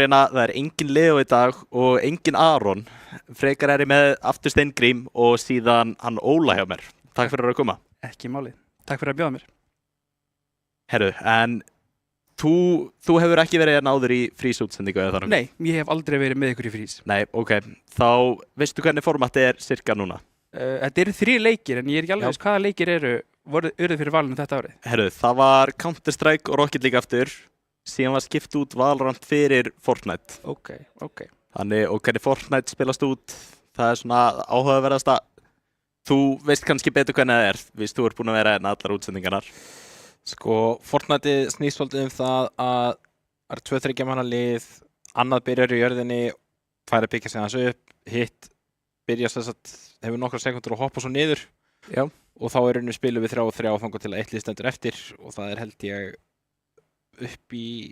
Það er engin Leo í dag og engin Aron. Frekar er ég með aftur Steingrím og síðan hann Óla hjá mér. Takk fyrir að koma. Ekki máli. Takk fyrir að bjóða mér. Herru, en þú hefur ekki verið hérna áður í frís-útsendingu eða þannig? Nei, ég hef aldrei verið með ykkur í frís. Nei, ok. Þá veistu hvernig formatið er cirka núna? Þetta eru 3 leikir en ég er ekki alveg viss hvaða leikir eru fyrir valinu þetta árið. Herru, það var Counter-Strike og Rocket League aftur. Síðan var skipt út Valorant fyrir Fortnite. Ok. Þannig, og hvernig Fortnite spilast út, það er svona áhugaverðasta. Þú veist kannski betur hvernig það er, víst þú ert búin að vera hérna allar útsendingarnar. Sko, Fortnite snýst svolítið það að það er 2-3 manna lið, annað byrjar í jörðinni, fær að byggja sig hans upp, hitt byrjar þess að hefur nokkra sekundur að hoppa svo niður. Já. Og þá er spilum við 3 og 3 og þangað til að eitt lið stendur eftir og það er held ég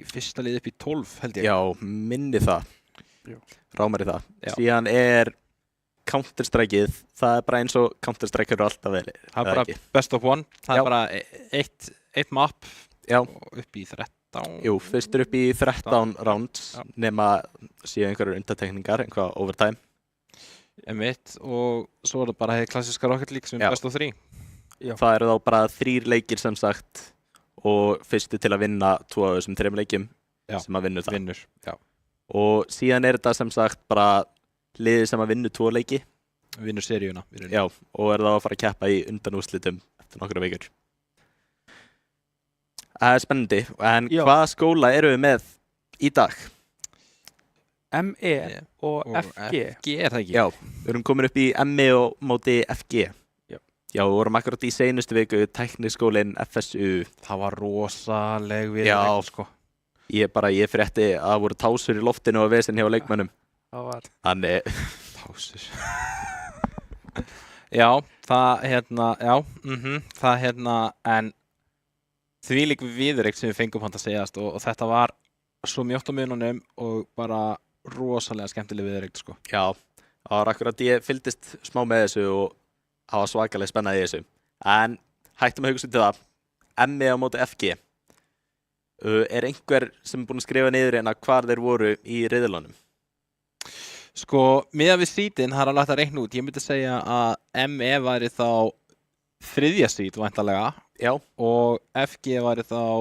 fyrsta lið upp í 12 held ég. Já, minni það. Já. Rámar í það. Já. Síðan er Counter-Strikeið, það er bara eins og Counter-Strike eru alltaf verið. Það er bara best of one, það Já. er bara eitt map Já. og upp í 13. Jú, fyrstur upp í 13 rounds, Já. nema síðan einhverjur undantekningar, einhvað overtime. M1 og svo er það bara hefði klassiska Rocket League sem Já. best of 3. Það eru þá bara 3 leikir sem sagt og fyrstu til að vinna 2 af þessum 3 leikjum Já. sem að vinna það. Vinnur, já. Og síðan er þetta sem sagt bara liðið sem að vinna 2 leiki. Vinnur seríuna. Já, og er þá að fara að keppa í undanúrslitum eftir nokkra vikur. Það er spennandi, en Já. hvaða skóla eru við með í dag? ME og FG. FG er það ekki? Já, við erum komin upp í ME og móti FG. Já, við vorum akkurat í seinustu viku, tækniskólinn FSU. Það var rosaleg við Já. sko. Ég frétti að það voru tásur í loftinu og vesen hjá leikmönnum. Það var Þannig, Pásur. Já, það en þvílík viðureign sem við fengum hann að segjast og þetta var svo mjótt á mununum og bara rosalega skemmtileg viðureign sko. já, það var akkurat ég fylgdist smá með þessu og það var svakalega spennað í þessu. En hættum að hugsa til það. ME á móti FG. Er einhver sem er búinn að skrifa niður hérna hvar þeir voru í riðlunum? Sko, miðað við sítin það er alveg hægt að reikna út. Ég myndi segja að ME væri þá 3. sít væntanlega Já, og FG væri þá á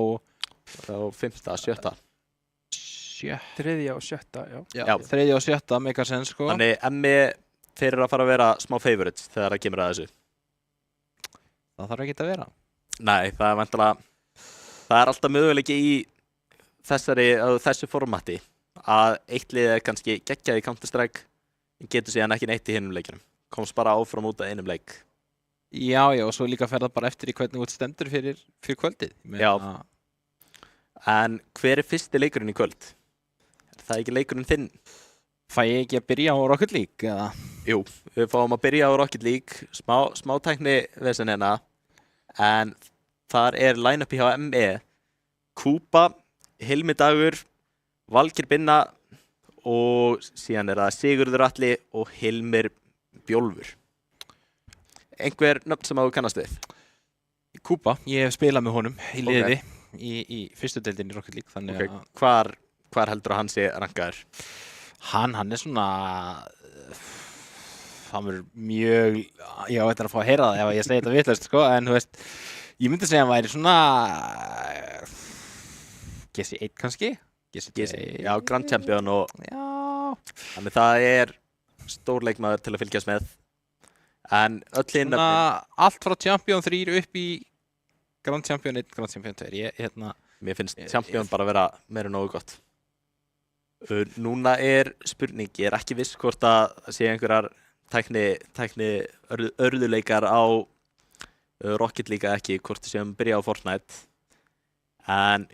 5., 7. 3. og 7. Já. Já. 3. og 7. meikar sens sko. Þannig ME þeir eru að fara að vera smá favorites þegar það kemur að þessu. Það þarf ekki að vera. Nei, það er væntanlega það er alltaf möguleiki í þessu formati að eitt lið er kannski geggjað í Counter-Strike en getur síðan ekki neitt í hinum leikjunum. Komst bara áfram út af einum leik. Já, og svo líka fer það bara eftir í hvernig þú stendur fyrir kvöldið. Já. En hver er fyrsti leikurinn í kvöld? Er það ekki leikurinn þinn? Fæ ég ekki að byrja á Rocket League eða? Jú, við fáum að byrja á Rocket League, smá tækni vesen hérna, en þar er line-upi hjá ME, Kúpa, Hilmi Dagur, Valgeir Binna og síðan er það Sigurður Atli og Hilmir Bjólfur. Einhver nöfn sem þú kannast við? Kúpa, ég hef spilað með honum í liði í fyrstu deildinni í Rocket League, þannig Okay. Hvar heldur að hann sé rankaður? Hann er svona hann verður mjög ég á eftir að fá að heyra það ef ég segi þetta vitlaust sko, en þú veist ég myndi segja að hann væri svona Gessi 1 kannski Já, Grand Champion og já, þannig það er stór leikmaður til að fylgjast með. En öll hinn svona allt frá Champion 3 upp í Grand Champion 1, Grand Champion 2 mér finnst Champion bara vera meira nógu gott. Núna er spurning, ég er ekki viss hvort að sé einhverjar tækni örðuleikar á Rocket League ekki, hvort þið séum byrja á Fortnite. En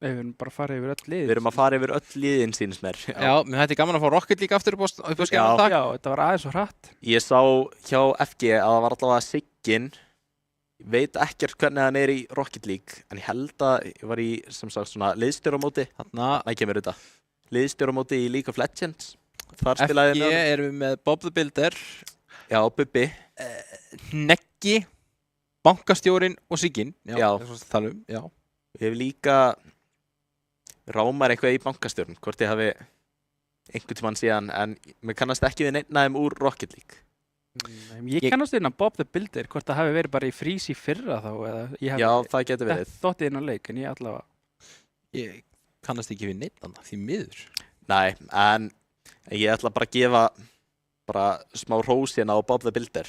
Við erum bara að fara yfir öll lið. við erum að fara yfir öll liðin sýnist mér. já, mér hætti gaman að fá Rocket League aftur upp á skjána takk. Já, þetta var aðeins og hratt. Ég sá hjá FG að það var allavega Siggin. Ég veit ekkert hvernig hann er í Rocket League, en ég held að ég var í sem sagt svona liðstjóramóti. Þarna kemur þetta. Liðstjóramóti í League of Legends. Þar spilaði FG erum við með Bob the Builder, Já, Bubbi. Neggi, Bankastjórinn og Siggin. Já. eins og það tala um, já. Ég hef líka rámar eitthvað í bankastjórn, hvort ég hafi einhvern tímann síðan, en mér kannast ekki við neitt úr Rocket League. Ég kannast inn að Bob the Builder, hvort það hafi verið bara í frís í fyrra þá, eða ég Já, það getur verið. dottið inn á leik, en ég allavega. Ég kannast ekki við neitt annað, því miður. Nei, en ég ætla bara að gefa bara smá hrós hérna á Bob the Builder.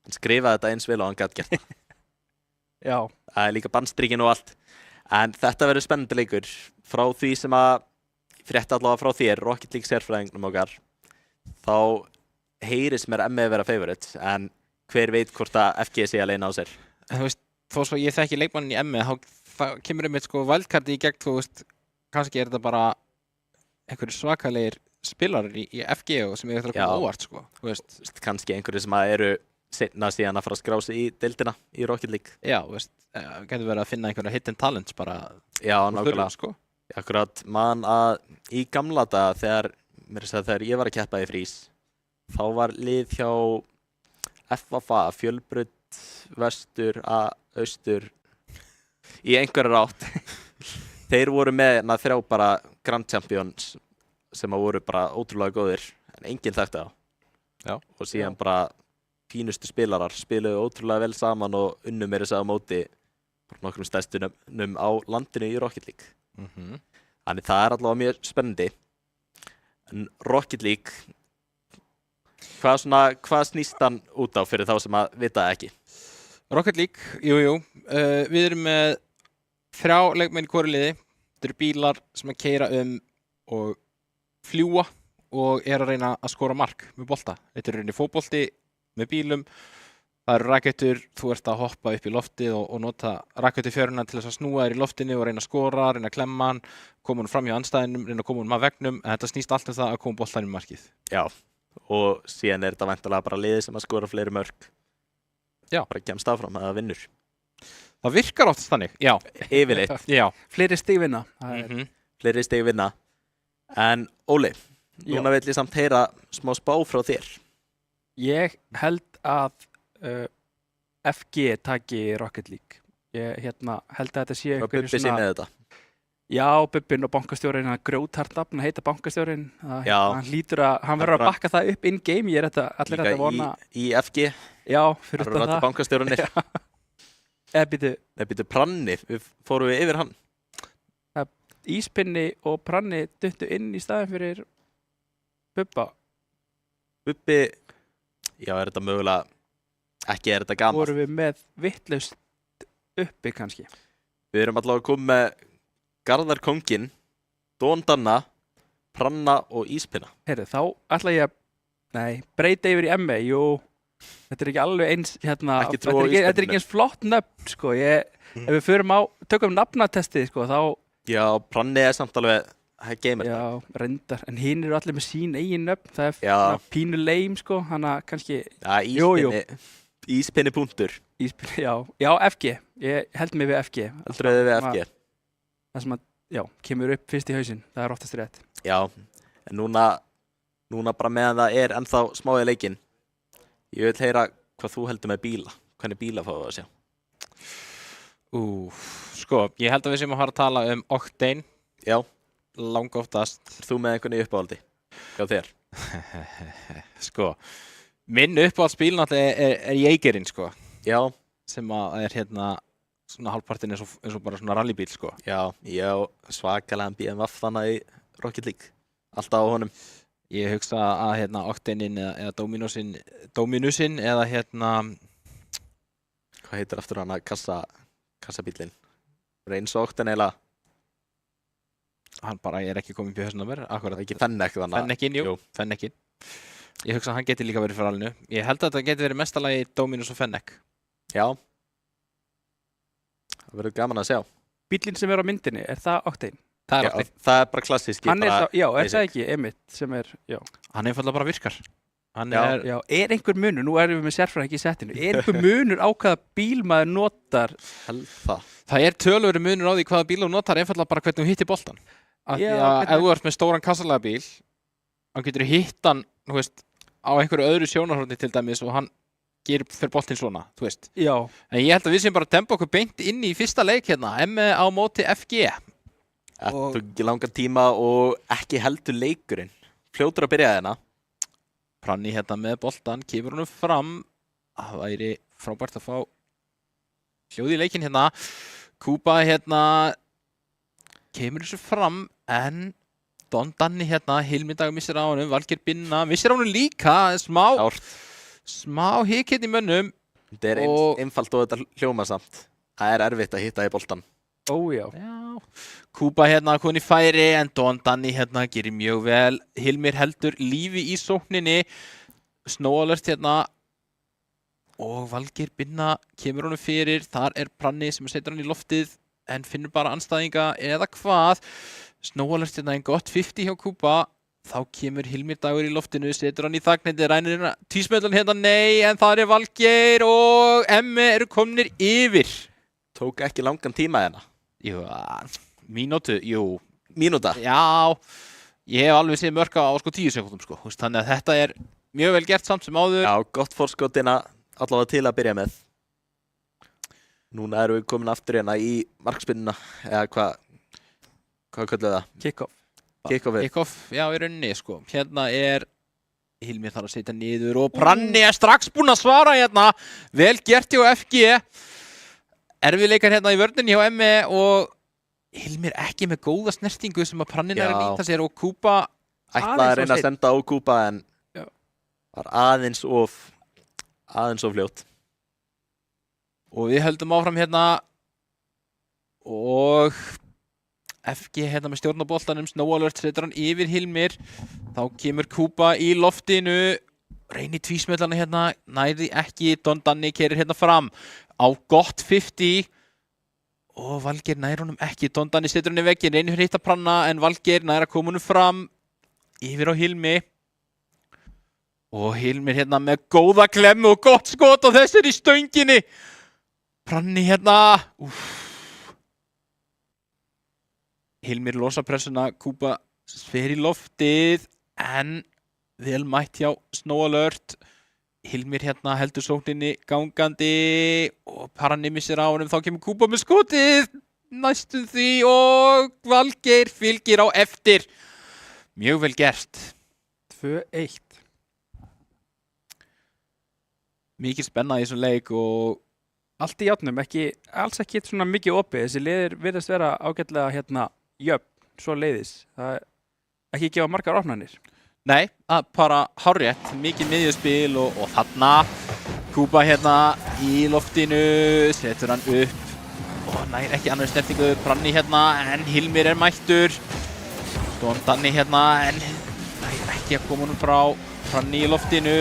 Hann skrifaði þetta eins vel og hann gat gert það. Já. Það er líka bannstrykkin og allt. En þetta verður spennandi leikur frá því sem að frétta allavega frá þér, Rocket League sérfræðingnum okkar. Þá heyrist mér ME vera favorite, en hver veit hvort að FG sé að leina á sér. En þú veist, þó svo ég þekki leikmannin í ME, þá kemur sko wildcardi í gegn, þú veist, kannski er þetta bara einhverju svakalegir spilarar í FG og sem ég ætla að koma óvart, sko. Þú veist, kannski einhverju sem að eru seinna síðan að fara að skrá sig í deildina í Rocket League. Já, þú veist, getur verið að finna einhverja hidden talents bara. Já, nákvæmlega. Sko. Akkurat, man að í gamla daga þegar ég var að keppa í frís, þá var lið hjá FFA, Fjölbraut, Vestur, Austur, í einhverjar átt. Þeir voru með þrjá bara Grand Champions sem að voru bara ótrúlega góðir, en enginn þekkti þá. Já. Og síðan bara fínustu spilarar spiluðu ótrúlega vel saman og unnu meira sig á móti nokkrum stærstunum á landinu í Rocket League. Þannig það er allavega mjög spennandi. En Rocket League, hvað snýst hann út á fyrir þá sem að vita það ekki? Rocket League, jú. Við erum með 3 leikmenn í hvoru liði. Þetta eru bílar sem að keyra og fljúa og er að reyna að skora mark með bolta. Þetta eru reyni fótbolti með bílum. Það eru rakettur, þú ert að hoppa upp í loftið og nota raketturfjöruna til þess að snúa þér í loftinu og reyna að skora, reyna að klemma hann, koma hann fram hjá andstæðinum, reyna að koma hann að vegnum, en þetta snýst allt það að koma boltanum í markið. Já, og síðan er þetta væntanlega bara liðið sem að skora fleiri mörk. Já. Bara kemst áfram að það vinnur. Það virkar oftast þannig, já. Yfirleitt. Já. Fleiri stig vinna. Fleiri stig vinna. En Óli, núna vil ég samt heyra smá spá frá þér. Ég held að FG taki Rocket League. Ég held að þetta sé Og Bubbi sé með þetta. Já, Bubbin og bankastjórinn, hann grjóthart nafn að heita bankastjórinn. Já. Hann verður að bakka það upp in-game. Ég er allir þetta að vona. Í FG. Já, fyrir það. Það eru bankastjórnir. Býtu Pranni, fórum við yfir hann. Íspinni og Pranni duttu inn í staðin fyrir Bubba. Bubbi, já, er þetta mögulega, ekki er þetta gamalt. Vorum við með vitlaust uppi kannski. Við erum allavega komið með Garðar Kongin, Don Danna, Pranna og Íspinna. Heyrðu, þá ætla ég að breyta yfir í ME, jú, þetta er ekki alveg eins, þetta er ekki eins flott nöfn, sko, ef við tökum nafnatestið, sko, þá... Já, Pranni er samt alveg, það er gamer. Já, reyndar, en hinn eru allir með sín eigin nöfn, það er pínu leim, sko, hana kannski... Já, Íspinni punktur. Íspinni, já, FG, ég held mig við FG. Heldur þið við FG? Það sem að, kemur upp fyrst í hausinn, það er oftast rétt. Já, en núna bara meðan það er ennþá smáið leikinn. Ég vil heyra hvað þú heldur með bíla. Hvernig bíla fáum við að sjá? Sko, ég held að við séum að fara að tala um Octane. Já. Langa oftast. Er þú með einhvern í uppáhaldi? Já, þér. Sko, minn uppáhaldsbíl náttúrulega er Jaegerinn, sko. Já. Sem að er svona hálfpartinn eins og bara svona rallybíl, sko. Já, svakalega BMW þannig í Rocket League. Alltaf á honum. Ég hugsa að Octaneinn eða Dominusinn eða hvað heitir aftur hana kassabílinn? Eins og Octane eiginlega. Hann bara er ekki komin upp í hausinn á mér, akkurat. Ekki Fennec þannig. Fennecinn, jú. Fennecinn. Ég hugsa að hann geti líka verið fyrir rallinu. Ég held að þetta geti verið mestalagi Dominus og Fennec. Já. Það verður gaman að sjá. Bílinn sem er á myndinni, er það Octane? Það er Octane. Það er bara klassíski. Já, er það ekki Emmitt sem er, já. Hann einfallega bara virkar. Já, er einhver munur, nú erum við með sérfræðing í settinu, er einhver munur á hvaða bíl maður notar? Það er töluverður munur á því hvaða bíl þú notar, einfallega bara hvernig þú hittir boltan. Af því að ef þú ert með stóran kassalega bíl, hann getur hitt hann, þú veist, á einhverju öðru sjónarhorni til dæmis og hann gerir fyrir boltinn svona, þú veist. Já. En ég held að við séum bara að dempa okkur beint inn í fyrsta leik ME á móti FG. Það tók ekki langan tíma og ekki heldur leikurinn. Fljótur að byrja hérna. Pranni hérna með boltan, kemur honum fram. Það væri frábært að fá hljóð í leikinn hérna. Kuba hérna kemur þessu fram, en Don Danny hérna, Hilmi Dagur missir á honum, Valgeir Binna missir á honum líka, smá hik hérna í mönnum. Þetta er einfalt og þetta hljóma samt. Það er erfitt að hitta í boltan. Já. Kuba hérna koni færi, en Don Danny hérna gerir mjög vel. Hilmir heldur lífi í sókninni. Snow Alert hérna. Og Valgeir Binna kemur honum fyrir. Þar er Pranni sem setur hann í loftið, en finnur bara andstæðinga eða hvað. Snow Alert hérna en gott 50 hjá Kuba. Þá kemur Hilmir Dagur í loftinu, setur hann í þagnindi, rænir hérna tísmöldan hérna, nei, en það er Valgeir og Emme eru komnir yfir. Tók ekki langan tíma hérna. Jú, mínútu, jú. Mínúta? Já, ég hef alveg séð mörka á 10 sekúndum sko. Þannig að þetta er mjög vel gert samt sem áður. Já, gott fórskotina allavega til að byrja með. Núna erum við komin aftur hérna í markspinnuna, eða hvað kölluðu það? Kick-off, já, í rauninni sko. Hérna er Hilmir þarf að setja niður og Pranni er strax búinn að svara hérna. Vel gert hjá FG. Erfiðleikar hérna í vörninni hjá Emme og Hilmir ekki með góða snertingu sem að Prannin er að nýta sér og Kuba ætlaði að reyna að senda á Kuba en var aðeins of fljótt. Og við höldum áfram hérna og FG hérna með stjórnaboltanum, Snow Alert setur hann yfir Hilmir. Þá kemur Kuba í loftinu, reynir tvísmellana hérna, næði ekki, Don Danny keyrir hérna fram á gott 50 og Valgeir nær honum ekki, Don Danny setur hann í vegginn, reynir fyrir hitta Pranna en Valgeir nær að koma honum fram yfir á Hilmi. Og Hilmir hérna með góða klemmu og gott skot og þess er í stönginni. Pranni hérna, Hilmir losa pressuna, Kuba fer í loftið, en vel mætt hjá Snow Alert. Hilmir hérna heldur sókninni gangandi og Pranni missir á honum, þá kemur Kuba með skotið, næstum því og Valgeir fylgir á eftir. Mjög vel gert. 2-1. Mikið spenna í þessum leik og allt í játnum, alls ekki svona mikið opið. Þessi liðir virðast vera ágætlega hérna jöfn, svo leiðis. Það er ekki gefa margar opnanir. Nei, bara hárrétt, mikið miðjuspil og þarna Kuba hérna í loftinu, setur hann upp og nær ekki annar snertingu. Pranni hérna, en Hilmir er mættur. Don Danny hérna, en nær ekki að koma honum frá. Pranni í loftinu,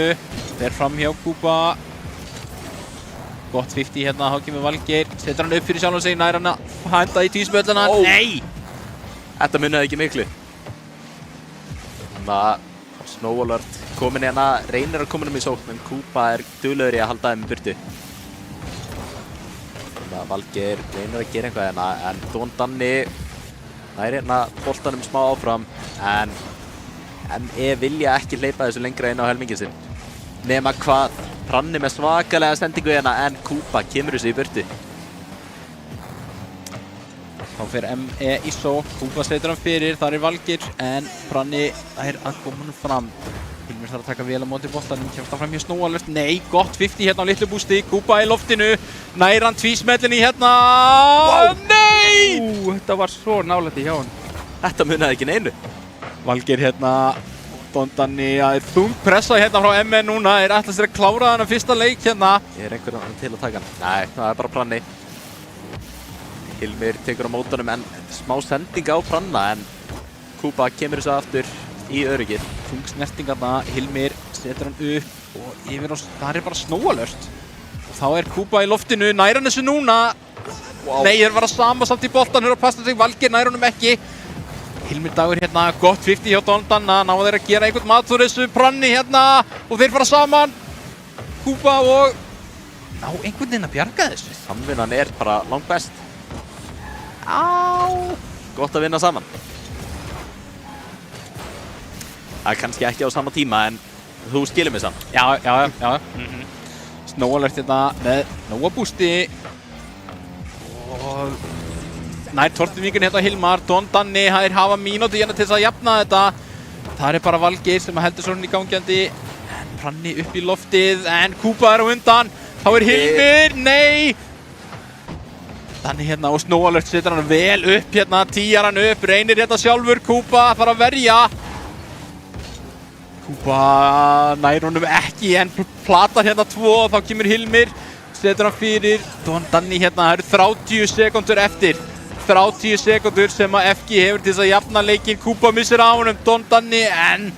fer fram hjá Kuba. Gott 50 hérna, þá kemur Valgeir, setur hann upp fyrir sjálf og sig, nær hann að henda í tísmölluna. Nei! Þetta munnaði ekki miklu. Þannig að Snow Alert komin hérna, reynir að koma í sókn, en Kuba er duglegur í að halda þeim í burtu. Þannig að Valgeir reynir að gera eitthvað hérna, en Don Danny nær hérna boltanum smá áfram, en vilja ekki hleypa þessu lengra inn á helmingin sinn. Nema hvað, Pranni með svakalega sendingu hérna, en Kuba kemur þessu í burtu. Þá fer ME í sókn, Kuba setur hann fyrir, þar er Valgeir, en Pranni er að koma hann fram. Hilmir þarf að taka vel á móti boltanum, kemst það fram hjá Snow Alert. Nei, gott 50 hérna á litlu bústi, Kuba í loftinu, nær hann tvísmellinni hérna. Wow. Nei! Þetta var svo nálægt í hjá hann. Þetta munnaði ekki neinu. Valgeir hérna, Don Danny, það er þung pressa hérna frá ME núna, er ætlast að klára þennan fyrsta leik hérna. Er einhver annan til að taka hann? Nei, það er bara Pranni. Hilmir tekur á mótunum, en smá sending á Pranna, en Kuba kemur þessu aftur í öryggið. Þung snerting þarna, Hilmir setur hann upp og yfir á, það er bara Snow Alert. Og þá er Kuba í loftinu, nær hann þessu núna. Wow. Nei, þeir var að sama samt í boltan, hér að passa sig, Valgeir nær honum ekki. Hilmir Dagur hérna, gott 50 hjá Don Danna, ná þeir að gera einhvern mat úr þessu. Pranni hérna og þeir fara saman, Kuba og ná einhvern veginn að bjarga þessu. Samvinnan er bara langt best. Á! Gott að vinna saman. Það er kannski ekki á sama tíma, en þú skilur mig saman. Já. Snow Alert hérna með nóga bústi og nær tortuvíkun hérna Hilmar, Don Danni, þær hafa mínútu hérna til þess að jafna þetta. Það bara Valgeir sem heldur svona í gangjandi, en Pranni upp í loftið, en Kuba á undan, þá Hilmir, nei! Danni hérna og Snowalert setur hann vel upp hérna, tíjar hann upp, reynir hérna sjálfur, Kuba þarf að verja. Kuba nær honum ekki, en platar hérna 2 og þá kemur Hilmir, setur hann fyrir Don Danni hérna, það eru 30 sekúndur eftir. 30 sekúndur sem að FG hefur til þess að jafna leikinn. Kuba missir á honum, Don Danni, en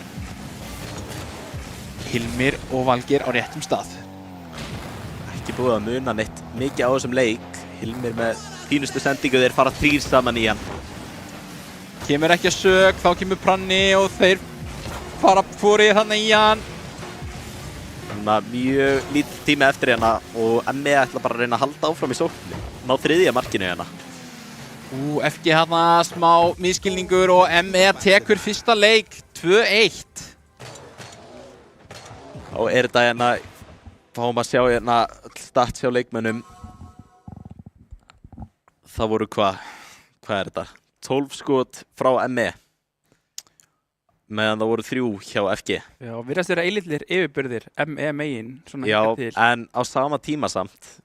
Hilmir og Valgeir á réttum stað. Ekki búið að muna neitt mikið á þessum leik. Hilmir með fínustu sendingu, þeir fara 3 saman í hann. Kemur ekki að sök, þá kemur Pranni og þeir fara hvorir þarna í hann. Mjög lítið tími eftir hérna og ME ætla bara að reyna að halda áfram í sókninni. Ná 3. markinu hérna. FG hérna smá misskilningur og ME tekur fyrsta leik 2-1. Þá þetta hérna, fáum að sjá hérna stats hjá leikmönnum. Það voru hvað er þetta? 12 skot frá ME. Meðan það voru 3 hjá FG. Já, virðast vera eilitlir yfirbyrðir ME megin. Já, en á sama tíma samt.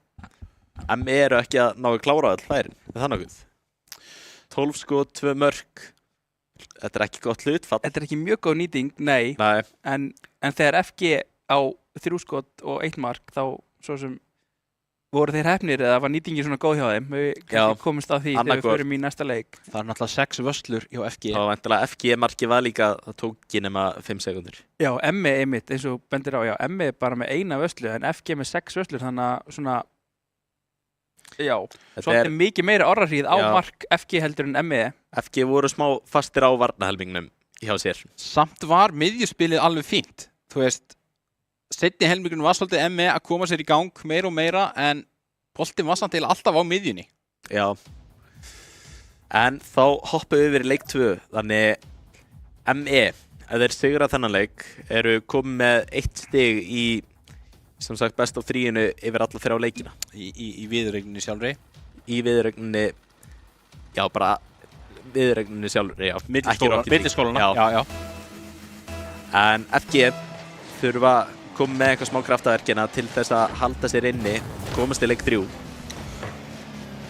ME eru ekki að ná að klára all færin. Það nokkuð. 12 skot, 2 mörk. Þetta er ekki gott hlutfall. Þetta er ekki mjög góð nýting, nei. En þegar FG á 3 skot og 1 mark, þá svo sem voru þeir hefnir eða var nýtingin svona góð hjá þeim. Við komumst að því þegar við förum í næsta leik. Það er náttúrulega 6 vöslur hjá FG. Það var vantilega FG markið var líka, það tók ekki nema 5 sekundur. Já, ME einmitt, eins og bendir á, já, ME bara með 1 vöslu, en FG með 6 vöslur, þannig að svona, já, svolítið mikið meira orrahríð á mark FG heldur en ME. FG voru smá fastir á varnahelmingnum hjá sér. Samt var miðjuspilið alveg fínt. Þú veist, seinni helmingurinn var svolítið ME að koma sér í gang meira og meira, en boltinn var samt eiginlega alltaf á miðjunni. Já. En þá hoppum við yfir í leik 2. Þannig ME, ef þeir sigra þennan leik, eru komið með 1 stig í, sem sagt, best of 3-inu yfir alla 3 leikina. Í viðureigninni sjálfri? Í viðureigninni, já, bara viðureigninni sjálfri, já. Milliskólana, já. En FG þurfa koma með eitthvað smá kraftaverkina til þess að halda sér inni, komast í leik 3.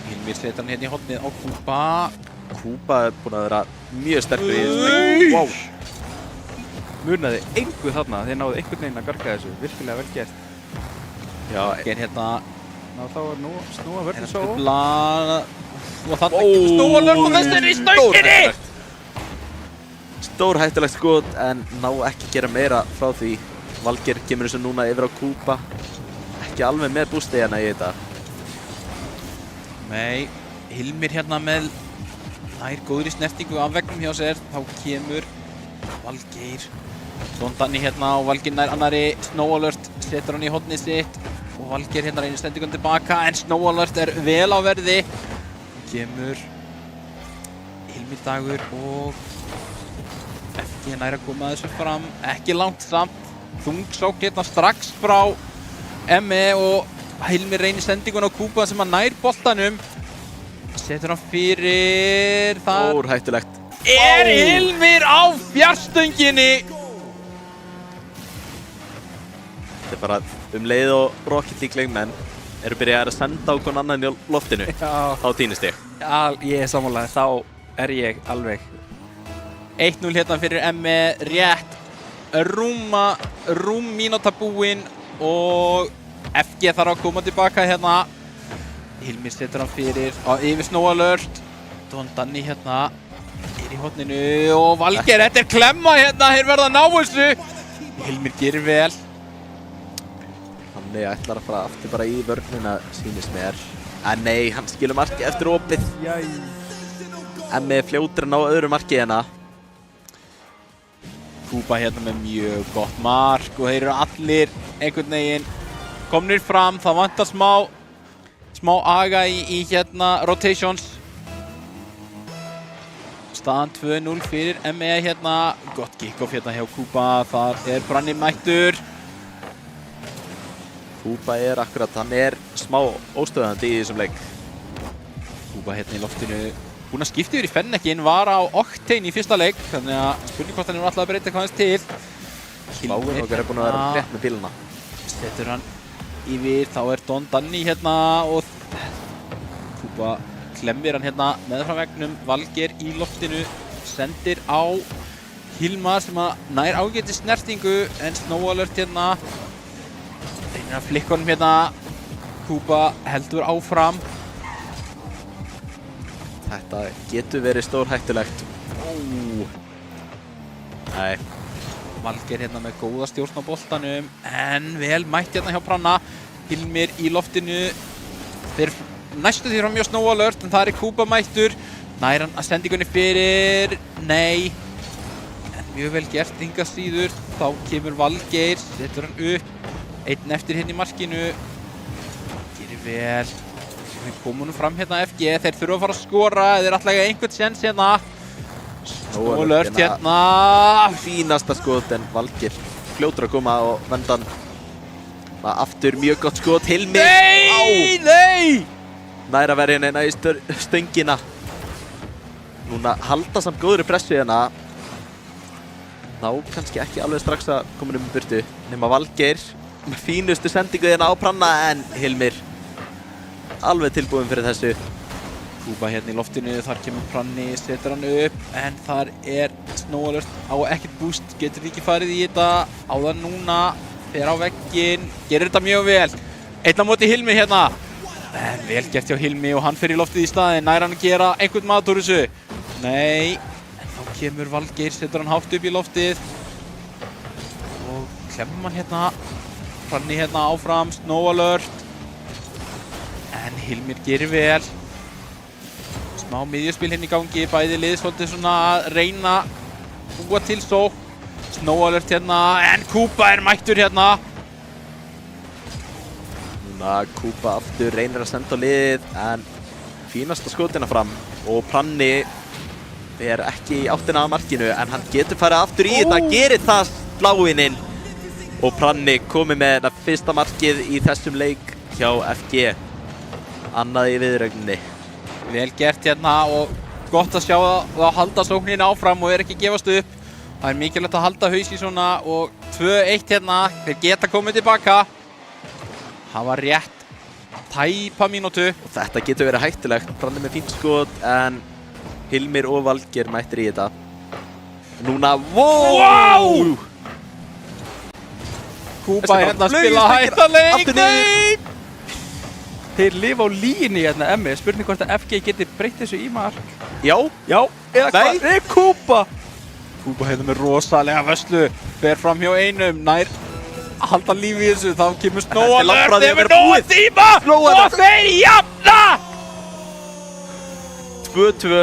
Hilmir setur hann hérna í hornið á Kuba. Kuba er búinn að vera mjög sterkur í þessu leik. Wow. Munaði engu þarna, þeir náðu einhvern veginn að garga þessu, virkilega vel gert. Já, hérna. Ná, þá var snúa vörðin svo. Og þarna kemur Snowalert og þessi er í stönginni! Stórhættulegt skot, en ná ekki að gera meira frá því. Valgeir kemur þessu núna yfir á Kuba. Ekki alveg með bústi hérna í þetta. Nei, Hilmir hérna með nær góðri snertingu af veggnum hjá sér. Þá kemur Valgeir. Don Danni hérna og Valgeir nær annari. Snowalert setur hann í hornið sitt. Og Valgeir hérna reynir sendingun tilbaka, en Snowalert er vel á verði. Kemur Hilmir Dagur og FG nær að koma þessu fram. Ekki langt samt. Þungsókn hérna strax frá ME og Hilmir reynir sendingun á Kuba sem að nær boltanum. Setur hann fyrir þar. Stórhættulegt. Er Hilmir á fjarstönginni? Þetta er bara leið og Rocket League leikmenn eru byrjaðir að senda á hvern annan í loftinu. Þá týnist ég. Já, ég er sammála, þá er ég alveg. 1-0 hérna fyrir ME, rétt rúm mínúta búinn og FG þarf að koma tilbaka hérna. Hilmir setur hann fyrir á yfir Snowalert. Don Danni hérna er í horninu og Valgeir, þetta er klemma hérna, þeir verða að ná þessu. Hilmir gerir vel. Þannig ætlar að fara aftur bara í vörnina, sýnist mér. En nei, hann skilur marki eftir opið. ME fljótur að ná öðru marki hérna. Kuba hérna með mjög gott mark og þeir eru allir einhvern veginn komnir fram. Það vantar smá aga í hérna rotations. Staðan 2-0 fyrir ME hérna. Gott kick-off hérna hjá Kuba. Þar er Pranni mættur. Kuba er akkurat, hann er smá óstöðandi í þessum leik. Kuba hérna í loftinu búinn að skipta yfir í Fennekin, var á Octane í fyrsta leik, þannig að spurning hvort hann er alltaf að breyta hvað hans til. Smáin okkar er búinn að vera rétt með bíluna. Setur hann yfir, þá er Don Danny hérna og Kuba klemmir hann hérna meðfram veggnum, Valgeir í loftinu, sendir á Hilmar sem að nær ágæti snertingu en Snow Alert hérna, reynir að flikka honum hérna, Kuba heldur áfram. Þetta getur verið stórhættulegt. Nei. Valgeir hérna með góða stjórn á boltanum en vel mætt hérna hjá Pranna. Hilmir í loftinu. Þeir næstu því fram hjá Snow Alert en það er Kuba mættur. Nær hann að sendingunni fyrir. Nei. En mjög vel gert enga síður. Þá kemur Valgeir, setur hann upp. Einn eftir hérna í markinu. Gerir vel. Við komum nú fram hérna FG. Þeir þurfa að fara að skora. Þeir ætla ekki einhvern séns hérna. Snow Alert hérna. Fínasta skot en Valgeir fljótur að koma og venda hann. Aftur mjög gott skot. Hilmir. Nei! Nei! Nær að verja hérna í stöngina. Núna halda samt góðri pressu hérna. Ná kannski ekki alveg strax að koma um burtu. Nema Valgeir með fínustu sendingu hérna á Pranna en Hilmir alveg tilbúin fyrir þessu. Kuba hérna í loftinu, þar kemur Pranni, setur hann upp en þar er Snow Alert á ekkert boost, getur ekki farið í þetta á það núna, fer á vegginn, gerir þetta mjög vel. Einn á móti Hilmi hérna, en vel gert hjá Hilmi og hann fer í loftið í staðinn, nær hann að gera einhvern mat úr þessu. Nei, en þá kemur Valgeir, setur hann hátt upp í loftið og klemmur hann hérna, Pranni hérna áfram, Snow Alert. En Hilmir gerir vel. Smá miðjuspil hérna í gangi, bæði lið svolítið svona að reyna búa til sókn. Snow Alert hérna, en Kuba er mættur hérna. Núna Kuba aftur reynir að senda á liðið en fínasta skotina fram og Pranni er ekki í áttina að markinu en hann getur farið aftur í þetta, gerir það sláinn inn og Pranni komið með þetta fyrsta markið í þessum leik hjá FG. Annað í viðrögninni. Vel gert hérna og gott að sjá það að halda sókninni áfram og er ekki að gefast upp. Það er mikilvægt að halda haus í svona og 2-1 hérna, þeir geta komið tilbaka. Það var rétt tæpa mínútu. Og þetta getur verið hættulegt, Pranni með fínt skot en Hilmir og Valgeir mættir í þetta. Núna, wow! Kuba hérna spila hættaleik, nei! Þeir lifa á líginni hérna, Emmi. Spurning hvort að FG geti breytt þessu í mark. Já. Já, eða hvað? Nei, Kuba! Kuba hérna með rosalega vörslu. Fer fram hjá einum, nær að halda lífi í þessu. Þá kemur Snow Alert, þeir verður nóg tíma! Og þeir jafna! 2-2.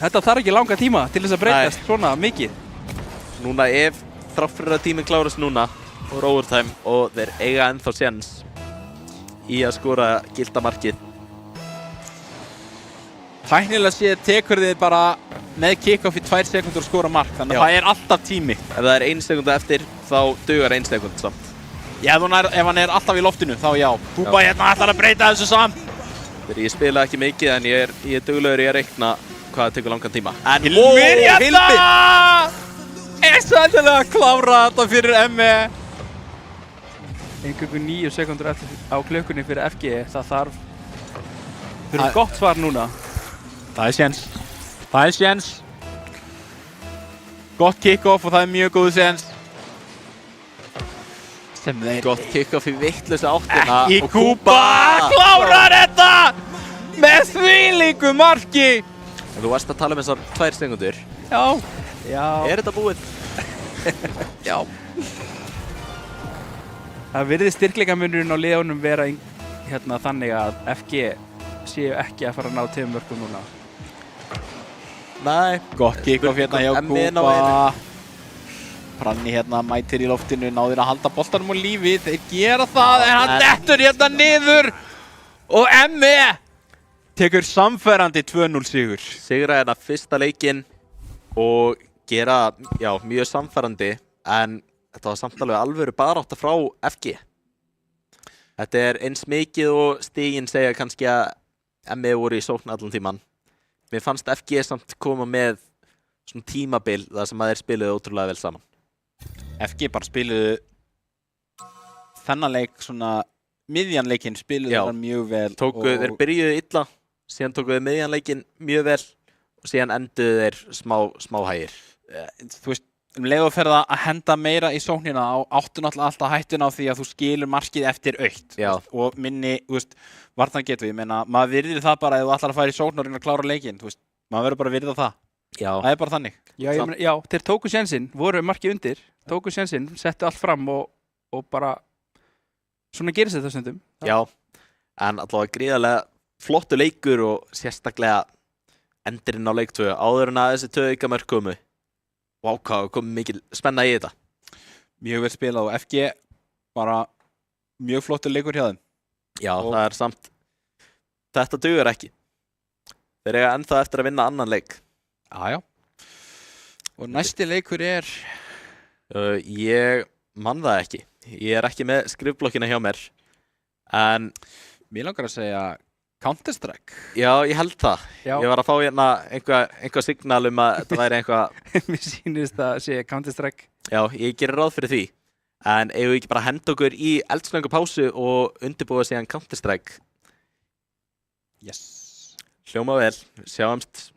Þetta þarf ekki langa tíma til þess að breytast svona mikið. Núna ef þrátt fyrir að tíminn klárast núna og overtime og þeir eiga ennþá séns í að skora gilda markið. Tæknilega séð tekur þið bara með kick-off í 2 sekúndur að skora mark, þannig að það er alltaf tími. Ef það er 1 sekúnda eftir, þá dugar 1 sekúnd samt. Já, ef hann er alltaf í loftinu, þá já. Kuba hérna ætlar að breyta þessu samt. Þegar ég spila ekki mikið, en ég er duglegur í að reikna hvað það tekur langan tíma. En Hilmir hérna! Er sannlega að klára þetta fyrir Emmi. Einhverjum 9 sekúndur eftir á klukkunni fyrir FG. Það þarf fyrir gott svar núna. Það er séns. Það er séns. Gott kick-off og það er mjög góð séns. Sem þeir... Gott kick-off í vittlausa áttina. Ekki Kuba klárar þetta! Með þvílíku marki! En þú varst að tala um þessar 2 sekundur. Já. Já. Er þetta búið? Já. Það virðist styrkleikamunurinn á liðunum vera hérna þannig að FG séu ekki að fara að ná 2 mörkum núna. Nei. Gott kick-off hérna hjá Kuba. Pranni hérna mætir í loftinu, náður að halda boltanum á lífi. Þeir gera það en hann dettur hérna niður. Og Emmi tekur samferrandi 2-0 sigur. Sigra hérna fyrsta leikinn og gera, já, mjög samferrandi en þetta var samt alveg alvöru barátta frá FG. Þetta er eins mikið og stiginn segja kannski að Emmi voru í sókn allan tíman. mér fannst FG samt koma með svona tímabil þar sem að þeir spiluðu ótrúlega vel saman. FG bara spiluðu þennan leik svona miðjanleikinn spiluðu það mjög vel. Þeir byrjuðu illa, síðan tókuðu miðjanleikinn mjög vel og síðan enduðu þeir smá hægir. Þú veist, leið og ferða að henda meira í sóknina áttu náttúrulega alltaf hættuna á því að þú skilur markið eftir aukt og minni, þú veist, vartan getur ég meina, maður virðir það bara ef þú ætlar að fara í sókn og reyna að klára leikinn, þú veist, maður verður bara að virða það. Já. Það bara þannig. Já, þeir tóku sénsinn, voru markið undir, tóku sénsinn, settu allt fram og bara svona gerist þetta stundum. Já, en allavega gríðarlega flottu leikur og sérstaklega endurinn á leik 2 áður en að þessi 2 aukamörk komu. Vá, hvað kom mikil spenna í þetta. Mjög vel spilað og FG bara mjög flottur leikur hjá þeim. Já, það er samt þetta dugur ekki. Þeir eiga ennþá eftir að vinna annan leik. Já. Og næsti leikur er ég man það ekki. Ég er ekki með skrifblokkina hjá mér. En mér langar að segja Counter-Strike. Já, ég held það. Já. Ég var að fá hérna einhvað signal að þetta væri eitthvað. Mér sýnist að segja Counter-Strike. Já, ég gerir ráð fyrir því. En eigum við ekki bara henda okkur í eldslöngu pásu og undirbúa síðan Counter-Strike? Yes. Hljóma vel. Sjáumst.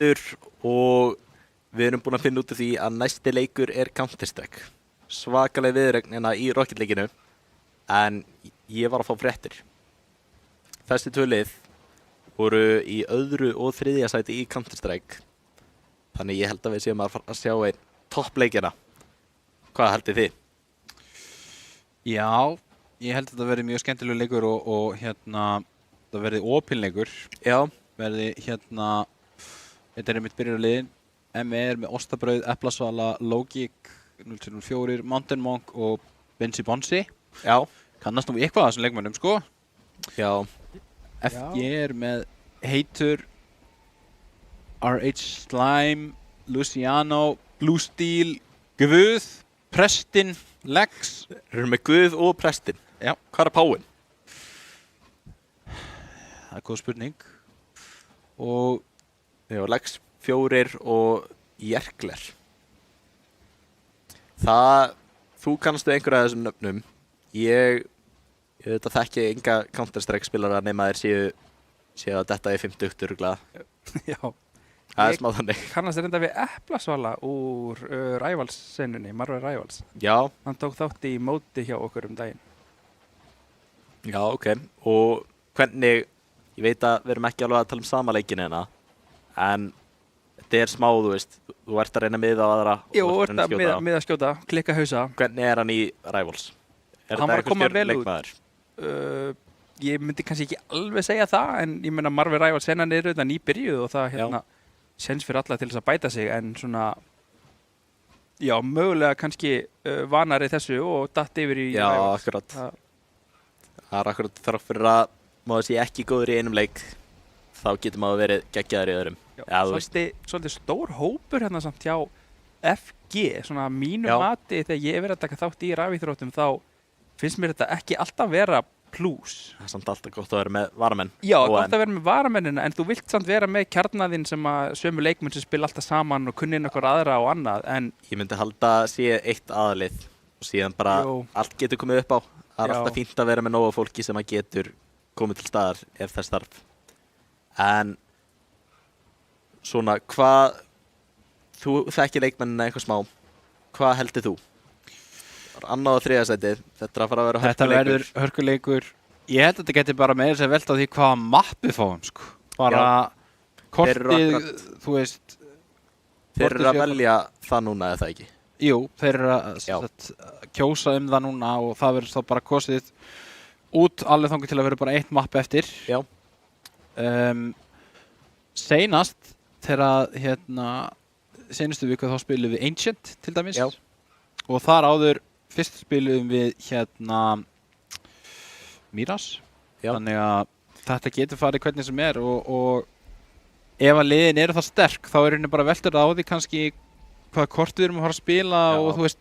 og við erum búin að finna út af því að næsti leikur er Counter-Strike. Svakaleg viðuregnina í Rocket-leikinu, en ég var að fá fréttir. Þessi tvö lið voru í öðru og þriðja sæti í Counter-Strike, þannig ég held að við séum að fara að sjá einn toppleikina. Hvað haldið þið? Já, ég held að þetta verði mjög skemmtilegur leikur og það verði opinleikur. Já. Verði þetta er mitt byrjunarliðin. ME er með Ostabrauð, Eplasvala, Logic, 004, Mountain Monk og Benzi Bonzi. Já. Kannast nú eitthvað af þessum leikmönnum, sko. Já. FG er með Heitur, RH Slime, Luciano, Blue Steel, Guð, Prestin, Lex. Við erum með Guð og Prestin. Já. Hvað er Páin? Það er góð spurning. Og Já, Lex 4 og Jerkler. Þú kannastu einhverja af þessum nöfnum. Ég veit að þekki enga Counter-Strike spilara nema þeir séu að detta í 50 örugglega. Já. Það er smá þannig. Kannast reynda við Eplasvala úr Rivals-senunni, Marvel Rivals. Já. Hann tók þátt í móti hjá okkur daginn. Já, ok. Og hvernig, ég veit að við erum ekki alveg að tala um sama leikinn hérna, en þetta er smá, þú veist, þú ert að reyna að miða á aðra. Jú, þú ert að miða að skjóta, klikka hausa. Hvernig er hann í Rivals? Hann var að koma vel út. Ég myndi kannski ekki alveg segja það, en ég meina Marvel Rivals senan er auðvitað nýbyrjuð og það séns fyrir alla til þess að bæta sig, en svona, já, mögulega kannski vanari þessu og datt yfir í Já, Rivals. akkurat. Það er akkurat þarf fyrir að maður sé ekki góður í einum leik, þá getur maður verið geggjaður í öðrum. Já, svolítið stór hópur hérna samt hjá FG, svona mínu mati þegar ég hef verið að taka þátt í rafíþróttum þá finnst mér þetta ekki alltaf vera plús. Það er samt alltaf gott að vera með varamenn. Já, gott að vera með varamennina, en þú vilt samt vera með kjarnaðinn sem að sömu leikmenn sem spila alltaf saman og kunni inn okkur aðra og annað, en ég myndi halda að sé eitt aðalið og síðan bara allt getur komið upp á. Það er alltaf fínt að vera með nógu fólki sem að getur komið til staðar ef þess þarf. En svona, þú þekkir leikmennina eitthvað smá, hvað heldur þú? Annað og þriðja sætið, þetta er að fara að vera hörkuleikur. Þetta verður hörkuleikur. Ég held að þetta geti bara meira sér velt á því hvaða mappi fáum, sko. Bara kortið, þú veist. Þeir eru að velja það núna, eða það ekki? Jú, þeir eru að kjósa það núna og það verður þá bara kosið út alveg þangað til að vera bara eitt mapp eftir. Já. Seinast þegar seinustu viku þá spilum við Ancient til dæmis. Já. Og þar áður fyrst spilum við Miras. Já. Þannig að þetta getur farið hvernig sem er og ef að liðin eru það sterk þá er henni bara veldur á því kannski hvaða kort við erum að fara að spila og þú veist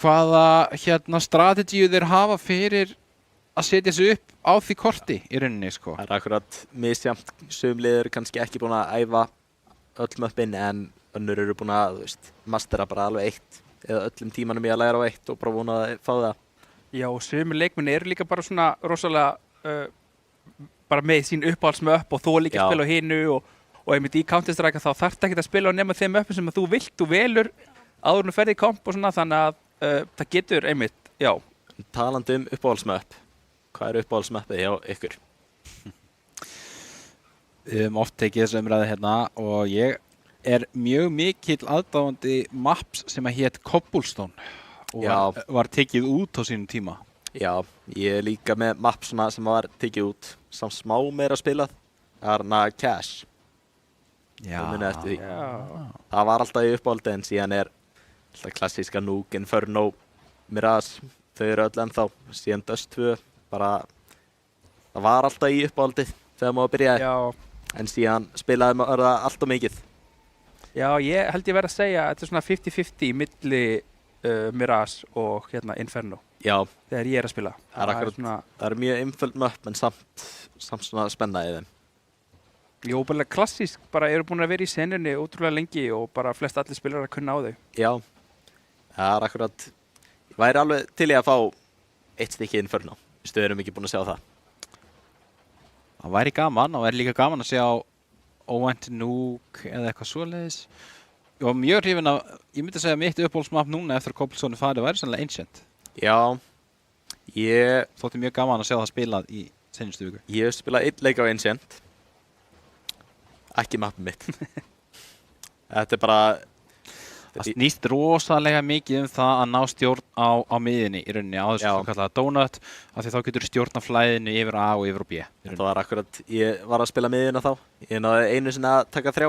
hvaða strategíu þeir hafa fyrir að setja sig upp á því korti í rauninni, sko. Það er akkurat misjafnt, sum lið eru kannski ekki búin að æfa öll möppin en önnur eru búin að, þú veist, mastera bara alveg eitt eða öllum tímanum í að læra á eitt og bara vona að fá það. Já, og sumir leikmenn eru líka bara svona rosalega bara með sín uppáhaldsmöpp og þó líka að spila á hinu og einmitt í Counter-Strike þá þarftu ekki að spila á nema þeim möppum sem að þú velur áður en þú ferð í komp og svona, þannig að það getur einmitt, já. Talandi uppáhaldsmöpp, hvað er uppáhaldsmöppið hjá ykkur? Við höfum oft tekið þessu umræði hérna og ég er mjög mikill aðdáandi maps sem að hét Cobblestone og var tekið út á sínum tíma. Já, ég er líka með map svona sem var tekið út samt smá meira spilað, það er Cash. Já. Það var alltaf í uppáhaldi en síðan er alltaf klassíska Nuke, Inferno, Mirage, þau eru öll ennþá, síðan Dust 2, bara það var alltaf í uppáhaldi þegar maður byrjaði, en síðan spilaði maður það alltaf mikið. Já, ég held ég verið að segja að þetta er svona 50-50 milli Mirage og Inferno. Já. Þegar ég er að spila. Það er mjög einföld möpp en samt svona spenna í þeim. Jó, bara klassísk, bara eru búin að vera í senunni ótrúlega lengi og bara flest allir spilar að kunna á þau. Já, það er akkurat, ég væri alveg til í að fá eitt stykki Inferno, við erum ekki búin að sjá það. Það væri gaman og væri líka gaman að sjá óvænt núk eða eitthvað svoleiðis. Ég var mjög hrifinn af, ég myndi segja mitt uppáhaldsmap núna eftir að Cobblestone'i farið væri sannlega Ancient. Já, ég Þótti mjög gaman að sjá það spilað í seinustu viku. hef spilað einn leik á Ancient. Ekki mappið mitt. Þetta er bara... Það snýst rosalega mikið það að ná stjórn á miðinni í rauninni á þessu svo kallaða donut af því þá getur stjórn á flæðinu yfir A og yfir á B. Það var akkurat, ég var að spila miðina þá. Ég náði einu sinni að taka 3.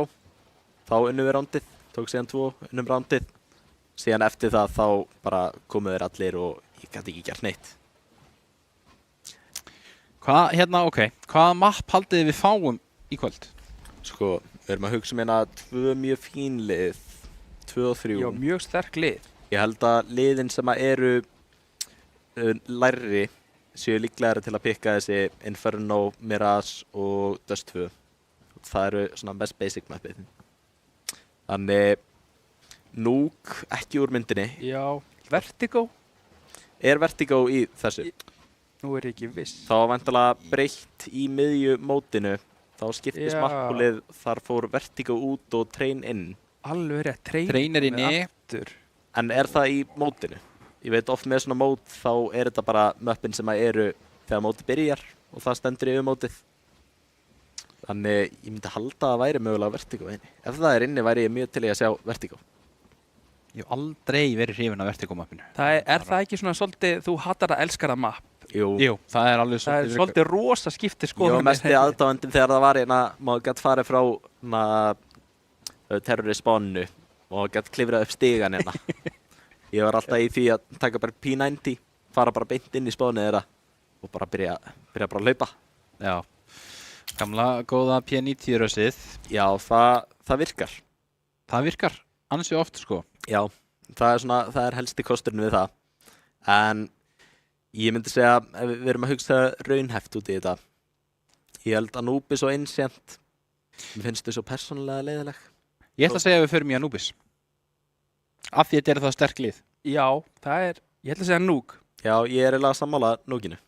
Þá unnum við rándið, tók síðan 2, unnum rándið. Síðan eftir það þá bara komu þeir allir og ég gæti ekki gert neitt. Hvaða mapp haldið við fáum í kvöld? Sko, við erum að hugsa hérna 2 mjög fín lið, 2 og 3. Já, mjög sterk lið. Ég held að liðin sem að eru lærri séu líklegri til að pikka þessi Inferno, Mirage og Dust 2. Það eru svona mest basic mappið. Þannig Núk ekki úr myndinni. Já, Vertigo. Er Vertigo í þessu? Nú er ég ekki viss. Það var væntanlega breytt í miðju mótinu. Þá skiptist mappúlið, þar fór Vertigo út og Train inn. Alveg rétt, Train inn í. En er það í mótinu? Ég veit oft með svona mót þá er þetta bara möppin sem að eru þegar mótið byrjar og það stendur yfir mótið. Þannig ég myndi halda að það væri mögulega Vertigo inni. Ef það er inni væri ég mjög til í að sjá Vertigo. Ég hef aldrei verið hrifinn af Vertigo mappinu. Er það ekki svona svolítið, þú hattar að elskar það mapp? Jú, það er alveg það er svolítið rosa skipti skoðum. Ég var mest í aðdáendum þegar það var hérna, maður gætt farið frá terrorist spánu og gætt klifrað upp stigan hérna. Ég var alltaf í því að taka bara P90, fara bara beint inn í spánu þeirra og bara byrja bara að hlaupa. Já, gamla góða P90-rössið. Já, það virkar. Það virkar ansi oft sko. Já, það er helsti kosturinn við það. En ég myndi segja að við erum að hugsa raunhæft út í þetta. Ég held að Anubis og Ancient, mér finnst þau svo persónulega leiðileg. Ég ætla að segja að við förum í Anubis. Af því að þetta er það sterk lið. Já, ég ætla að segja Núk. Já, ég er eiginlega sammála Núkinu.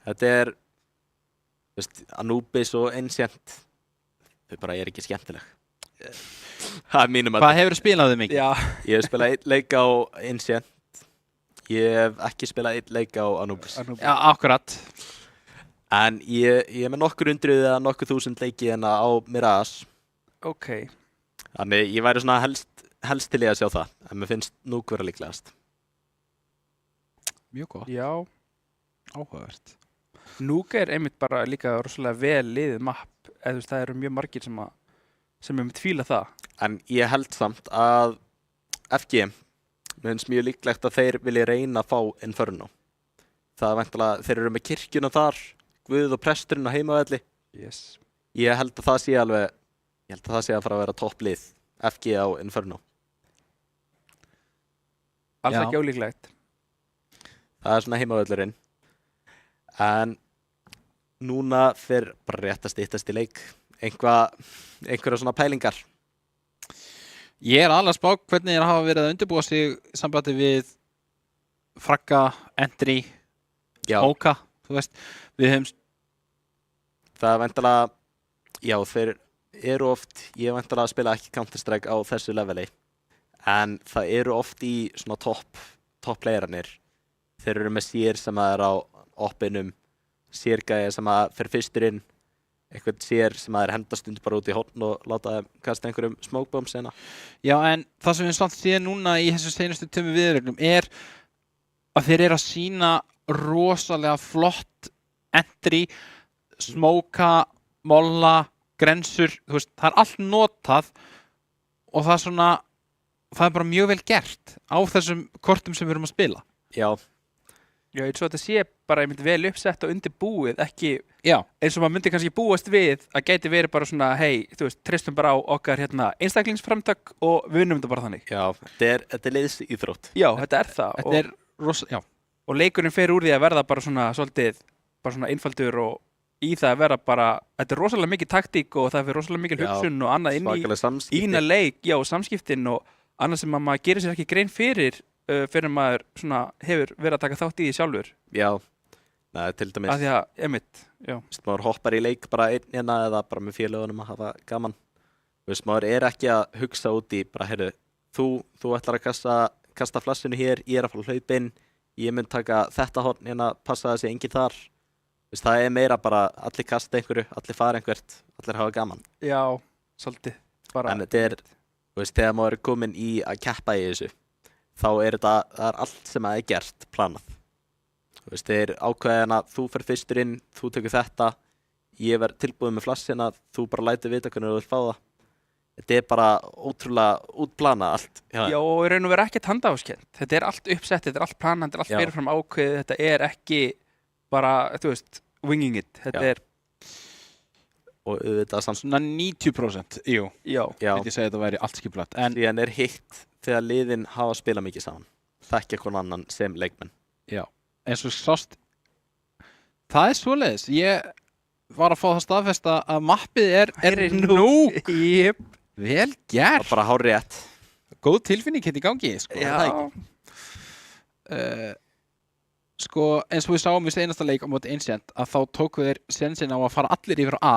Þetta er, Anubis og Ancient, þau bara er ekki skemmtileg. Það er mínum að... Hvað hefur spilað þau mikið? Já. Ég hef spilað 1 leik á Ancient. Ég hef ekki spilað 1 leik á Anubis. Já, akkurat. En ég er með nokkur hundruð eða nokkur þúsund leiki hérna á Mirage. Ok. Þannig ég væri svona helst til ég að sjá það. En mér finnst Núk vera líklegast. Mjög gott. Já. Áhugavert. Núk er einmitt bara líka rosalega vel liðið mapp. Það eru mjög margir sem einmitt fíla það. En ég held samt að FG, mér finnst mjög líklegt að þeir vilja reyna að fá Inferno. Það er væntanlega, þeir eru með kirkjuna þar, Guð og presturinn á heimavelli. Yes. Ég held að það sé að fara að vera topplið FG á Inferno. Alls ekki ólíklegt. Það er svona heimavöllurinn. En núna fer bara rétt að styttast í leik. Einhverja svona pælingar. Ég er alveg að spá hvernig hafa verið að undirbúa sig í sambandi við Fragga, Entry, Smoka, þú veist, við höfum... Það er væntanlega, já, þeir eru oft, ég er væntanlega að spila ekki Counter-Strike á þessu leveli, en það eru oft í svona topp playerarnir. Þeir eru með sér sem að er á oppinum, sérgæði sem að fer fyrstur inn, eitthvað sér sem að er hendastund bara út í horn og láta þeim kasta einhverjum smoke bombs hérna. Já, en það sem við samt séum núna í þessu seinustu tömmu viðreglum er að þeir eru að sýna rosalega flott Entry, Smoka, Molla, Grensur, þú veist, það er allt notað og það er bara mjög vel gert á þessum kortum sem við erum að spila. Já. Já, eins og þetta sé bara einmitt vel uppsett og undirbúið, ekki eins og maður myndi kannski búast við að gæti verið bara svona, hei, þú veist, treystum bara á okkar einstaklingsframtak og við unnum þetta bara þannig. Já, þetta er liðsíþrótt. Já, þetta er það. Þetta er rosa, og leikurinn fer úr því að verða bara svona svolítið, bara svona einfaldur og í það að vera bara, þetta er rosalega mikið taktík og það fer rosalega mikið hugsun og annað inn í ína leik, já, samskiptin og annað sem maður gerir sér ekki grein fyrir maður svona hefur verið að taka þátt í því sjálfur. Já, Nei, til dæmis, Af því að, einmitt, já. Maður hoppar í leik bara einn hérna eða bara með félögunum að hafa gaman. Maður er ekki að hugsa út í bara, heyrðu, þú ætlar að kasta flassinu hér, ég er að fara að hlaupa inn, ég mun taka þetta horn hérna, passa það sé enginn þar. Það er meira bara allir kasta einhverju, allir fara einhvert, allir hafa gaman. Já, svolítið. Bara, en þetta er, þegar maður er komin í að keppa í þessu, þá er það er allt sem er gert planað. Það er ákveðin að þú fer fyrstur inn, þú tekur þetta, ég verð tilbúið með flassina, þú bara lætur vita hvernig þú vilt fá það. Þetta er bara ótrúlega útplanað allt. Já, og í raun og veru ekkert handahófskennt. Þetta er allt uppsett, þetta er allt planað, þetta er allt fyrirfram ákveðið, þetta er ekki bara, þú veist, winging it. Þetta er... Og auðvitað samt svona 90%, jú. Já. Myndi segja að þetta væri allt skipulagt. En síðan er hitt þegar liðin hafa spilað mikið saman. Þekkja hvern annan sem leikmenn. Já, eins og sást, það er svoleiðis. Ég var að fá það staðfesta að mappið er núk. Jep. Vel gert. Það var bara hárrétt. Góð tilfinning hérna í gangi, sko. Já. Sko, eins og við sáum í seinasta leik á móti Ancient að þá tóku þeir sensin á að fara allir yfir á A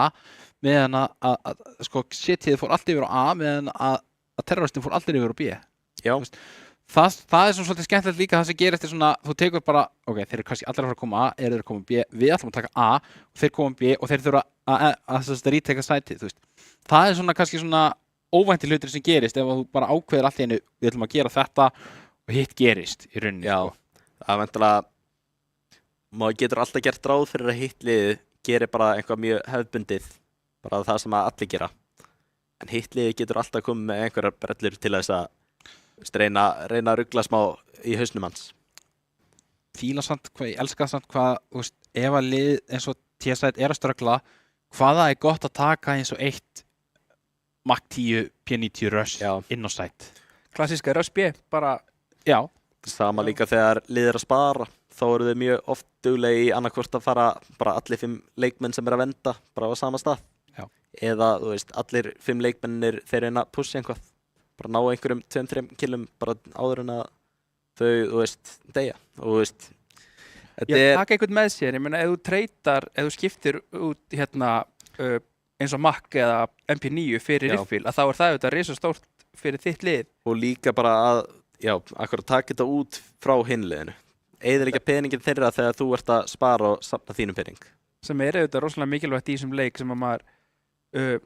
meðan að sko, setið fór allir yfir á A meðan að terroristin fór allir yfir á B. Já. Það er svona svolítið skemmtilegt líka það sem gerist er svona, þú tekur bara, ok, þeir eru kannski allir að fara að koma A, þeir koma B, við ætlum að taka A og þeir koma B og þeir þurfa að ríteka sætið, þú veist. Það er svona kannski svona óvænti hlutir sem gerist ef þú bara ákveður allt í einu, við ætlum að gera þetta og hitt gerist í rauninni. Já, það er vendilega, maður getur alltaf gert ráð fyrir að hitt liðið gerir bara eitthvað mjög hefðbundið, bara það sem að allir gera. En hitt liðið getur alltaf komið með einhverjar brellur til þess að reyna að rugla smá í hausnum hans. Fíla samt, ég elska samt hvað, þú veist, ef að lið eins og TSI er að ströggla, hvaða er gott að taka eins og eitt Mach 10 P90 rush inn á sæt. Klassíska rush B, bara... Já. Sama líka þegar lið er að spara, þá eru þau mjög oft duglega í annarkvort að fara bara allir 5 leikmenn sem er að venda bara á sama stað. Já. Eða, þú veist, allir 5 leikmennir þeir reyna að pusha einhvað. Bara ná einhverjum 2-3 killum bara áður en að þau, þú veist, deyja. Og þú veist, þetta er... taka einhvern með sér, ég meina, ef þú treytar, ef þú skiptir út hérna eins og Mac eða MP9 fyrir riffil, að þá er það auðvitað risastórt fyrir þitt lið. Og líka bara að, akkurat taka þetta út frá hinliðinu. Eyðileggja peningin þeirra þegar þú ert að spara og safna þínum pening. Sem er auðvitað rosalega mikilvægt í þessum leik sem að maður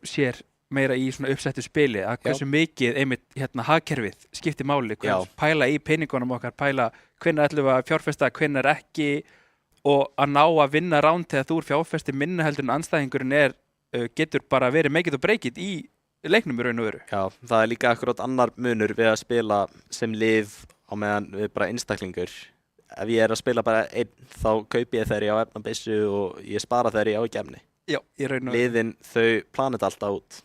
sér meira í svona uppsettu spili, að hversu mikið einmitt hérna hagkerfið skiptir máli, pæla í peningunum okkar, pæla hvenær ætlum við að fjárfesta, hvenær ekki og að ná að vinna ránd þegar þú er fjárfesti minna heldur en anstæðingurinn getur bara verið make it og break it í leiknum í raun og veru. Já, það er líka akkurat annar munur við að spila sem lið á meðan við bara einstaklingur. Ef ég er að spila bara einn, þá kaupi ég þegar ég á efnabissu og ég spara þegar ég á ekki efni. Já, í raun og veru. Liðin, þau planið alltaf út.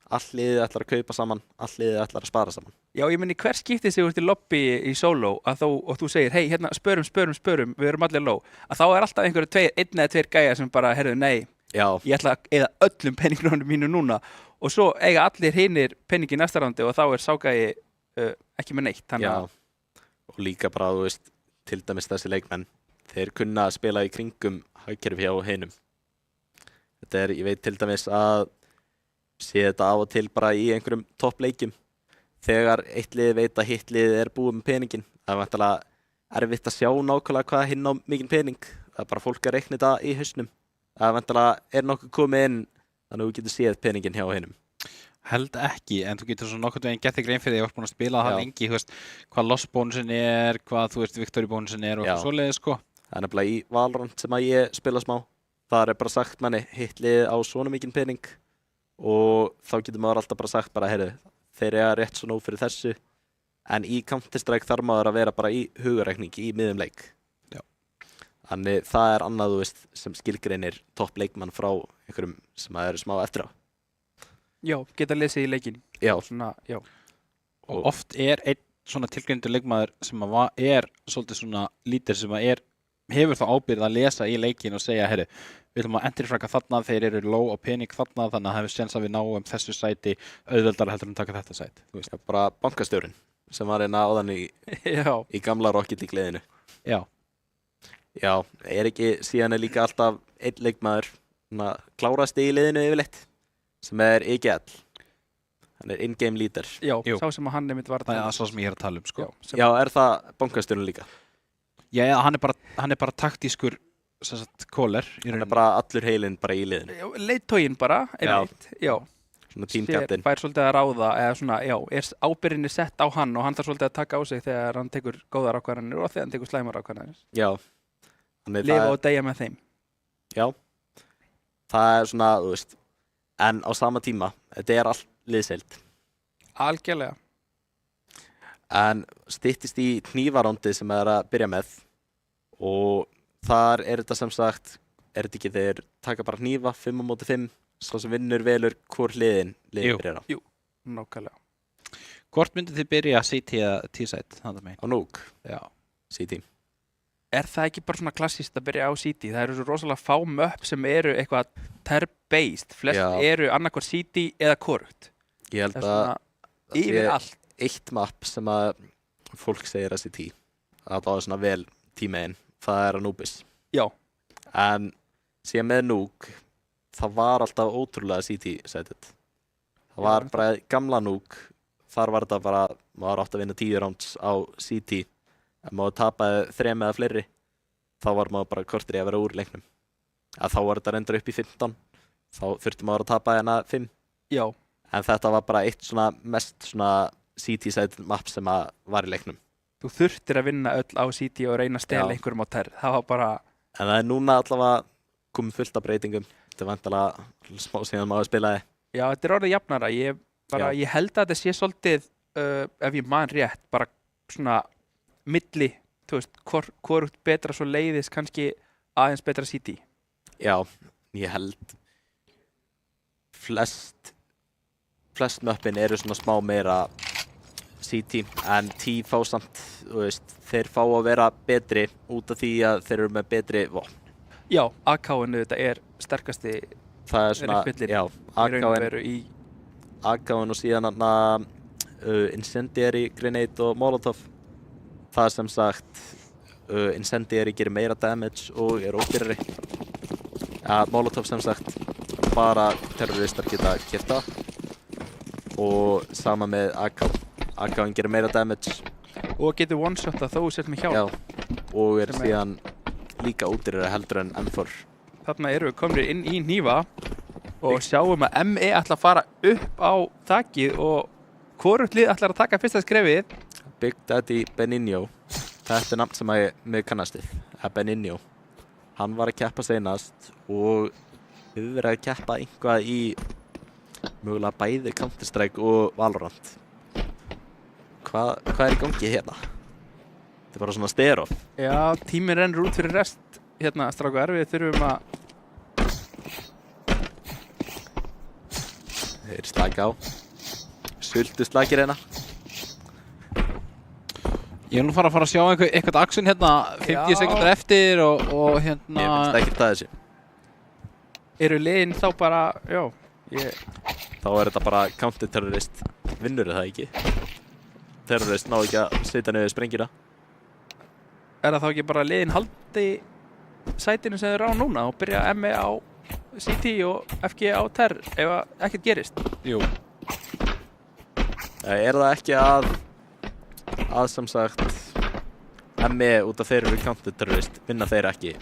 All liðið ætlar að kaupa saman, all liðið ætlar að spara saman. Já, ég meni hver skiptið sig út í lobby í solo og þú segir, hei, hérna, spörum, við erum allir low. Að þá er alltaf einhverju 1 eða 2 gæjar sem bara, heyrðu, nei, ég ætla að eyða öllum peningunum mínu núna. Og svo eiga allir hinir peningi í næsta rándi og þá er ságæi ekki með neitt. Já, og líka bara, þú veist, til dæmis þessi leikmenn, þeir kunna að spila í kringum hagkerfi hjá hinum. Þetta er, ég veit til dæmis að sé þetta á og til bara í einhverjum toppleikjum þegar eitt lið veit að hitt lið er búið með peningin. Það er vantilega erfitt að sjá nákvæmlega hvað hinn á mikinn pening. Það er bara fólk að reikna þetta í hausnum. Það er vantilega nokkuð komið inn þannig að þú getur séð peningin hjá hinnum. Held ekki, en þú getur svo nokkuð veginn gett þig grein fyrir því að ég var búin að spila það lengi, þú veist, hvað loss bónusin er, hvað þú veist victory bónusin er og svoleiðis, sko. Það er nefnilega í Valorant sem að ég spila smá. Það er bara sagt manni, hitt lið á svona mikinn pening og þá getur maður alltaf bara sagt bara, heyrðu, þeir eru rétt svo nóg fyrir þessu, en í Counter-Strike þarf maður að vera bara í hugarækningi í miðum leik. Já. Þannig það er annað, þú veist, sem skilgreinir toppleikmann frá einhverjum sem að eru smá eftir á. Já, geta lesið í leikin. Já. Svona, já. Og oft er einn svona tilgreindur leikmaður sem að er svolítið svona lítir sem að hefur þá ábyrgð að lesa í leikin og segja, heyrðu, við ætlum að endirfraka þarna, þeir eru low á pening þarna, þannig að það hefur séns að við náum þessu sæti auðveldara heldur en taka þetta sæti. Þú veist, bara bankastjórinn sem var áðan í gamla Rocket League liðinu. Já. Já, ekki síðan líka alltaf einn leikmaður klárast í liðinu yfirleitt sem EGL. Hann in-game leader. Já, sá sem að hann einmitt var það svo sem ég að tala sko. Já, það bankastjórinn líka? Já, hann bara taktískur kóler. Hann bara allur heilinn bara í liðinu. Leiðtoginn bara, einmitt. Já. Svona teamkaptinn. Fær svolítið að ráða, eða svona, ábyrgðinni sett á hann og hann þarf svolítið að taka á sig þegar hann tekur góðar ákvarðanir og þegar hann tekur slæmar ákvarðanir. Já. Lifa og deyja með þeim. Já. Það svona, þú veist, en á sama tíma, þetta allt liðseild. Algjörlega. En styttist í hnífarándi sem að byrja með og þar þetta sem sagt, þetta ekki þeir taka bara hnífa 5 á móti 5, svo sem vinnur velur hvor liðin byrjar á. Jú, nákvæmlega. Hvort myndið þið byrja CT eða T-side? Á Núk? Já. CT. Það ekki bara svona klassískt að byrja á CT? Það eru svo rosalega fá möpp sem eru eitthvað ter-based. Flest eru annarkvort CT eða Korugt. Ég held að yfir allt. Eitt mapp sem að fólk segir að CT, að það svona vel tímaðinn, það Anubis. Já. En síðan með Núk, það var alltaf ótrúlega CT-sætið. Það var bara gamla Núk, þar var þetta bara, maður átti að vinna 10 rounds á CT. Ef maður tapaði 3 eða fleiri, þá var maður bara kortir í að vera úr leiknum. Þá var þetta reyndar upp í 15, þá þurfti maður að tapa 5. Já. En þetta var bara eitt svona mest svona CT-sætið mapp sem var í leiknum. Þú þurftir að vinna öll á CT og reyna að stela einhverjum á ter. Það var bara... En það núna allavega komið fullt af breytingum. Þetta vantilega smá síðan maður spilaði. Já, þetta orðið jafnara. Ég held að þetta sé svolítið, ef ég man rétt, bara svona milli, þú veist, hvorugt betra svo leiðis kannski aðeins betra CT. Já, ég held flest möppin eru svona smá meira CT, en T fá samt, þú veist, þeir fá að vera betri út af því að þeir eru með betri vopn. Já, AK-inu þetta sterkasti riffillin AK-inu og síðan Incendiary, Grenade og Molotov. Það sem sagt, Incendiary gerir meira damage og ódýrari. Molotov sem sagt, bara terroristar geta keypt það. Og sama með AK. AK-in gerir meira damage. Og getur one-shotað þó sett með hjálp. Já, og síðan líka ódýrari heldur en M4. Þarna eru við komnir inn í hnífa og sjáum að ME ætla að fara upp á þakið og hvorugt lið ætlar að taka fyrsta skrefið. Big Daddy Benigno. Þetta nafn sem mig kannast við. Benigno. Hann var að keppa seinast og hefur verið að keppa eitthvað í mögulega bæði Counter-Strike og Valorant. Hvað í gangi hérna? Þetta bara svona stare-off. Já, tíminn rennur út fyrir rest hérna, strákar. Við þurfum að... Þeir slaka á. Sultu slakir hérna. Ég nú fara að sjá eitthvað action hérna 50 sekundar eftir og hérna... Ég finnst ekki það þessu. Eru liðin þá bara, Þá þetta bara counter-terrorist. Vinnur það ekki? Terrorist ná ekki að setja niður sprengjuna. Það þá ekki bara liðin haldi sætinu sem þeir á núna og byrja ME á CT og FG á TER ef ekkert gerist? Jú. Það ekki að sem sagt ME út af þeir eru counter-terrorist vinna þeir ekki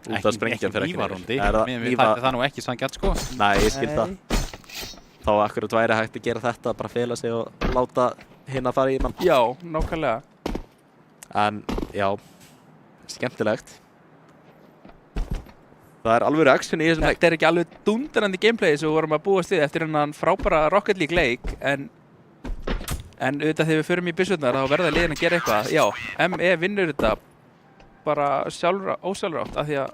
út af sprengjan fyrir ekki. Það nú ekki sanngjarnt sko. Nei, ég skil það. Þá akkurat væri hægt að gera þetta, bara fela sig og láta hinn að fara í mann. Já, nákvæmlega. En já, skemmtilegt. Það alvöru action í þessum leik. Þetta ekki alveg dúndrandi gameplay sem við vorum að búast við eftir hennan frábæra Rocket League leik, en auðvitað þegar við förum í byssurnar þá verða liðin að gera eitthvað. Já, ME vinnur þetta bara ósjálfrátt af því að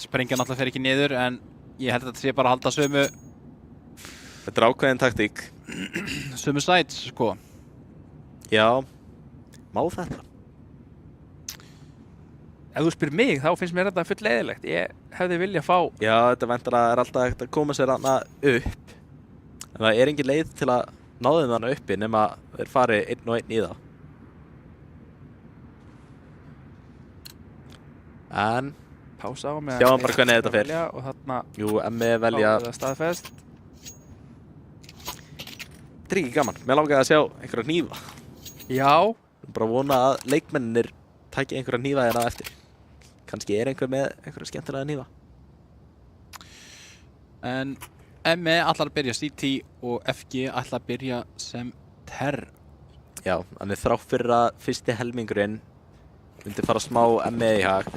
sprengjan alltaf fer ekki niður, en ég held að þetta sé bara að halda sömu. Þetta ákveðin taktík. Sömu sides, sko. Já, má þetta? Ef þú spyr mig, þá finnst mér þetta full leiðilegt. Ég hefði viljað fá... Já, þetta vendarlega alltaf hægt að koma sér þarna upp. En það engin leið til að ná þeim þarna uppi nema þeir fari 1 og 1 í það. En pása á með sjáum bara hvernig þetta fer. Og þarna Jú, ME velja. það staðfest. Þetta ekki gaman. Mér langaði að sjá einhverja hnífa. Já. Bara vona að leikmennir tæki einhverja hnífa hérna eftir. Kannski einhver með einhverja skemmtilega hnífa. En ME ætlar að byrja CT og FG ætlar að byrja sem TER. Já, þannig þrátt fyrir að fyrsti helmingurinn myndi fara smá ME í hag,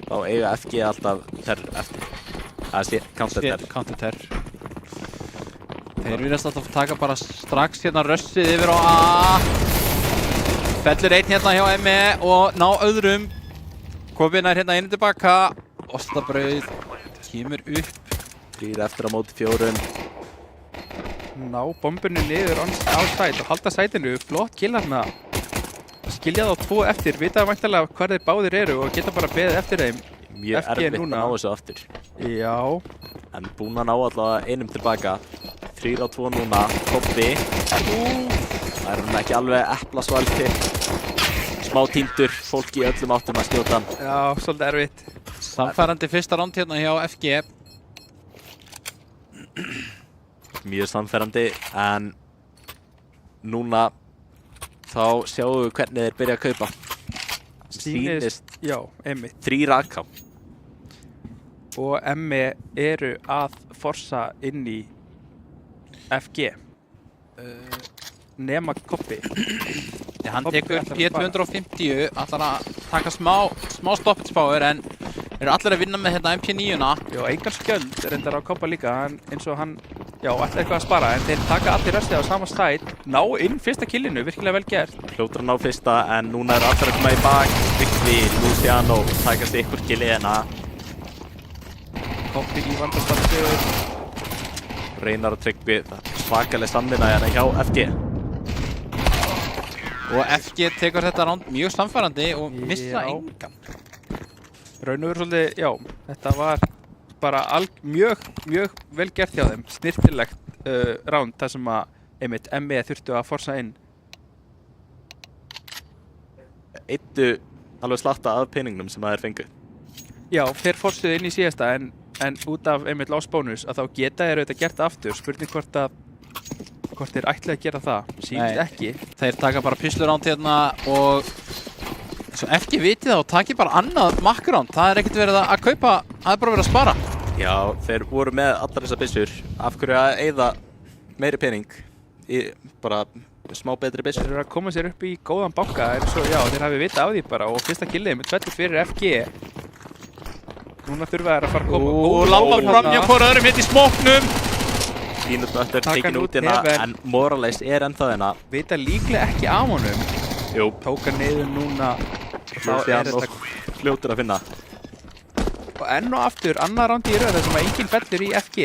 þá eiga FG alltaf TER eftir. Það sé counter TER. Þeir virðast alltaf taka bara strax hérna rössið yfir á A. Fellur einn hérna hjá ME og ná öðrum. Kofinn er hérna inn tilbaka. Ostabrauð kemur upp. 3 eftir á móti 4. Ná bombunni niður á sæt og halda sætinu. Flott kill hérna. Skilja þá 2 eftir, vita væntanlega hvar þeir báðir eru og geta bara beðið eftir þeim. Mjög erfitt að ná þessu aftur. Já. En búinn að ná allavega einum tilbaka. 3 á 2 núna, Kobbi. Það er hann ekki alveg eplasvaldi. Smá týndur, fólk í öllum áttum að skjóta hann. Já, svolítið erfitt. Samfærandi fyrsta ránd hérna hjá FG. Mjög samfærandi, en núna þá sjáum við hvernig þeir byrja að kaupa. Sýnist já, einmitt. 3 AK. Og ME eru að forsa inn í FG. Nema Kobbi. Hann tekur P250, ætlar að taka smá stoppage power, en eru allir að vinna með hérna MP9-una. Já, engar skjöld reyndar á Kobba líka, eins og hann, já, ætla eitthvað að spara, en þeir taka allir röstið á sama stæð, ná inn fyrsta killinu, virkilega vel gert. Hljótur að ná fyrsta, en núna er allir að koma í bak. Vikvi, Luciano, takast ykkur killi hérna. Kobbi í vandastandu. Reynar að Tryggvi, svakaleg samvinna hérna hjá FG. Og FG tekur þetta ránd mjög samfærandi og missa engan. Raun og veru svolítið, já, þetta var bara mjög vel gert hjá þeim. Snirtilegt ránd þar sem að einmitt ME þurftu að forsa inn. Eittu alveg slatta af peningnum sem það er fengu. Já, þeir forstuðu inn í síðasta, en út af einmitt lost bonus að þá geta þeir auðvitað gert aftur. Spurning hvort þeir ætli að gera það. Sýnist ekki. Þeir taka bara písluránd hérna og svo FG vitið þá taki bara annað makkuránd. Það er ekkert verið að kaupa, það er bara verið að spara. Já, þeir voru með allar þessar byssur. Af hverju að eyða meiri pening í bara smá betri byssur? Þeir eru að koma sér upp í góðan banka, en svo já, þeir hafi vitað af því bara og fyrsta killið með tvellur fyrir FG. Núna þurfa þeir að fara að koma. Og labba fram hjá hvora öðrum hitt í smóknum. Pínutnöttur tekin út hérna, en Morales er ennþá hérna. Vita líklega ekki af honum. Jú. Tóka niður núna. Luciano fljótur að finna. Og enn og aftur, annað rándi í röð þar sem að enginn fellur í FG.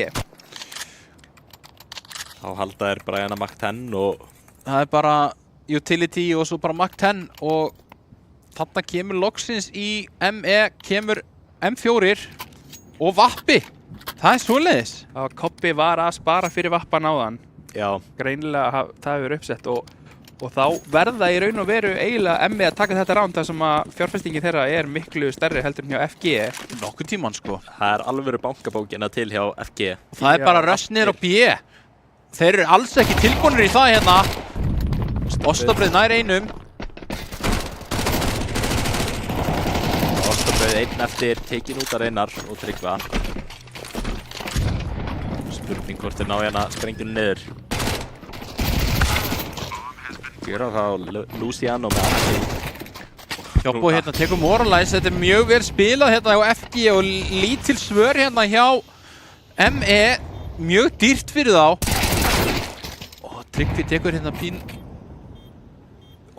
Þá halda þeir bara hérna Mach 10 og... Það er bara utility og svo bara Mach 10 og þarna kemur loksins í ME, kemur M4 og Vappi. Það er svoleiðis. Kobbi var að spara fyrir Vappan áðan. Já. Greinilega það hefur uppsett og þá verða í raun og veru eiginlega ME að taka þetta ránd þar sem að fjárfestingin þeirra er miklu stærri heldur en hjá FG. Nokkuð tíman sko. Það er alveg bankabókina til hjá FG. Það er bara röstnir og B. Þeir eru alls ekki tilbúinir í það hérna. Ostabrauð nær einum. Ostabrauð einn eftir, tekin út að Reynar og Tryggva. Spurning hvort þeir ná hérna sprengjunum niður. Gera þá Luciano með Axel. Hjoppo hérna tekur Morales, þetta er mjög vel spilað hérna hjá FG og lítil svör hérna hjá ME. Mjög dýrt fyrir þá. Og Tryggvi tekur hérna pín.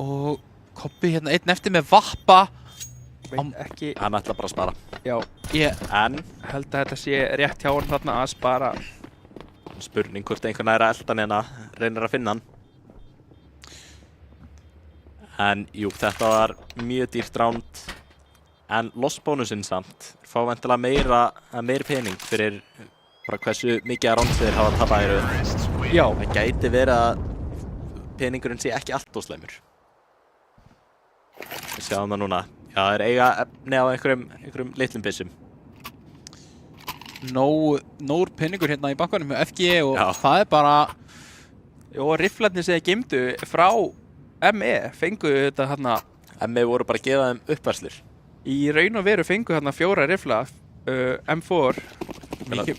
Og Kobbi hérna einn eftir með Vappa. Ekki. Hann ætla bara að spara. Já. En held að þetta sé rétt hjá hann þarna að spara. Spurning hvort einhvern er að elda hann hérna, reynir að finna hann. En jú, þetta var mjög dýrt ránd. En lost bónusinn samt. Fá vendilega meiri pening fyrir bara hversu mikið ránd þeir hafa tapað í röð. Já. Það gæti verið að peningurinn sé ekki allt of slæmur. Við sjáum það núna. Já, þeir eiga efni á einhverjum litlum byssum. Nógur pinningur hérna í bakkanum með FG og Já. það bara... Og rifflarnir sem þeir geymdu frá ME fengu þetta hérna... ME voru bara að gefa þeim uppfærslur. Í raun og veru fengu hérna 4 riffla, M4.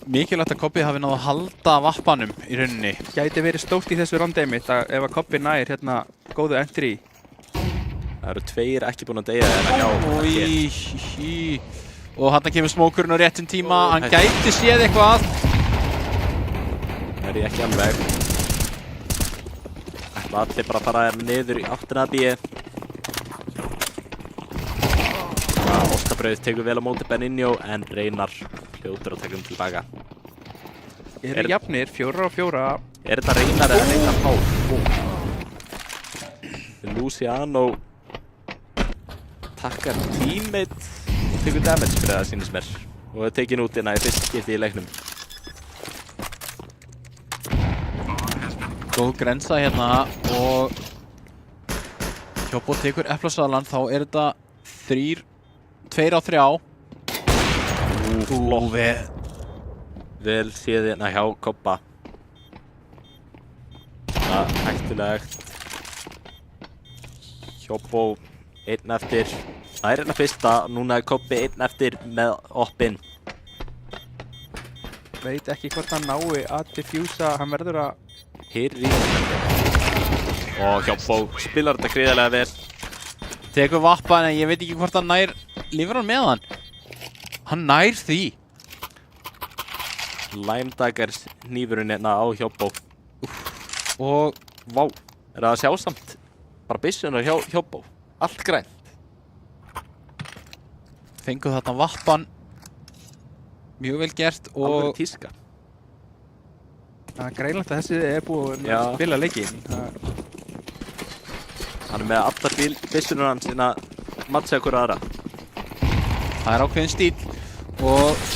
Mikilvægt að Kobbi hafi náð að halda vappanum í rauninni. Gæti verið stórt í þessu randið mitt að ef að Kobbi nær hérna góðu entry. Það eru 2 ekki búin að deyja þeirra hjá. Og hann kemur smókurinn á réttum tíma, hann gæti séð eitthvað. Það er ég ekki alveg. Ætla allir bara að fara niður í áttina að bíi. Ostabrauð tekur vel á móti Benigno en Reynar fljótur að taka tilbaka. Eru jafnir, 4 og 4. Er þetta Reynar eða Reynar Pál? Luciano takkar teammate og tekur damage fyrir það sýnist mér. Og er tekin út innan í fyrst skipti í leiknum. Góð grensa hérna og Hjoppo tekur eplasalan, þá er þetta 2 á 3. Vel séð hérna hjá Kobba. Það hættulegt. Hjoppo 1 eftir. Það er hérna fyrsta, núna er Kobbi 1 eftir með oppin. Veit ekki hvort hann nái að diffjúsa, hann verður að... Heyrir í og Hjoppo spilar þetta gríðarlega vel. Tekur vappan en ég veit ekki hvort hann nær lifir hann með hann. Hann nær því. Limedaggers hnífurinn hérna á Hjoppo. Og Vá, er það að sjá samt bara byssunar hjá Hjoppo. Allt grænt. fenguð þarna vappan. Mjög vel gert og... Alveg tíska. Það er greinlegt að þessi er búinn að spila leikinn. Hann er með allar byssunur hans inn að matcha ykkur aðra. Það er ákveðin stíl og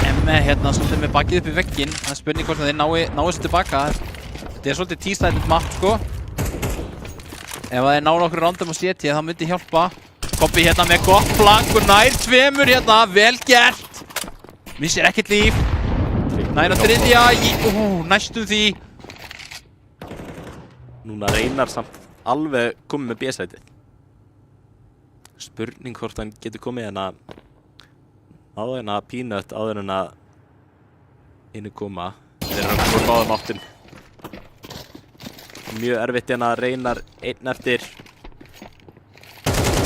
Emme hérna svolítið með bakið upp í vegginn. Það er spurning hvort þeir náu sér tilbaka. Þetta er svolítið tístæðið mapp sko. Ef þeir ná nokkur rándum að setja það myndi hjálpa. Kobbi hérna með gott flank og nær tveimur hérna, vel gert. Missir ekkert líf. Nær að þriðja, næstum því. Núna Reynar samt alveg komið með B-sætið. Spurning hvort hann getur komið hérna áður en að Peanut áður en að inni koma. Þeir eru að koma báðum áttum. Mjög erfitt hérna Reynar einn eftir.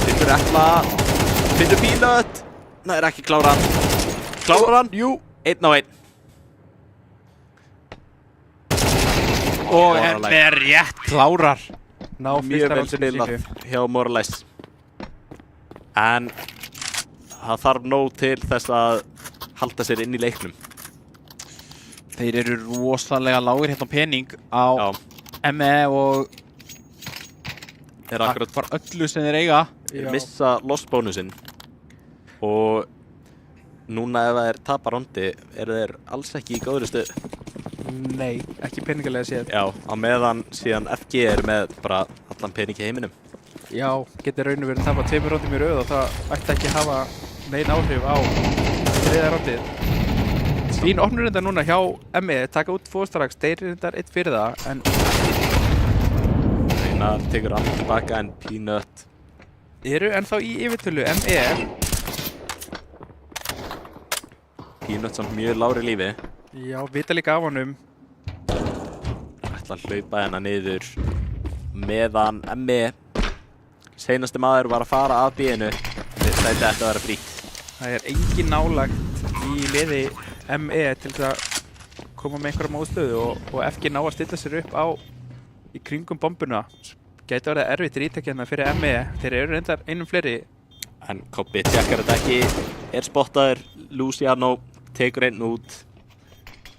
Finnur Epla. Finnur Peanut. Það er ekki klára hann. Klárar hann? Jú. 1 á 1. Og Emme er rétt klárar. Mjög vel spilað hjá Morales. En það þarf nóg til þess að halda sér inn í leiknum. Þeir eru rosalega lágir hérna á pening á ME og bara öllu sem þeir eiga. Missa loss bónusinn. Og núna ef þeir tapa rondi eru þeir alls ekki í góðri stöðu. Nei, ekki peningalega séð. Já, á meðan síðan FG er með bara allan pening í heiminum. Já, getur raun og verið að tapa 2 rondum í röð og það ætti ekki að hafa nein áhrif á 3. rondið. Fín opnur þetta núna hjá ME, taka út fóstrax, þeir reyndar 1 fyrir það, en... Reynar tekur allt tilbaka en Peanut. Eru ennþá í yfirtölu ME. Peanut samt mjög lágri lífi. Já, vita líka af honum. Ætla að hlaupa hérna niður meðan ME. Seinasti maður var að fara að B-inu. Þetta ætti að vera frítt. Það er engin nálagt í liði ME til þess að koma með einhverja móðstöðu og FG ná að stilla sér upp á í kringum bombuna. Gæti verið erfitt rítæki hérna fyrir ME. Þeir eru reyndar einum fleiri. En Kobbi tjekkar þetta ekki. Er spottaður. Luciano tekur einn út.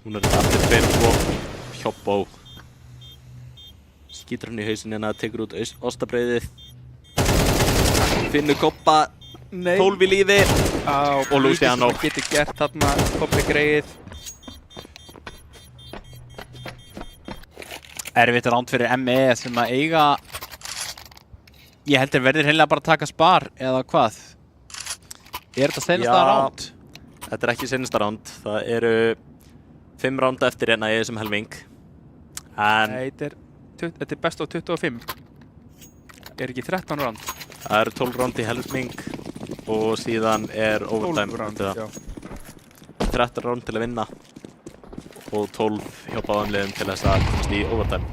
Hún er þetta aftur 5 og Hjoppo. Skýtur hann í hausinn hérna, tekur út ostabrauðið. Finnur Kobba 12 í lífi og Luciano. Það getur gert þarna Kobbi greið. Erfitt ránd fyrir ME sem að eiga... Ég heldur verður heila bara að taka spar eða hvað? Er þetta seinasta ránd? Þetta er ekki seinasta ránd. Það eru 5 ránda eftir hérna í þessum helming. En Nei, þetta er best á 25. Er ekki 13 ránd? það eru 12 ránd í helming og síðan er 12 overtime. ránd, já. 13 ránd til að vinna og 12 hjá báðum liðum til þess að komast í overtime.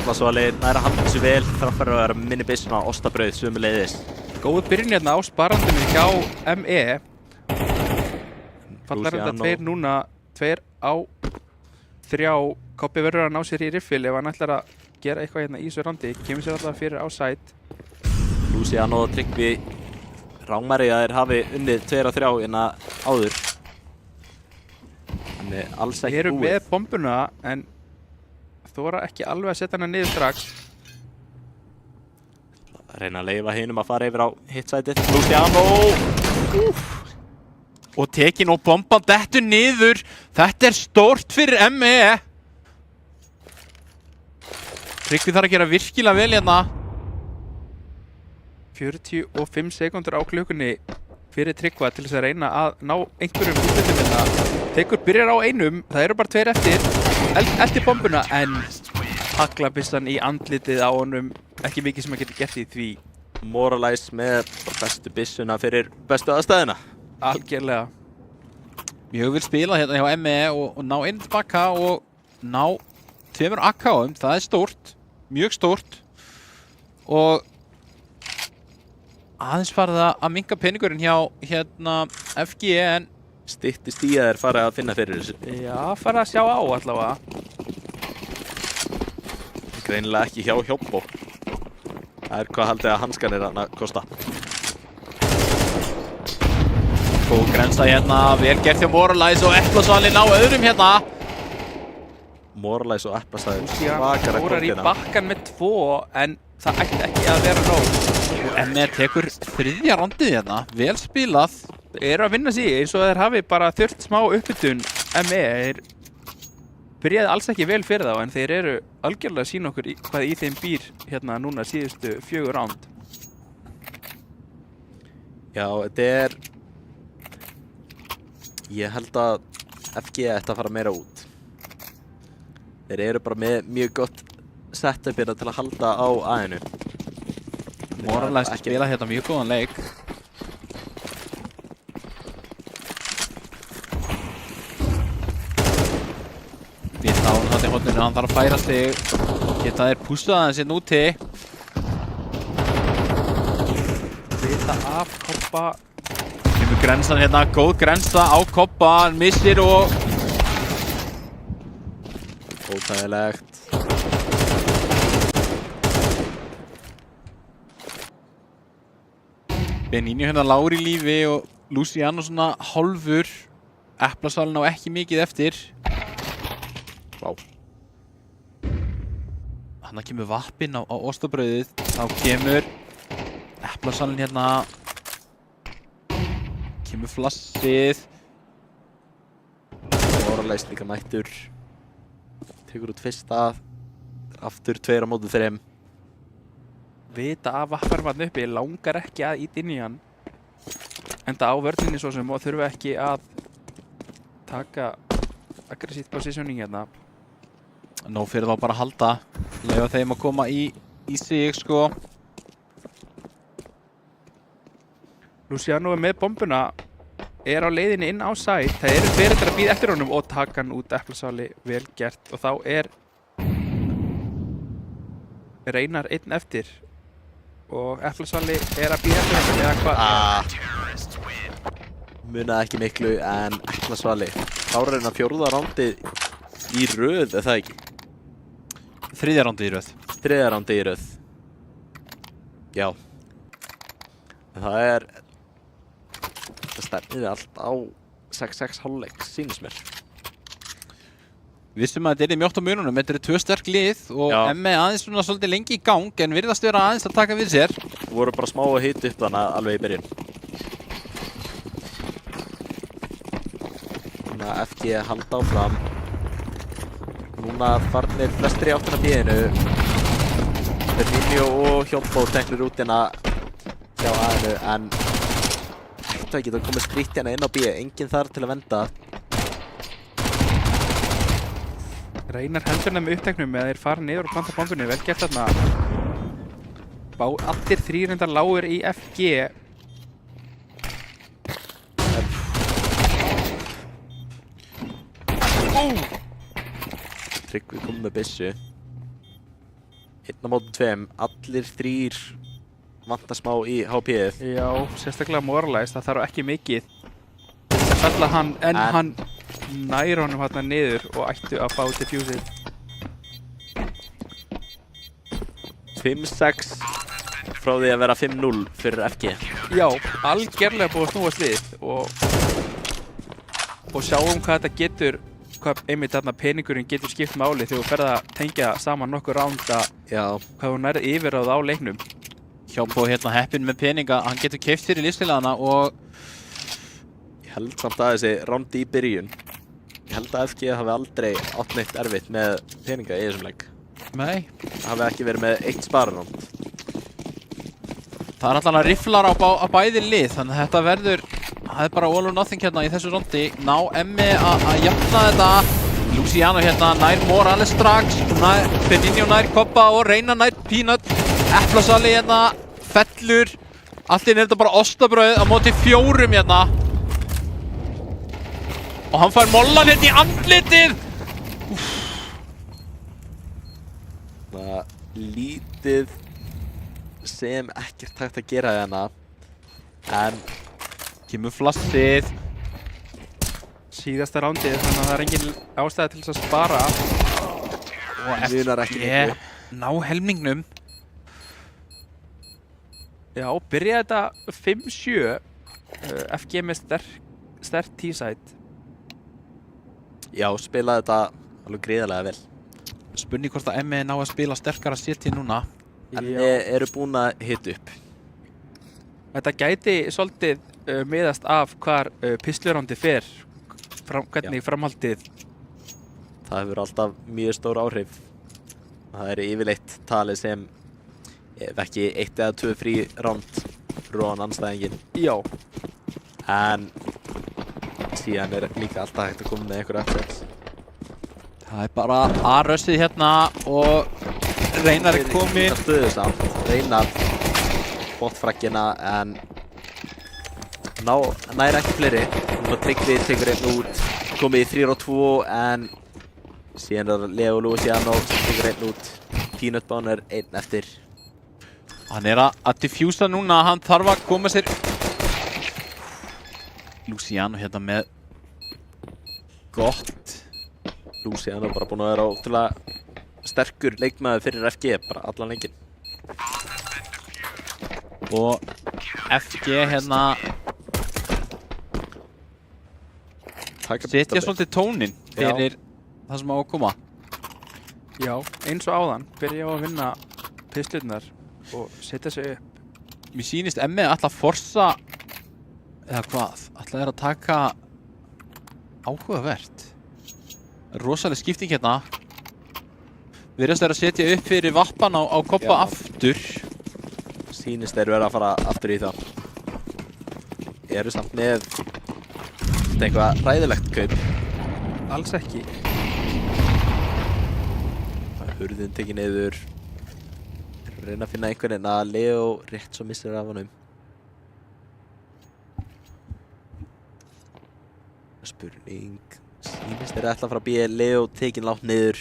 Eplasvali nær að halda þessu vel þrátt fyrir að vera minni byssuna ostabrauð sömuleiðis. Góð byrjun hérna á sparandinu hjá ME. Fallar þetta 2 núna, 2 á 3. Koppi verður að ná sér í riffil ef hann ætlar að gera eitthvað hérna í þessu randi. Kemur sér alltaf fyrir á side. Luciano og Tryggvi rámari að þeir hafi unnið 2 á 3 hérna áður. Þannig alls Þeir ekki eru búið. með bombuna en þora ekki alveg að setja hana niður strax. Reyna að leyfa hinum að fara yfir á hitsætið. Luciano! Og tekin og bomban dettur niður. Þetta er stórt fyrir ME. Tryggvi þarf að gera virkilega vel hérna. 45 sekúndur á klukkunni fyrir Tryggva til þess að reyna að ná einhverjum úrslitum hérna. Tekur byrjar á einum, það eru bara 2 eftir. Eftir bombuna, en haglabissan í andlitið á honum. Ekki mikið sem að geta gert í því. Moralize með bestu byssuna fyrir bestu aðstæðina. Algjörlega. Mjög vil spila hérna hjá ME og ná inn tilbaka og ná 2 AK-um. Það er stórt, mjög stórt. Og aðeins farið að minnka peningurinn hjá hérna FG en Styttist í að þeir fara að finna fyrir þessu. Já, fara að sjá á allavega. Greinilega ekki hjá Hjóbo. Það er hvað haldið að hanskan er að kosta. Góð grensa hérna, vel gert hjá Moralize og Eplasvali ná öðrum hérna. Moralize og Eplasvali Síðan fórar í bakkan með 2 en það ætti ekki að vera nóg. ME tekur 3. rondið hérna, vel spilað. Þeir eru að vinna sig eins og þeir hafi bara þurft smá uppbytun. ME byrjaði alls ekki vel fyrir þá en þeir eru algjörlega að sína okkur hvað í þeim býr hérna núna síðustu 4 ránd. Já, þetta er... Ég held að FG ætti að fara meira út. Þeir eru bara með mjög gott setup hérna til að halda á aðinu. Moralize spila hérna mjög góðan leik. Við táum þetta í hodninu, hann þarf að færa sig. Geta þeir pústað aðeins hérna úti. Vita af Koppa. Kemur grensan hérna, góð grensa á Koppa, hann missir og... Óþægilegt. Benigno hérna lágur í lífi og Luciano svona hálfur. Eplasvalin á ekki mikið eftir. Vá. Þannig kemur vappinn á ostabrauðið. Þá kemur Eplasvalin hérna. Kemur flassið. Moralize líka mættur. Tekur út fyrsta. Aftur 2 á móti 3. Vita af vapparvarn uppi, langar ekki að íta inn í hann. Enda á vörninni svo sem og þurfa ekki að taka aggressíft positioning hérna. Nó fyrir þá bara að halda. Leyfa þeim að koma í sig sko. Luciano er með bombuna, er á leiðinni inn á side. Það eru fyrir að býða eftir honum og taka hann út Eplasvali, vel gert. Og þá er Reynar 1 eftir. Og Eplasvali er að býða eftir honum eða hvað? Munaði ekki miklu en Eplasvali klárar hérna 4. rándið í röð, er það ekki? 3. rándið í röð. 3. rándið í röð. Já. Það er... Það stefnir allt á 6-6 hálfleik, sýnist mér. Vissum að þetta er mjótt á mununum, þetta eru 2 sterk lið og Já. ME aðeins svona svolítið lengi í gang en virðast vera aðeins að taka við sér. Voru bara smá að hita upp þannig alveg í byrjun. Þannig að FG halda áfram. núna farnir flestir í áttina B-inu. Bernino og Hjálpó teknir út hérna hjá A-inu, en þetta geta komið skrýtt hérna inn á B. Enginn þar til að venda. Reynar hendurna með uppteknum með að þeir fara niður og planta bombunni. Vel gert þarna. Allir þrír reyndar lágur í FG. Tryggvi komið með byssu. 1 á móti 2. Allir þrír vantar smá í HP-ið. Já, sérstaklega Moralize. Það þarf ekki mikið að fella hann, en hann nær honum hérna niður og ættu að fá diffusið. 5-6 frá því að vera 5-0 fyrir FG. Já, algjörlega búið að snúast við og sjáum hvað þetta getur, hvað einmitt þarna peningurinn getur skipt máli þegar þú ferð að tengja saman nokkur ránda hvað þú nærið yfirráð á leiknum. Hjálpó hérna heppinn með peninga, hann getur keypt fyrir liðsfélagana og ég held samt að þessi rándi í byrjun. Ég held að FG hafi aldrei átt neitt erfitt með peninga í þessum leik. Nei. Það hafi ekki verið með 1 spararánd. Það er alltaf rifflar á bæði lið, þannig að þetta verður, það er bara all or nothing hérna í þessu rondi. Ná Emmi að jafna þetta. Luciano hérna nær Morales strax, Bernino nær Koppa og Reyna nær Peanut. Eplasali hérna, fellur. Allt inn er þetta bara ostabrauð á móti 4 hérna. Og hann fær mollan hérna í andlitið. Það lítið sem ekkert hægt að gera hérna. En kemur flassið. Síðasta rándið, þannig að það er engin ástæða til þess að spara. og munar ekki miklu. Ná helmingnum. Já, byrjaði þetta 5-7. FG með sterk T-side. Já, spilaði þetta alveg gríðarlega vel. Spurning hvort að ME ná að spila sterkara seti núna. En eru búin að hita upp. Þetta gæti svolítið miðast af hvar pistlurándi fer. Hvernig framhaldið. Það hefur alltaf mjög stór áhrif. Það er yfirleitt talið sem ef ekki 1 eða 2 frí ránd róan anstæðingin. Já. En síðan er líka alltaf hægt að koma með einhverja upsets. Það er bara A-rössið hérna og Reynar er kominn. Það stöðu samt. Reynar botfraggina en nær ekki fleiri. Núna Tryggvi tekur einn út. Komið í 3-2 en síðan er Leo Luciano sem tekur einn út. Peanut Bone er einn eftir. Hann er að diffusa núna, hann þarf að koma sér. Luciano hérna með gott. Luciano bara búinn að vera ótrúlega sterkur leikmaður fyrir FG, bara allan leikinn. Og FG hérna setja svolítið tóninn fyrir það sem á að koma. Já, eins og áðan byrja á að vinna pislurnar og setja sig upp. Mér sýnist ME ætla að forsa eða hvað, ætla þeir að taka áhugavert. Rosaleg skipting hérna. Virðast þeir að setja upp fyrir vappan á Koppa aftur. Sýnist þeir vera að fara aftur í það. Eru samt með eitthvað hræðilegt kaup. Alls ekki. Hurðin tekið niður. Reyna að finna einhvern að Leo rétt svo missir af honum. Spurning. Sýnist þeir ætla að fara að býja Leo tekinn lágt niður.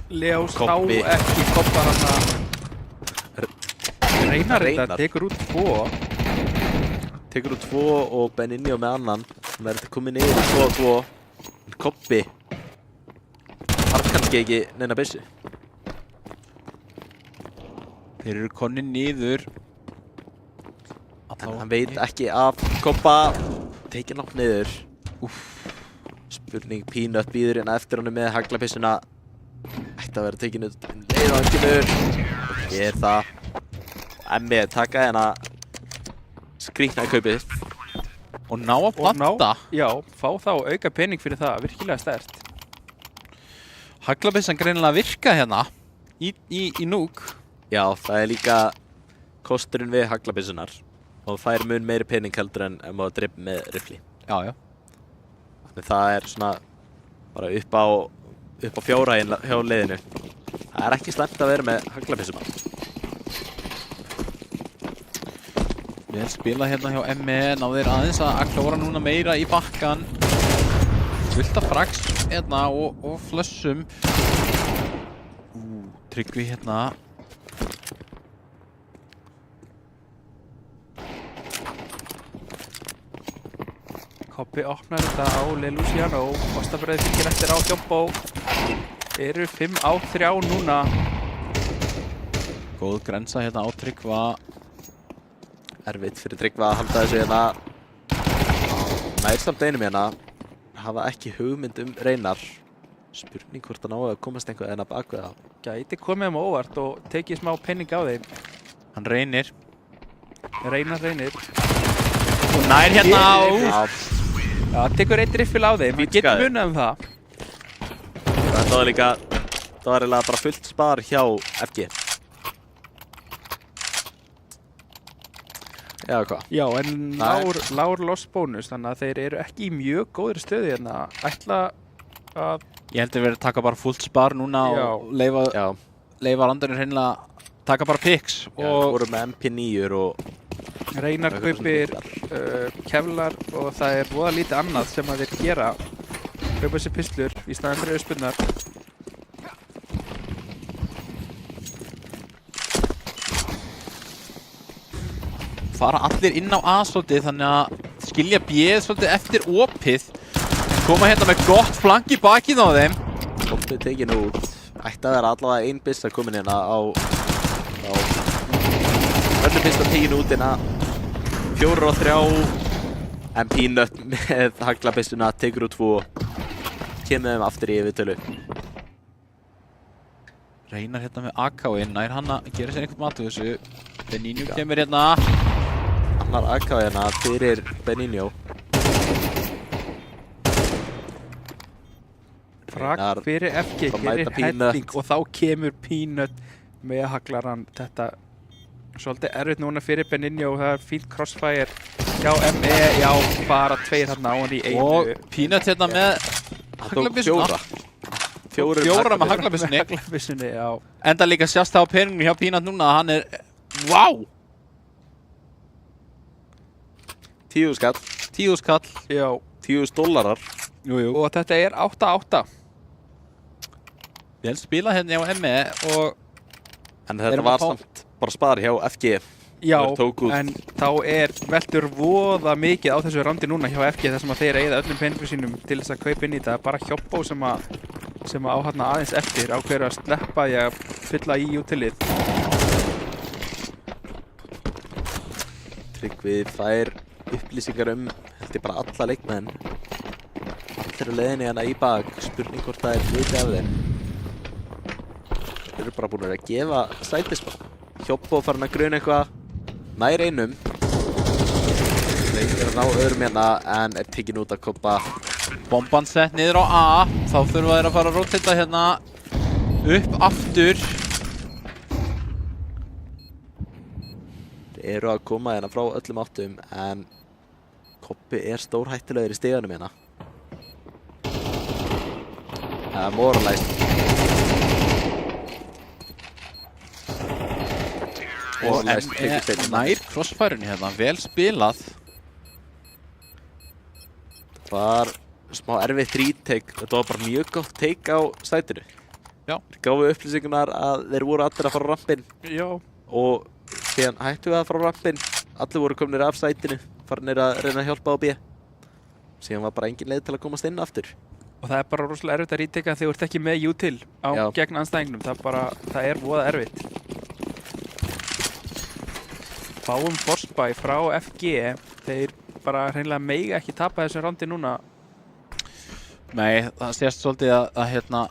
Leo sá ekki Koppa hana. Reynar þetta tekur út 2. Tekur út 2 og Bernino með annan. Þannig er þetta komið niður í 2-2. En Koppi þarf kannski ekki neina byssu. Þeir eru konið niður. En hann veit ekki af Koppa. Tekinn lágt niður. Spurning, Peanut býður hérna eftir honum með haglapissuna. Ætti að vera tekinn út leið á hann kemur. Og er það. ME taka hérna skrýtna í kaupið. Og ná að planta. Já, fá þá auka pening fyrir það, virkilega sterkt. Haglabyssan greinilega virka hérna í núk. Já, það er líka kosturinn við haglabyssunar og það fær mun meiri pening heldur en maður drepa með rifli. Já. Þannig það er svona bara upp á fjárhægin hjá liðinu. Það er ekki slæmt að vera með haglabyssuna. Vel spilað hérna hjá ME, náðir aðeins að klóra núna meira í bakkan. Fullt af frags hérna og flössum. Tryggvi hérna. Koppi opnar þetta á Leluciano. Kostabröði fylgir eftir á Hjobbo. Eru 5 á 3 núna. Góð grensa hérna á Tryggva. Erfitt fyrir Tryggva að halda þessu hérna. Nærsamt einum hérna. Hafa ekki hugmynd Reynar. Spurning hvort hann á að komast einhvað en að baka það. Gæti komið um óvart og tekið smá penning á þeim. Hann reynir. Reynir. Og nær hérna á. Já, tekur eitt riffil á þeim. Við getum munið um það. Það var líka, það var eiginlega bara fullt spar hjá FG. Já, hvað? Já, en lár loss bónus, þannig að þeir eru ekki í mjög góðri stöðu hérna. Ætla að... Ég heldur verið að taka bara fullt spar núna og leifa landurinn hreinlega að taka bara picks. Já, og voru með MP9 og... Reynar kaupir kevlar og það er voða lítið annað sem að þeir gera. Kaupa sér pislur í staðan fyrir auðspunnar. Fara allir inn á A svolítið, þannig að skilja B svolítið eftir opið. Koma hérna með gott flank í bakið á þeim. Opið tekin út. Ætti að vera allavega ein byssa komin hérna á öllum byssa tekin út hérna. 4 og 3. En Peanut með haglabyssuna tekur út 2. Kemur þeim aftur í yfirtölu. Reynar hérna með AK-inn, nær hann að gera sér einhvern mat úr þessu. Benigno kemur hérna. Annar AK hérna fyrir Benigno. Frag fyrir FG, gerir heading og þá kemur Peanut með haglaran. Þetta svolítið erfitt núna fyrir Benigno og það er fínt crossfire hjá ME. Já, bara 2 hérna á hann í einu. Og Peanut hérna með haglabyssuna. 4 með haglabyssunni. Já. Enda líka sjást það á peningum hjá Peanut núna að hann er... Vá! 10 skall. 10 skall. Já. $10. Jú. Og þetta er 8-8. Vel spila hérna hjá ME og... En þetta var samt bara spar hjá FG. Já, en þá er veldur voða mikið á þessu randi núna hjá FG þar sem að þeir eyða öllum peningum sínum til þess að kaupa inn í þetta. Bara Hjobbo sem á hérna aðeins eftir ákveður að sleppa því að fylla í útilið. Tryggvi fær upplýsingar heldur bara alla leikmenn. Allir eru leiðinni hérna í bak. Spurning hvort það er hluti af þeim. Þeir eru bara búin að gefa sætisspá. Hjobbo farin að gruna eitthvað. Nær einum. Reynir að ná öðrum hérna en er tekin út að koppa. Bomban sett niður á A. Þá þurfa þeir að fara að rotita hérna upp aftur. Þeir eru að koma hérna frá öllum áttum en Koppi er stórhættulegur í stiganum hérna. Það er moralized. Og nær crossfire-unni hérna, vel spilað. Það var smá erfitt retake. Þetta var bara mjög gott take á sætinu. Já. Þeir gáfu upplýsingunar að þeir voru allir að fara á rampinn. Já. Og síðan hættu við að fara á rampinn. Allir voru komnir af sætinu, farinir að reyna að hjálpa á B. Síðan var bara engin leið til að komast inn aftur. Og það er bara rosalega erfitt að retaka þegar þú ert ekki með util gegn anstæðingnum. Það er voða erfitt. Fáum forspæ frá FG. Þeir bara hreinlega mega ekki tapa þessu randi núna. Nei, það sést svolítið að hérna,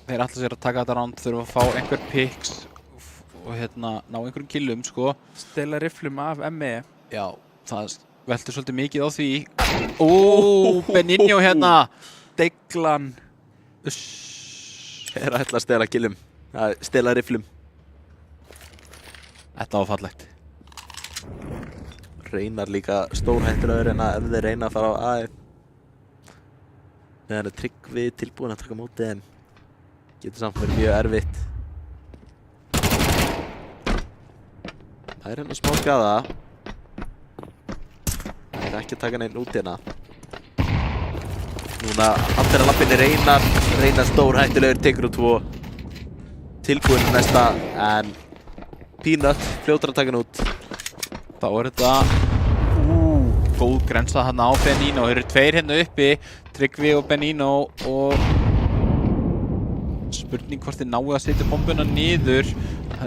þeir ætla sér að taka þetta rand, þurfa að fá einhver picks og hérna ná einhverjum killum, sko. Stela rifflum af ME. Já, það veldur svolítið mikið á því. Benigno hérna. Deglan. Er að ætla að stela gillum. Stela riflum. Þetta var fallegt. Reynar líka stórhættulegur en ef þeir reyna að fara á AF. Meðan Tryggvi tilbúin að taka mótið þeim. Getur samt verið mjög erfitt. Það er hérna smá skaða. Það er ekki að taka neinn út hérna. Núna aftur að lappinni Reynar stórhættulegur, tekur úr 2. Tilbúin næsta, en Peanut fljótur að taka hann út. Þá er þetta góð grensa hann á Benigno. Þeir eru 2 hérna uppi, Tryggvi og Benigno, og spurning hvort þið náu að setja bombuna niður.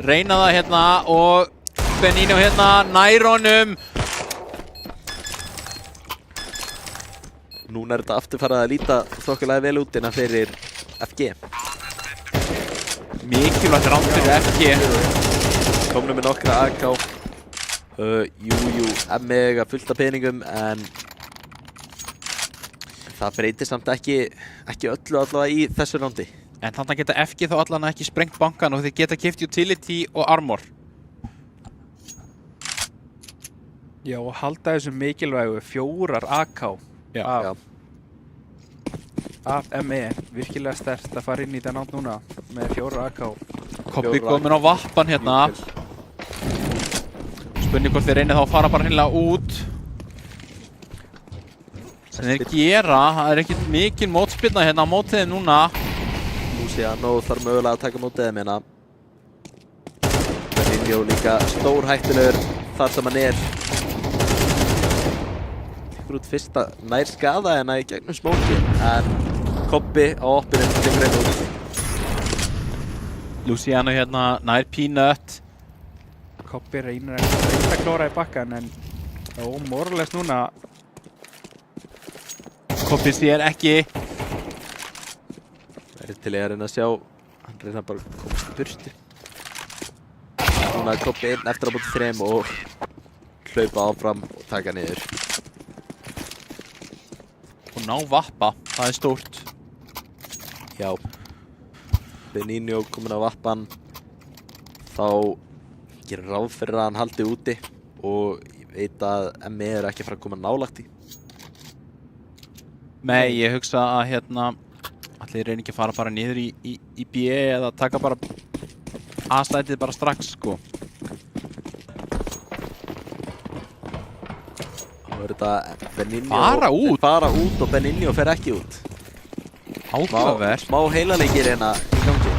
Reyna það hérna og Benigno hérna nær honum. Núna er þetta aftur farið að líta þokkalega vel út innan fyrir FG. Mikilvægt ránd fyrir FG. Komnum með nokkra AK. Jú, mega fullt af peningum, en það breytir samt ekki öllu allavega í þessu rándi. En þannig geta FG þá allan ekki sprengt bankan og þeir geta keypt utility og armor. Já, og halda þessu mikilvægu 4 AK af ME. Virkilega sterkt að fara inn í þetta nátt núna með 4 AK. Kobbi komin á vappan hérna. Spurning hvort þeir reynir þá að fara bara hreinlega út. Sem þeir gera, það er ekkert mikil mótspilna hérna á mótið þeim núna. Luciano þarf mögulega að taka mótið þeim hérna. Benigno líka stórhættulegur þar sem hann er. Tekur út fyrsta nær skaða hérna í gegnum smókin, en Kobbi á oppinu tekur einn út. Luciano hérna nær Peanut. Kobbi reynir að klóra í bakkan, en moralist núna. Kobbi sér ekki. Það er til ég að reyna að sjá. Hann reyna bara að komast í burtu. Núna er Kobbi inn eftir að búti 3 og hlaupa áfram og taka niður. Og ná vappa, það er stórt. Já. Benigno komin á vappan. Þá gerir ráð fyrir að hann haldi úti og ég veit að ME er ekki að fara að koma nálægt í. Nei, ég hugsa að hérna allir reynir ekki að fara bara niður í B eða taka bara A-slætið bara strax, sko. Þá er þetta Benigno fara út og Benigno fer ekki út. Áhugavert. Smá heilaleikir hérna í gangi.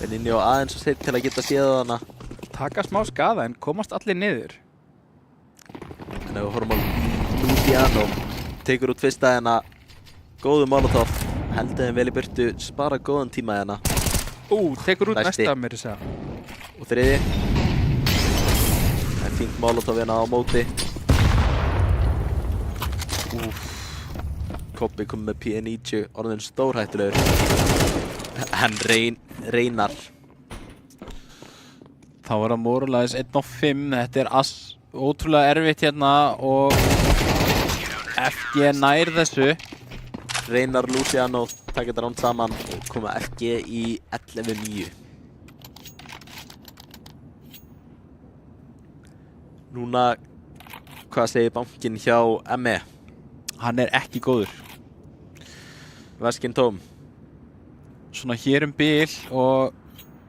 Benigno aðeins og sett til að geta séð hana. Taka smá skaða en komast allir niður. En ef við horfum á Luciano, tekur út fyrsta hérna, góðu molotov, heldur þeim vel í burtu, spara góðan tíma hérna. Tekur út Næsti. næsta mér þess að. Og 3. Það er fínt molotov hérna á móti. Kobbi kom með P90, orðin stórhættulegur. Hann Reynar. Þá er það moralaðis 1-5. Þetta er ótrúlega erfitt hérna og FG nær þessu. Reynar, Luciano, taka þetta ránd saman og koma FG í 11-9. Núna, hvað segir bankinn hjá ME? Hann er ekki góður. Veskinn tóm. Svona hér bil og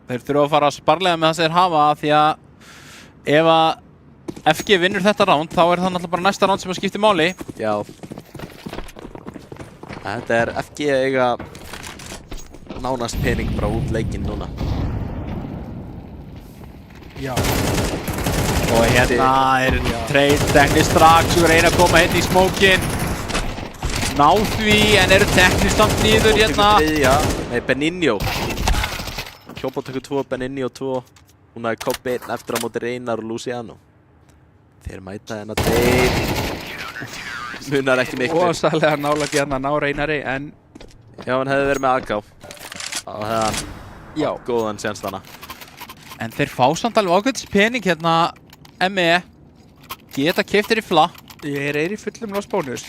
þeir þurfa að fara að sparlega með það sem þeir hafa því að ef að FG vinnur þetta ránd þá er það náttúrulega bara næsta ránd sem að skipti máli. Já. Þetta er FG eiga nánast pening bara út leikinn núna. Já. Og hérna er trade teknist strax og reyna að koma hérna í smókin. Ná því en eru teknist samt nýður hérna. Nei, Benigno. Kjópa tekur 2, Benigno 2. Núna er Kobbi einn eftir á móti Reynar og Luciano. Þeir mæta hérna þeir. Munar ekki miklu. Ósæðlega nálægt hérna ná Reynari en. Já, hann hefði verið með AK. Þá hefði hann góðan sénst hana. En þeir fá samt alveg ákveðtis pening hérna ME. geta keypt þér í fla. Ég er í fullum Los Bónus.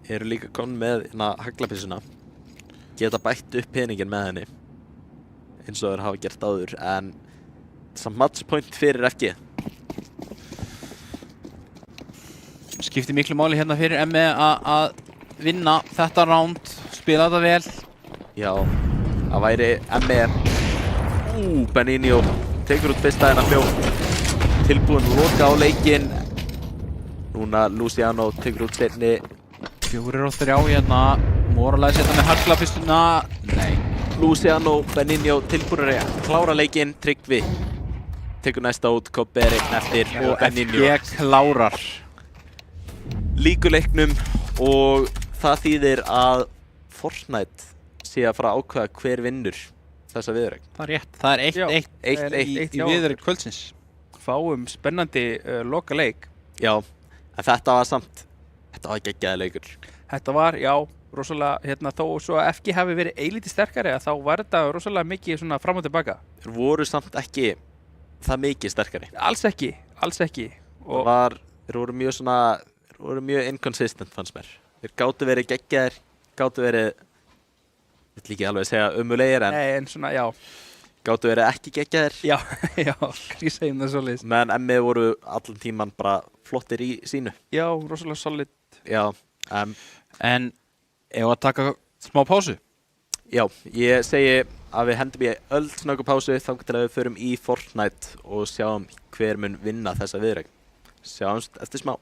Eru líka konn með haglapissuna. Geta bætt upp peningin með henni. Eins og þeir hafa gert áður, en samt matchpoint fyrir FG. Skiptir miklu máli hérna fyrir ME að vinna þetta round, spila þetta vel. Já, það væri ME. Benigno tekur út fyrsta hennar fljótt. Tilbúin loka á leikinn. Núna Luciano tekur út seinni. 4 og 3 hérna. Morales hérna með haglapissuna. Nei. Luciano, Benigno tilbúin að klára leikinn. Tryggvi tekur næsta út, Kobbe er einn eftir og Benigno. FG klárar. Lýkur leiknum og það þýðir að Fortnite sé að fara að ákveða hver vinnur þessa viðureign. Það er rétt. Það er 1-1 í viðureign kvöldsins. Fáum spennandi loka leik. Já, en þetta var geggjaður leikur. Þetta var, já, rosalega, hérna, þó svo að FG hafi verið eilítið sterkari, þá var þetta rosalega mikið svona fram og tilbaka. Þeir voru samt ekki það mikið sterkari. Alls ekki. Og Þeir voru mjög inconsistent, fannst mér. Þeir gátu verið geggjaðir, gátu verið, ég vil ekki alveg segja umulegir, en svona, já. Gátu verið ekki geggjaðir. Já, kannski segjum það svoleiðis. Men ME voru allan tíman bara flottir í sínu. Já, rosalega solid. Já, en ef að taka smá pásu? Já, ég segi að við hendum í öllsnöggu pásu þangað til að við förum í Fortnite og sjáum hver mun vinna þessa viðureign. Sjáumst eftir smá.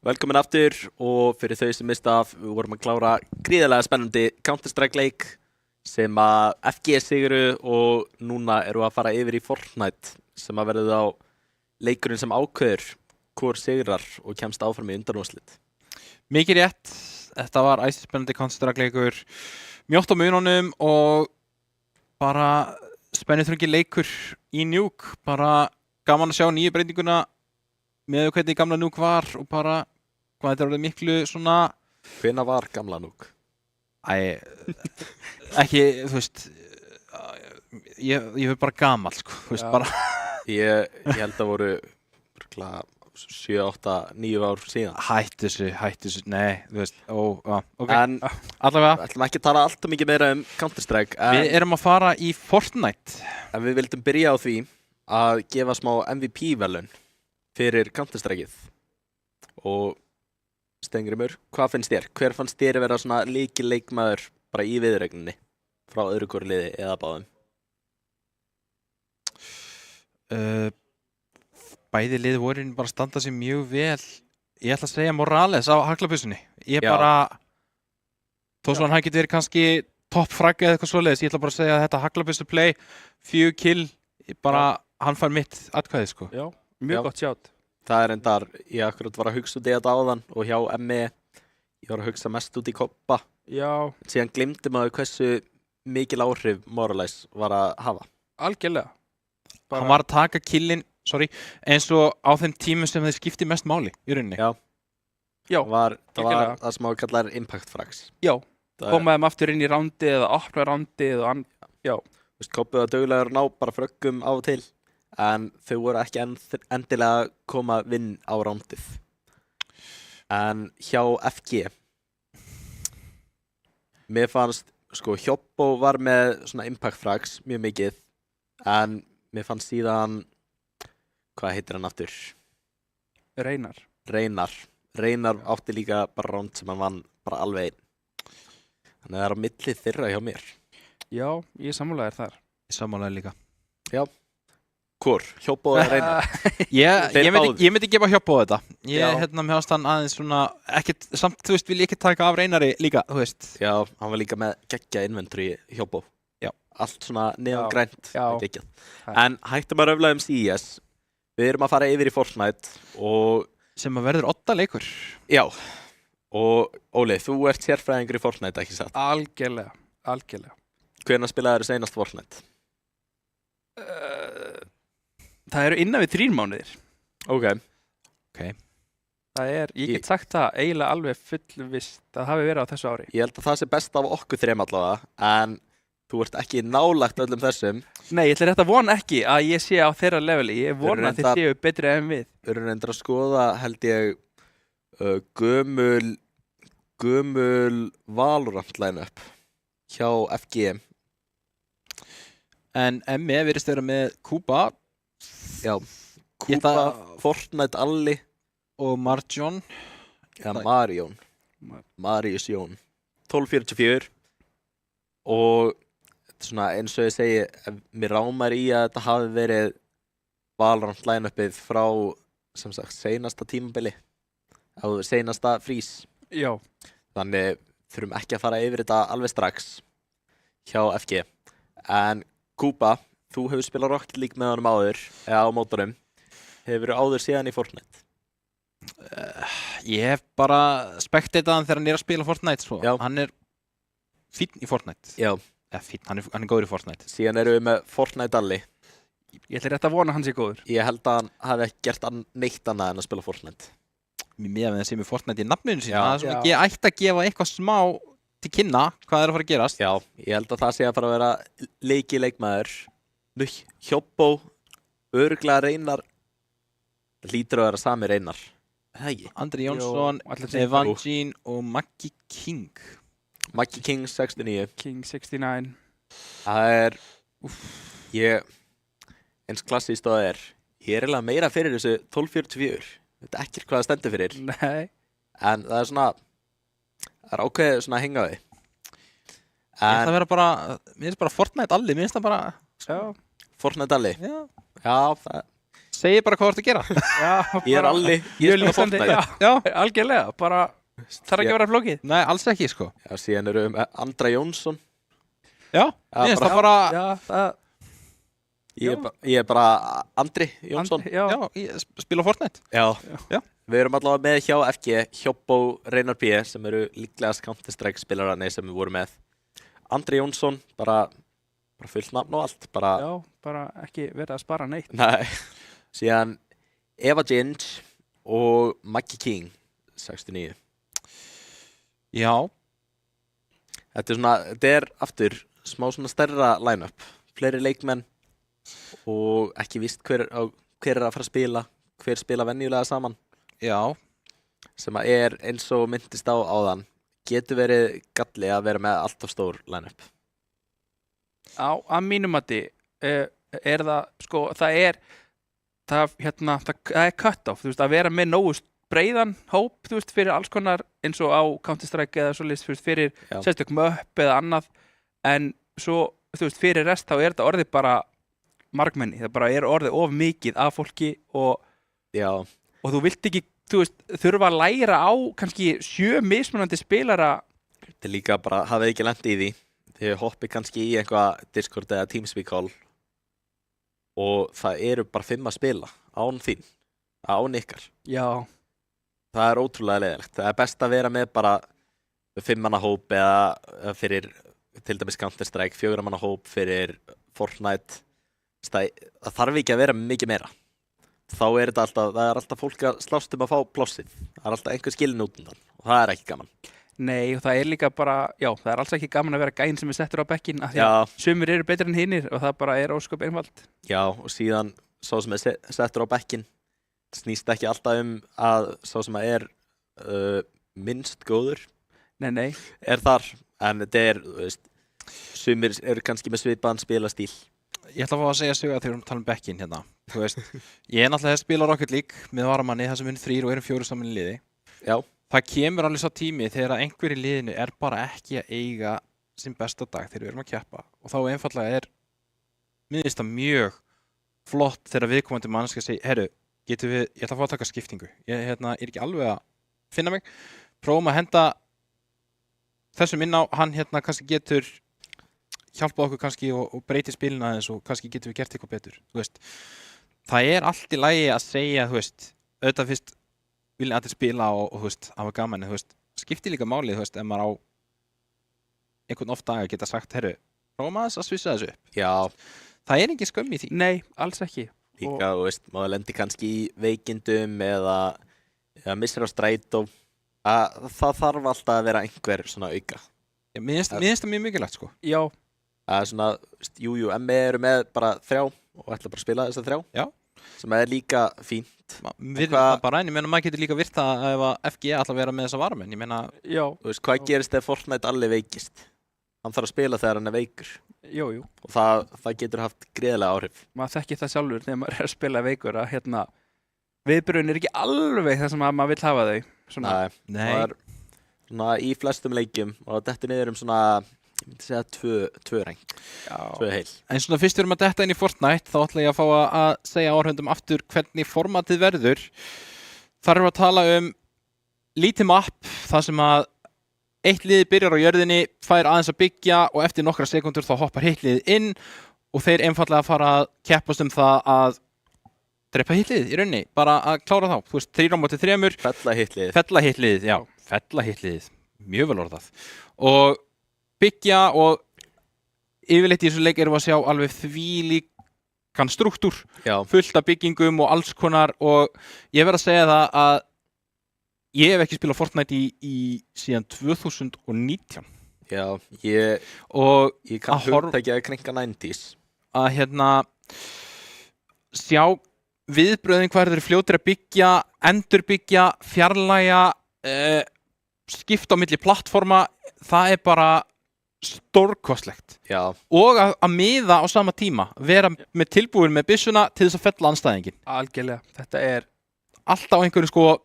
Velkomin aftur og fyrir þau sem mista af, við vorum að klára gríðarlega spennandi Counter-Strike leik sem að FG sigru og núna eru að fara yfir í Fortnite sem að verður á leikurinn sem ákveður hvor sigrar og kemst áfram í undanúrslit. Mikið rétt, þetta var æsispennandi Counter-Strike leikur, mjótt á mununum og bara spenniþrungi leikur í Nuke, bara gaman að sjá nýju breytinguna með hvernig gamla Nuke var og bara hvað þetta er orðið miklu svona... Hvenær var gamla Nuke? Ekki, þú veist, ég hef bara gamall, sko, þú veist, bara... Ég held að voru 7, 8, 9 ár síðan. Hættu þessu, nei, þú veist, ok. En allavega, við ætlum ekki að tala alltaf mikið meira Counter-Strike. Við erum að fara í Fortnite. En við vildum byrja á því að gefa smá MVP-verðlaun fyrir Counter-Strikeið. Og Steingrímur, hvað finnst þér? Hver fannst þér að vera svona lykilleikmaður bara í viðuregninni frá öðru hvoru liði eða báðum? Bæði lið voru bara að standa sig mjög vel. Ég ætla að segja Morales á haglabyssunni. Ég bara, þó svo hann hafi getið verið kannski toppfragg eða eitthvað svoleiðis, ég ætla bara að segja að þetta haglabyssu play, 4 kill, bara hann fær mitt atkvæði, sko. Já, mjög gott sjátt. Það er endar, ég akkurat var að hugsa út í þetta áðan og hjá ME, ég var að hugsa mest út í Koppa. Já. Síðan gleymdi maður hversu mikil áhrif Morales var að hafa. Algjörlega. Hann var að taka killin, eins og á þeim tímum sem þeir skipti mest máli í rauninni. Já. Það var það sem maður kallar impact frags. Já, komaði þeim aftur inn í rándið eða opna rándið og já. Þú veist, Koppi var duglegur að ná bara fröggum á og til. En þau voru ekki endilega að koma vinn á rándið. En hjá FG, mér fannst, sko, Hjobbo var með svona impact frags mjög mikið, en mér fannst síðan, hvað heitir hann aftur? Reynar átti líka bara ránd sem hann vann bara alveg einn. Þannig það er á milli þeirra hjá mér. Já, ég sammálaði þar. Ég sammálaði líka. Já. Hvor? Hjobbo eða Reynar? Ég myndi gefa Hjobbo þetta. Mér fannst hann aðeins svona, ekkert, samt, þú veist, vil ég ekki taka af Reynari líka, þú veist. Já, hann var líka með geggja inventory Hjobbo. Já. Allt svona neongrænt, geggjað. En hættum að röfla CS. Við erum að fara yfir í Fortnite og... Sem að verður 8 leikur. Já. Og Óli, þú ert sérfræðingur í Fortnite, ekki satt? Algjörlega. Hvenær spilaðir þú seinast Fortnite? Það eru innan við 3 mánuðir. Ok. Það er, ég get sagt það eiginlega alveg fullvist að hafi verið á þessu ári. Ég held að það sé best af okkur 3 allavega, en þú ert ekki nálægt öllum þessum. Nei, ég ætla rétt að vona ekki að ég sé á þeirra leveli. Ég vona að þið séu betri en við. Við erum reyndir að skoða, held ég, gömul Valorant line-up hjá FG. En ME virðist vera með Kuba. Já, Kuba, Fortnite Alli og Marjon. Já, Marius Jón. 1244. Og svona eins og ég segi, mér rámar í að þetta hafi verið Valorant line-upið frá, sem sagt, seinasta tímabili. Á seinasta frís. Já. Þannig þurfum ekki að fara yfir þetta alveg strax hjá FG. En Kuba, þú hefur spilað Rocket League með honum áður, eða á mótorum. Hefur áður síðan í Fortnite? Ég hef bara spektatað hann þegar hann er að spila Fortnite, svo. Já. Hann er fínn í Fortnite. Já. Fínn, hann er góður í Fortnite. Síðan erum við með Fortnite Alli. Ég ætla rétt að vona hann sé góður. Ég held að hann hafi ekki gert neitt annað en að spila Fortnite. Mér með það sem er Fortnite í nafninu sína. Það er svona ekki ætti að gefa eitthvað smá til kynna hvað er að fara að gerast. Já, ég held að það sé að fara að vera leikmaður. Hjobbo, örugglega Reynar. Það hlýtur að vera sami Reynar. Það ekki? Andri Jónsson, Evangeline og Maggie King. Maggie King 69. King 69. Það er, eins klassískt og það er. Ég er eiginlega meira fyrir þessu 1244. Þetta er ekkert hvað það stendur fyrir. Nei. En það er svona, það er ákveðið svona að hengja á því. Mér finnst það vera bara, mér finnst bara Fortnite Alli, mér finnst það bara... Já. Fortnite Alli? Já. Já, það... Segir bara hvað þú ert að gera. Já, Ég er alli, ég spila Fortnite. Já, algjörlega, bara þarf ekki að vera flókið. Nei, alls ekki, sko. Já, síðan eru Andra Jónsson. Já, mér finnst það bara... Já, það... Ég er bara Andri Jónsson. Já, ég spila Fortnite. Já. Já. Við erum allavega með hjá FG, Hjobbó, Reynar B, sem eru líklegast Counter-Strike spilararnir sem við vorum með. Andri Jónsson, bara fullt nafn og allt. Já, bara ekki verið að spara neitt. Nei. Síðan Eva Ginge og Maggie King, 69. Já. Þetta er aftur smá svona stærra line-up. Fleiri leikmenn og ekki víst hver er að fara að spila, hver spila venjulega saman. Já. Sem að er eins og myndist á áðan, getur verið galli að vera með allt of stór line-up. Að mínum mati er það, sko, það er cut-off, þú veist, að vera með nógu breiðan hóp, þú veist, fyrir alls konar eins og á Counter-Strike eða svoleiðis fyrir sérstök möpp eða annað, en svo, þú veist, fyrir rest þá er þetta orðið bara margmenni, það bara er orðið of mikið af fólki og þú vilt ekki, þú veist, þurfa að læra á kannski 7 mismunandi spilara. Þetta er líka bara, hafið ekki lent í því. Þið hoppið kannski í einhvað Discord eða Teamspeak call og það eru bara 5 að spila án þín, án ykkar. Já. Það er ótrúlega leiðilegt. Það er best að vera með bara 5 manna hóp eða fyrir til dæmis Counter-Strike, 4 manna hóp fyrir Fortnite. Það þarf ekki að vera mikið meira. Þá er það er alltaf fólk að slást að fá plássið. Það er alltaf einhver skilin út undan og það er ekki gaman. Nei, og það er líka bara, já, það er alls ekki gaman að vera gæinn sem er settur á bekkinn af því að sumir eru betri en hinir og það bara er ósköp einfalt. Já, og síðan sá sem er settur á bekkinn snýst ekki alltaf að sá sem er minnst góður. Nei. Er þar, en þetta er, þú veist, sumir eru kannski með svipaðan spilastíl. Ég ætla að fá að segja sögu að þegar við erum að tala bekkinn hérna. Þú veist, ég er náttúrulega að spila Rocket League með varamanni þar sem við erum 3 og erum 4 saman í liði. Já. Það kemur alveg svo tími þegar að einhver í liðinu er bara ekki að eiga sinn besta dag þegar við erum að keppa. Og þá einfallega mér finnst það mjög flott þegar viðkomandi manneskja segir, herru, ég ætla að fá að taka skiptingu. Ég er ekki alveg að finna mig. Prófum að henda þessum inn á, hann kannski getur hjálpa okkur kannski og breyti spilina aðeins og kannski getum við gert eitthvað betur. Þú veist, það er allt í lagi að segja, þú veist, auðvitað fyrst vilja allir spila og þú veist, hafa gaman, þú veist, skiptir líka málið, þú veist, ef maður á einhvern oft dag að geta sagt, herru, prófum aðeins að svissa þessu upp. Já. Það er engin skömm í því. Nei, alls ekki. Líka, þú veist, maður lendir kannski í veikindum eða missir á strætó. Það þarf alltaf að vera einhver svona auka. Mér finnst það mjög mikilvægt, sko. Já. Það er svona, ME eru með bara 3 og ætla bara að spila þessa 3. Já. Sem er líka fínt. Bara en ég meina, maður getur líka virt það ef að FG ætla að vera með þessa varamenn. Ég meina, já. Þú veist, hvað gerist ef Fortnite allir veikist? Hann þarf að spila þegar hann er veikur. Jú. Og það getur haft gríðarlega áhrif. Maður þekki það sjálfur þegar maður er að spila veikur að viðbrögðin er ekki alveg það sem maður vill hafa þau. Svona. Nei. Það er svona í flestum leikjum og þetta niður svona, ég myndi segja 2 reng. 2 heil. En svona fyrst við erum að detta inn í Fortnite, þá ætla ég að fá að segja áhörfundum aftur hvernig formatið verður. Þar erum við að tala lítið mapp, þar sem að eitt liðið byrjar á jörðinni, fær aðeins að byggja og eftir nokkra sekundur þá hoppar hitt liðið inn og þeir einfallega fara að keppast það að drepa hitt liðið í rauninni, bara að klára þá. Þú veist, 3 á móti 3. Fella hitt liðið. Fella hitt liðið, já. Fella hitt liðið. Mjög vel orðað. Og byggja og yfirleitt í þessu leik erum við að sjá alveg þvílíkan strúktúr, fullt af byggingum og alls konar og ég verð að segja það að ég hef ekki spilað Fortnite í síðan 2019. Já, ég kann hugtækja að krenka 90s. Að sjá viðbröðin hvað þeir eru fljótir að byggja, endurbyggja, fjarlægja, skipta á milli plattforma, það er bara stórkostlegt. Já. Og að miða á sama tíma, vera með tilbúin með byssuna til þess að fella andstæðingin. Algjörlega, þetta er alltaf á einhverjum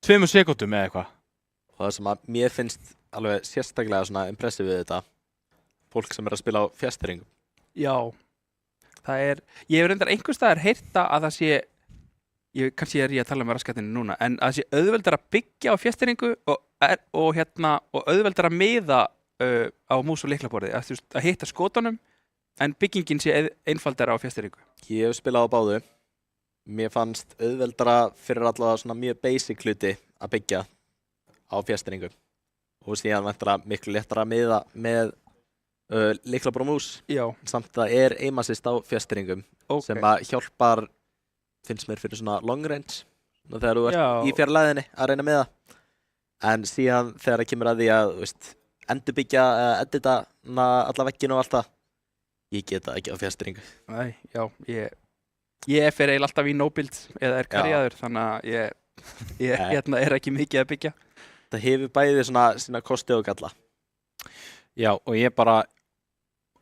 2 sekúndum eða eitthvað. Og það sem að mér finnst alveg sérstaklega svona impressið við þetta, fólk sem er að spila á fjastringum. Já, það er, ég hef reyndar einhvers staðar heyrt að það sé kannski ég að tala með raskatinu núna, en að það sé auðveldar að byggja á fjastýringu og auðveldar að miða á mús og lyklaborði, að hitta skotunum en byggingin sé einfaldara á fjastýringu. Ég hef spilað á báðu. Mér fannst auðveldara fyrir allavega svona mjög basic hluti að byggja á fjastýringu og síðan væntanlega miklu léttara að miða með lyklaborð og mús. Já. Samt það er aim assist á fjastýringum sem að hjálpar, finnst mér, fyrir svona long range þegar þú ert í fjarlæðinni að reyna með það. En síðan þegar það kemur að því að endurbyggja, edita alla veggina og allt það, ég get það ekki á fjastýringu. Nei, já, ég fer eiginlega alltaf í no-build eða er karjaður, þannig að ég er ekki mikið að byggja. Það hefur bæði svona sína kosti og galla. Já, og ég bara,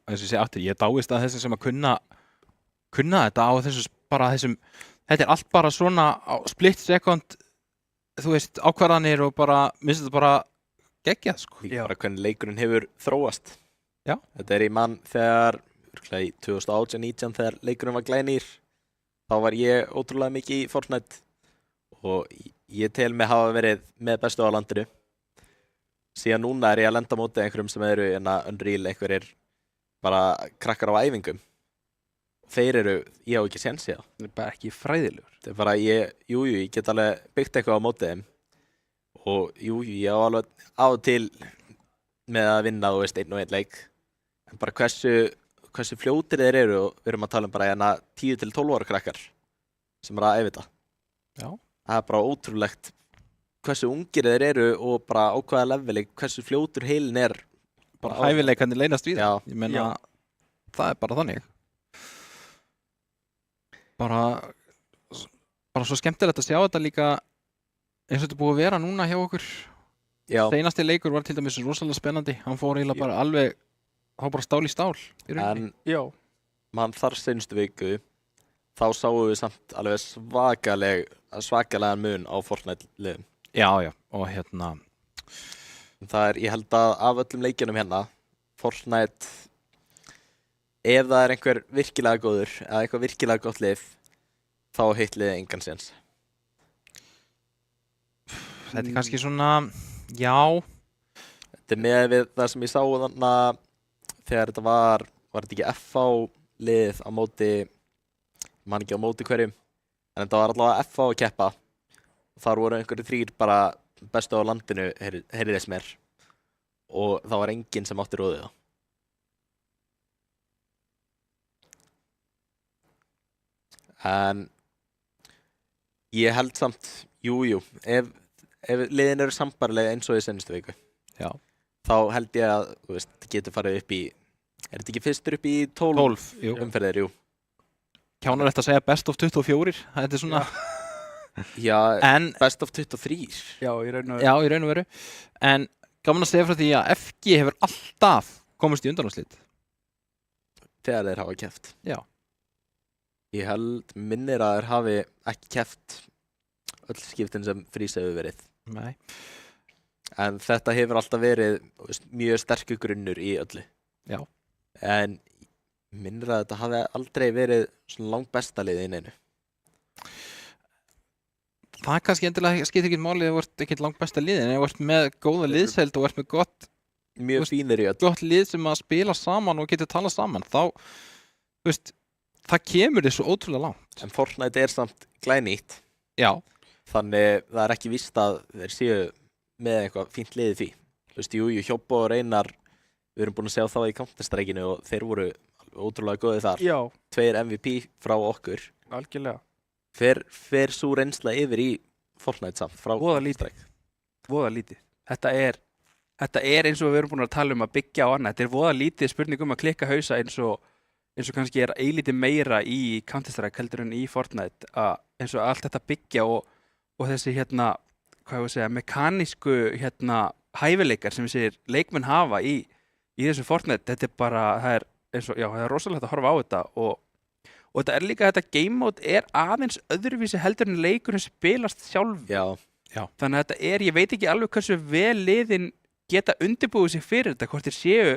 eins og ég segi aftur, ég dáist að þessum sem að kunna þetta á þessum, þetta er allt bara svona á split second, þú veist, ákvarðanir og bara, minnst þetta bara geggjað, sko. Bara hvernig leikurinn hefur þróast. Já. Þetta er í mann þegar, í 2018-19 þegar leikurinn var glænýr, þá var ég ótrúlega mikið í Fortnite og ég tel mig hafa verið með bestu á landinu. Síðan núna er ég að lenda á móti einhverjum sem eru Unreal, einhverjir bara krakkar á æfingum. Þeir eru, ég á ekki séns í það. Það er bara ekki fræðilegur. Það er bara, ég get alveg byggt eitthvað á móti þeim og ég á alveg á og til með að vinna, þú veist, 1 og 1 leik. En bara hversu fljótir þeir eru og við erum að tala um bara 10 til 12 ára krakkar sem að æfa þetta. Já. Það er bara ótrúlegt hversu ungir þeir eru og bara á hvaða leveli, hversu fljótur heilin er. Bara hæfileikarnir leynast við. Já. Ég meina, það er bara þannig. Bara svo skemmtilegt að sjá þetta líka eins og þetta búið að vera núna hjá okkur. Já. Seinasti leikur var til dæmis rosalega spennandi. Hann fór eiginlega bara alveg, þá bara stál í stál. En mann þar seinustu viku, þá sáum við samt alveg svakalegan mun á Fortnite-liðum. Já, og það er, ég held að af öllum leikjunum Fortnite, ef það er einhver virkilega góður eða eitthvað virkilega gott lið, þá hitt liðið engan séns. Þetta er kannski svona, já. Þetta er með við það sem ég sá þarna þegar þetta var þetta ekki FH liðið á móti, man ekki á móti hverjum, en þetta var allavega FH að keppa. Þar voru einhverjir 3 bara bestu á landinu, heyrði þess mér, og það var enginn sem átti róðið það. En ég held samt, ef liðin eru sambarilega eins og í seinustu viku, þá held ég að, þú veist, það getur farið upp í, er þetta ekki fyrstur upp í 12 umferðir, Kjánar þetta að segja best of 24, þetta er svona... Já, en best of 23. Já, í raun og veru. En gaman að segja frá því að FG hefur alltaf komist í undanúrslit. Þegar þeir hafa keppt. Já. Ég held minnir að þeir hafi ekki keppt öll skiptin sem Frís hefur verið. Nei. En þetta hefur alltaf verið mjög sterkur grunnur í öllu. Já. En minnir að þetta hafi aldrei verið svona langt besta liðið í neinu. Það er kannski endilega skiptir ekkert máli ef þú ert ekkert langt besta liðin, ef þú ert með góða liðsheild og ert með mjög fínir í öllu. Gott lið sem að spila saman og getur talað saman, þá, þú veist, það kemur þið svo ótrúlega langt. En Fortnite er samt glænýtt. Já. Þannig það er ekki víst að þeir séu með eitthvað fínt liðið því. Þú veist, Hjobbo og Reynar, við erum búin að sjá það í Counter-Strikeinu og þeir voru ótrúlega góðið þar. Já. 2 MVP frá okkur. Algjörlega. Fer svo reynsla yfir í Fortnite samt frá Counter-Strike. Voða lítið. Þetta er eins og við erum búin að tala um að byggja á annað. Þetta er voða lítið spurning um að klikka hausa eins og kannski er eilítið meira í Counter-Strike heldur en í Fortnite. Eins og allt þetta byggja og þessi hvað ég að segja, mekanísku hæfileikar sem þessir leikmenn hafa í þessu Fortnite. Þetta er bara, það er rosalegt að horfa á þetta og þetta er líka, þetta game mode er aðeins öðruvísi heldur en leikurinn spilast sjálf. Já. Þannig að þetta er, ég veit ekki alveg hversu vel liðin geta undirbúið sig fyrir þetta, hvort þeir séu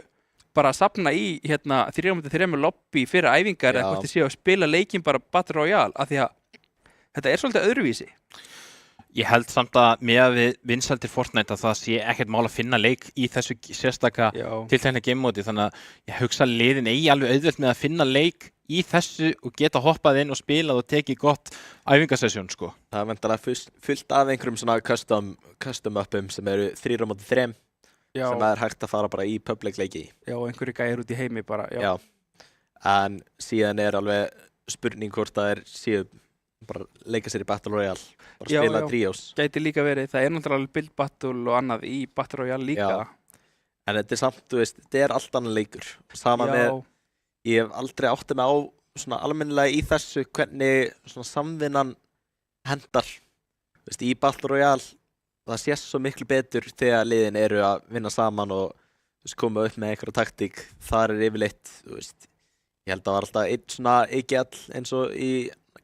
bara að safna í 3-3 lobby fyrir æfingar eða hvort þeir séu að spila leikinn bara Battle Royale, af því að þetta er svolítið öðruvísi. Ég held samt að með við vinsældir Fortnite að það sé ekkert mál að finna leik í þessu sérstaka tiltekna gamemóti, þannig að ég hugsa að liðin eigi alveg auðvelt með að finna leik í þessu og geta hoppað inn og spilað og tekið gott æfingasessjón, sko. Það er vantarlega fullt af einhverjum svona custom uppum sem eru 3-3 sem er hægt að fara bara í public leiki í. Já, og einhverju gæjar út í heimi bara, Já. En síðan er alveg spurning hvort það séu bara leika sér í Battle Royale, bara spila tríós. Gæti líka verið, það er náttúrulega Build Battle og annað í Battle Royale líka. Já. En þetta er samt, þú veist, þetta er allt annan leikur. Sama með, ég hef aldrei áttið mig á svona almennilega í þessu hvernig svona samvinnan hendar. Þú veist, í Battle Royale, það sést svo miklu betur þegar liðin eru að vinna saman og þú veist, koma upp með einhverja taktík. Þar er yfirleitt, þú veist, ég held að það var alltaf einn svona EGL eins og í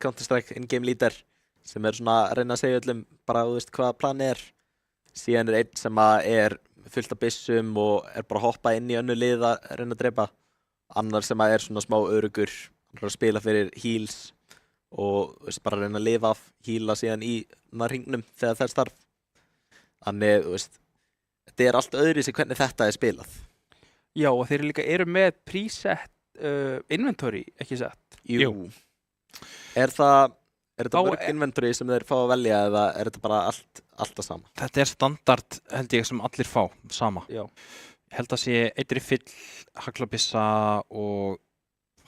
Counter-Strike in-game leader sem er svona að reyna að segja öllum bara, þú veist, hvað planið er. Síðan er einn sem er fullt af byssum og er bara að hoppa inn í önnu lið að reyna að drepa. Annar sem er svona smá örugur, hann er að spila fyrir heals og þú veist, bara að reyna að lifa af heala síðan í hringnum þegar það er starf. Þannig, þú veist, þetta er allt öðruvísi hvernig þetta er spilað. Já, og þeir líka eru með preset inventory, ekki satt? Jú. Er þetta mörg inventory sem þeir fá að velja eða er þetta bara allt það sama? Þetta er standard, held ég, sem allir fá sama. Já. Ég held að sé eitt riffil, haglabissa og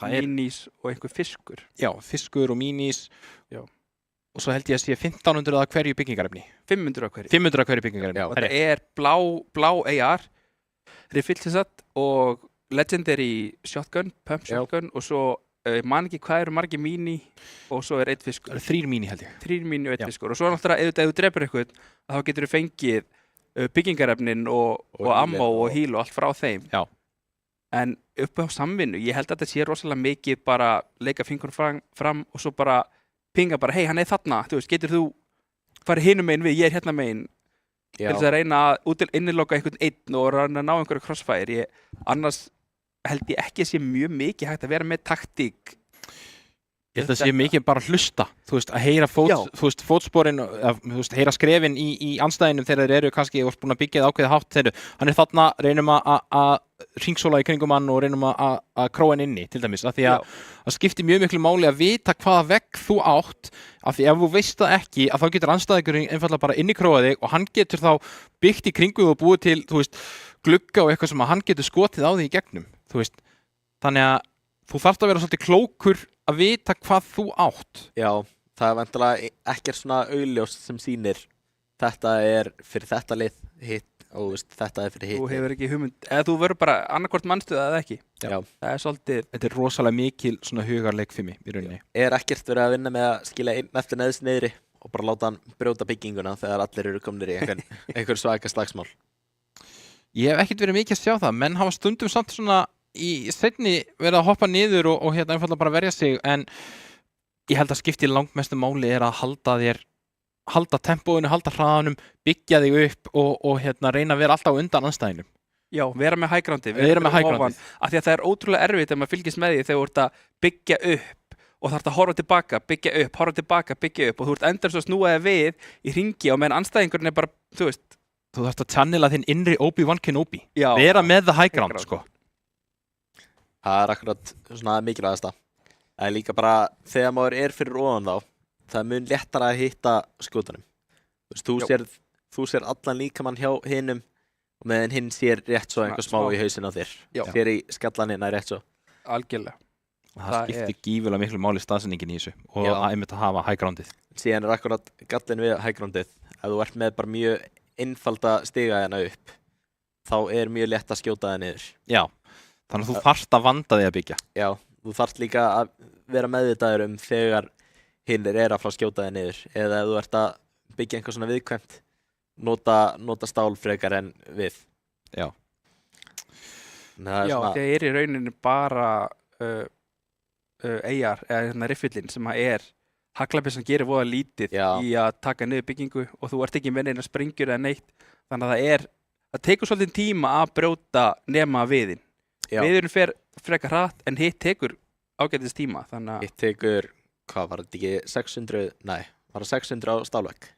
mínís og einhver fiskur. Já, fiskur og mínís. Já. Og svo held ég að sé 1500 að hverju byggingarefni. 500 að hverju. 500 að hverju byggingarefni. Já, þetta er blá AR, riffil sem sagt, og legendary shotgun, pump shotgun og svo ég man ekki hvað eru margir míní og svo er einn fiskur. Það eru 3 míní held ég. 3 míní og einn fiskur og svo náttúrulega ef þú drepur eitthvað þá getur þú fengið byggingarefnin og ammo og heal og allt frá þeim. Já. En uppi á samvinnu, ég held að þetta sé rosalega mikið bara leika fingur fram og svo bara pinga bara, hei, hann er þarna, þú veist, getur þú farið hinum megin við, ég er hérna megin til þess að reyna að inniloka einhvern einn og reyna að ná einhverju crossfire. Annars held ég ekki að sé mjög mikið hægt að vera með taktík. Ég held að sé mikið bara hlusta, þú veist, að heyra fótsporin, þú veist, heyra skrefin í andstæðinum þegar þeir eru kannski búin að byggja ákveðið hátt, þeir eru, hann er þarna, reynum að hringsóla í kringum hann og reynum að króa hann inni, til dæmis, af því að það skiptir mjög miklu máli að vita hvaða vegg þú átt, af því ef þú veist það ekki, að þá getur andstæðingurinn einfallega bara inni króa þig og hann getur þá byggt í kringu og búið til, þú veist, glugga og eitthvað sem að hann getur skotið á því í gegnum, þú veist, þannig að þú þarft að vera svolítið klókur að vita hvað þú átt. Já, það er vantilega ekkert svona augljóst sem sýnir þetta er fyrir þetta lið hitt og veist, þetta er fyrir hitt. Þú hefur ekki hugmynd, eða þú verður bara annarkvort mannstuða eða ekki. Já. Það er svolítið. Þetta er rosalega mikil svona hugarleikfimi í rauninni. Er ekkert verið að vinna með að skila einn eftir neðst niðri og bara láta hann brjóta bygginguna þegar allir eru komnir í einhver svaka slagsmál? Ég hef ekkert verið mikið að sjá það, menn hafa stundum samt svona í seinni verið að hoppa niður og hérna einfallega bara verja sig, en ég held að skipti langmestu máli er að halda tempóinu, halda hraðanum, byggja þig upp og hérna reyna að vera alltaf undan andstæðinum. Já, vera með high groundið. Vera með high groundið. Af því að það er ótrúlega erfitt ef maður fylgist með því þegar þú ert að byggja upp og þarft að horfa tilbaka, byggja upp, horfa tilbaka, byggja upp og þú ert endur svo snúaði við í hringi og meðan andstæðingurinn er bara, þú veist. Þú þarft að channela þinn innri Obi-Wan Kenobi. Já. Vera með the high ground, sko. Það er akkurat svona mikilvægasta. Það er líka bara þegar maður er fyrir ofan þá, það er mun léttara að hitta skotunum. Þú sér allan líkamann hjá hinum og meðan hinn sér rétt svo einhver smá í hausinn á þér. Já. Sér í skallanina rétt svo. Algjörlega. Það skiptir gífulega miklu máli staðsendingin í þessu og að einmitt að hafa high groundið. Síðan er akkurat gallin við high groundið. Ef þú ert með bara mjög einfalda stiga hérna upp, þá er mjög létt að skjóta það niður. Já. Þannig að þú þarft að vanda þig að byggja. Já, þú þarft líka að vera meðvitaður þegar hinnir er að fá skjóta þig niður. Eða ef þú ert að byggja einhver svona viðkvæmt, nota stál frekar en við. Já. Já, það er í rauninni bara AR, eða riffillinn sem er haglabissan gerir voða lítið í að taka niður byggingu og þú ert ekki með neina sprengjur eða neitt. Þannig að það tekur svolítið tíma að brjóta nema viðinn. Viðurinn fer frekar hratt en hitt tekur ágætis tíma. Hitt tekur hvað var þetta ekki 600, nei, var það 600 á stálvegg?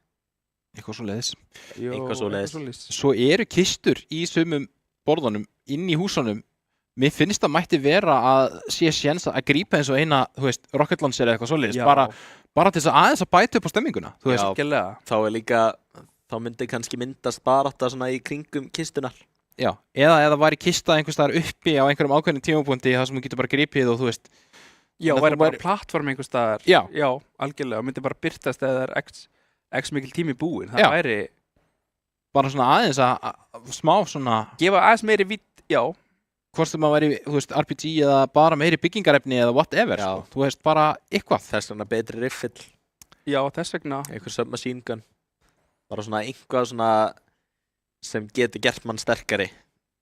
Eitthvað svo leiðis. Eitthvað svoleiðis. Svo eru kistur í sumum borðunum inn í húsunum. Mér finnst það mætti vera að sé séns að grípa eins og eina, þú veist, Rocket Launcher eða eitthvað svoleiðis, bara til þess að aðeins að bæta upp á stemminguna, þú veist. Algjörlega. Þá er líka, þá myndi kannski myndast barátta svona í kringum kistunar. Já, eða væri kista einhvers staðar uppi á einhverjum ákveðnum tímapunkti þar sem þú getur bara gripið og þú veist. Já, væri bara plattform einhvers staðar. Já, algjörlega, myndi bara birtast eða x mikil tími búinn. Það væri bara svona aðeins að smá svona gefa aðeins meiri vitt, hvort sem að væri, þú veist, RPG eða bara meiri byggingarefni eða whatever, sko. Þú veist, bara eitthvað. Þess vegna betri riffill. Já, þess vegna. Einhver submachine gun. Bara svona einhvað svona sem getur gert mann sterkari.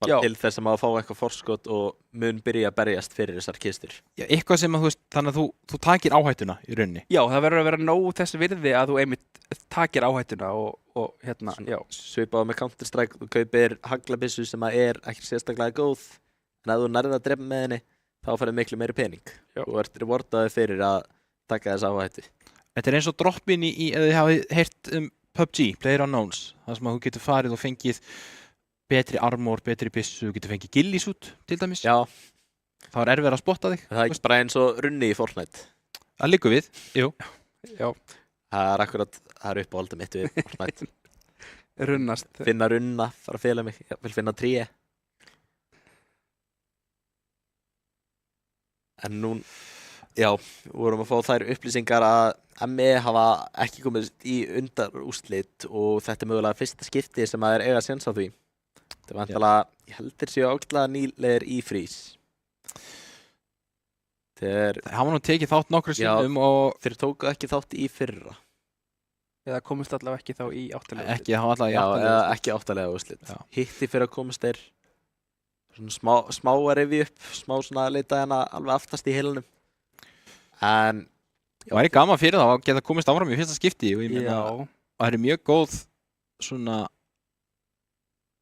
Bara til þess að maður fá eitthvað forskot og mun byrja að berjast fyrir þessar kistur. Já, eitthvað sem að, þú veist, þannig að þú takir áhættuna í rauninni. Já, það verður að vera nóg þess virði að þú einmitt takir áhættuna og hérna, Svipaðu með Counter-Strike, þú kaupir haglabissu sem að er ekki sérstaklega góð. En ef þú nærðir að drepa með henni, þá færðu miklu meiri pening. Þú ert rewardaði fyrir að taka þess áhættu. Þetta er eins og droppin í ef þið hafið heyrt PUBG, PlayerUnknown's, þar sem að þú getur farið og fengið betri armor, betri byssu, þú getur fengið gillisút til dæmis. Já. Það er erfið að spotta þig. Það er ekki bara eins og runni í Fortnite. Það liggur við, jú. Já. Það er akkurat, það er uppáhaldið mitt við Fortnite. Runnast. Finna runna, fara að fela mig, ég vil finna tré. En nú, við vorum að fá þær upplýsingar að ME hafa ekki komið í undanúrslit og þetta er mögulega fyrsta skipti sem að eiga séns á því. Þetta er vantilega, ég heldur séu ágætlega nýlegir í frís. Það hafa nú tekið þátt nokkru sinnum og þeir tóku ekki þátt í fyrra. Eða komist allavega ekki þá í áttalega úrslit. Ekki allavega í áttalega úrslit. Já, ekki áttalega úrslit. Hitti fyrir að komast þeir svona smá að rifja upp, smá svona að leita hérna alveg aftast í heilanum. En það væri gaman fyrir það að geta komist áfram í fyrsta skipti og ég meina að það er mjög góð svona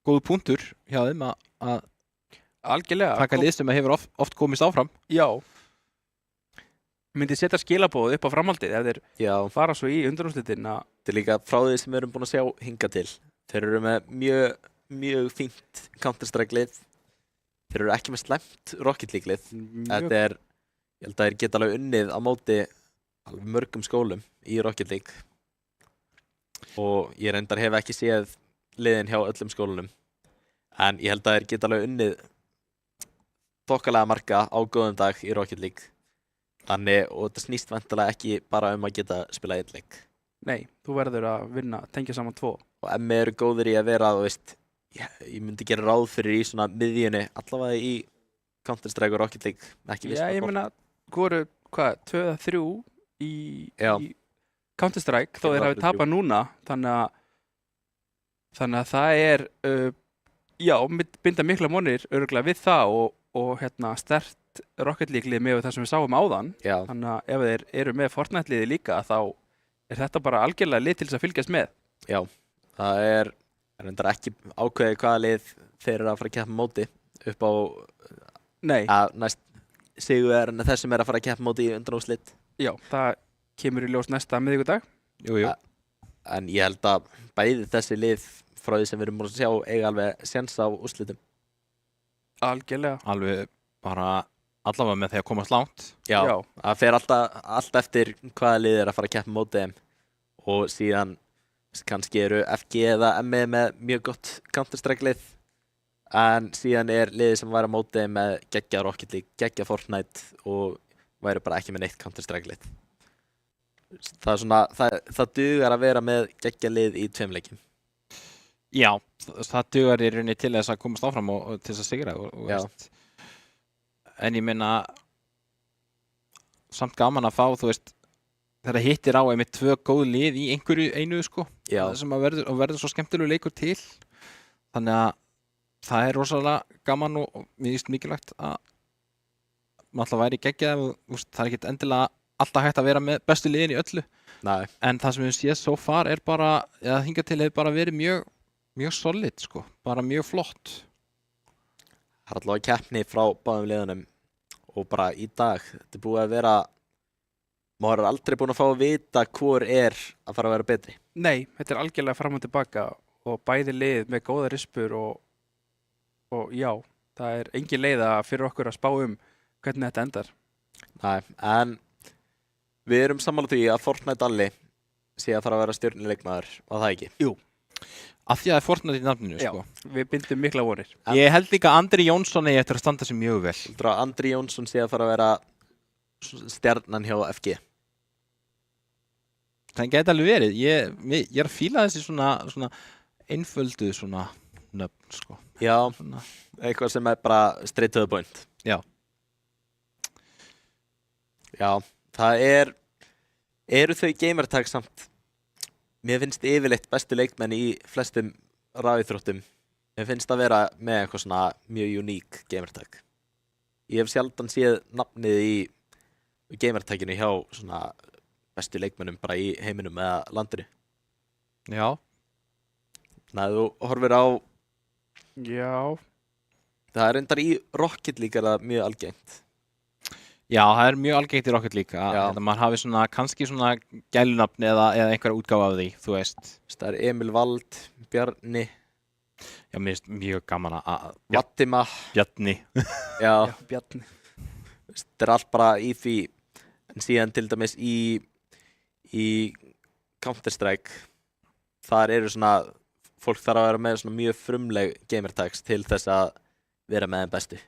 góð punktur hjá þeim að algjörlega taka lið sem hefur oft komist áfram. Já. Myndi setja skilaboð upp á framhaldið ef þeir fara svo í undanúrslitin. Þetta er líka frá því sem við erum búin að sjá hingað til. Þeir eru með mjög fínt Counter-Strike lið. Þeir eru ekki með slæmt Rocket League lið. Þetta er, ég held að þeir geta alveg unnið á móti alveg mörgum skólum í Rocket League. Og ég reyndar hef ekki séð liðin hjá öllum skólunum. En ég held að þeir geta alveg unnið þokkalega marga á góðum dag í Rocket League. Þannig, og þetta snýst væntanlega ekki bara að geta spilað einn leik. Nei, þú verður að vinna, tengja saman 2. Og ME eru góðir í að vera, þú veist, ég myndi gera ráð fyrir í svona miðjunni, allavega í Counter-Strike og Rocket League. Ekki Já, ég meina, voru, 2-3 í Counter-Strike, þó þeir hafi tapað núna, þannig að það er, binda mikla vonir örugglega við það og hérna sterkt Rocket League-lið með það sem við sáum áðan. Já. Þannig að ef þeir eru með Fortnite-liði líka þá er þetta bara algjörlega lið til þess að fylgjast með. Já, það er reyndar ekki ákveðið hvaða lið þeir eru að fara að keppa móti upp á næst sigur en þessum er að fara að keppa móti í undanúrslit. Já, það kemur í ljós næsta miðvikudag. Jú. En ég held að bæði þessi lið frá því sem við erum búin að sjá eiga alveg séns á úrslitum. Algjörlega. Alveg bara allavega með því að komast langt. Já. Það fer allt eftir hvaða lið er að fara að keppa móti þeim og síðan kannski eru FG eða ME með mjög gott Counter-Strike lið en síðan er liðið sem væri á móti þeim með geggja Rocket League, geggja Fortnite og væri bara ekki með neitt Counter-Strike lið. Það er svona, það dugar að vera með geggja lið í 2 leikjum. Já, það dugar í rauninni til þess að komast áfram og til þess að sigra og en ég meina samt gaman að fá, þú veist, þegar hittir á einmitt 2 góð lið í einu sko, sem að verður svo skemmtilegu leikur til. Þannig að það er rosalega gaman og mér finnst mikilvægt að maður alltaf væri geggjað og það er ekkert endilega alltaf hægt að vera með bestu liðin í öllu. Nei. En það sem við séð so far er bara, eða hingað til hefur bara verið mjög solid sko, bara mjög flott. Það er allavega keppni frá báðum liðunum og bara í dag, þetta er búið að vera maður aldrei búin að fá að vita hvor að fara að vera betri. Nei, þetta algjörlega fram og tilbaka og bæði lið með góða rispur og já, það engin leið fyrir okkur að spá hvernig þetta endar. Nei, en við erum sammála því að Fortnite Alli sé að fara að vera stjörnuleikmaður og það ekki. Jú. Af því að það er Fortnite í nafninu, já, við bindum mikla vonir. Ég held líka að Andri Jónsson eftir að standa sig mjög vel. Heldur að Andri Jónsson sé að fara að vera stjarnan hjá FG. Það gæti alveg verið. Ég er að fíla þessi svona einföldu svona nöfn, sko. Já, eitthvað sem bara straight to the point. Já. Já, það eru þau gamertag samt. Mér finnst yfirleitt bestu leikmenn í flestum rafíþróttum. Mér finnst að vera með eitthvað svona mjög uník gamertag. Ég hef sjaldan séð nafnið í gamertaginu hjá svona bestu leikmennum bara í heiminum eða landinu. Já. Þannig að þú horfir á... Já. Það reyndar í Rocket League það mjög algengt. Já, það er mjög algengt í Rocket League að maður hafi svona, kannski svona gælunafn eða einhverja útgáfa af því, þú veist. Það er Emil Vald, Bjarni. Já, mér finnst mjög gaman að... Vattima. Bjarni. Já, Bjarni. Það er allt bara í því, en síðan til dæmis í Counter-Strike, þar eru svona, fólk þarf að vera með svona mjög frumleg gamertags til þess að vera með þeim bestu.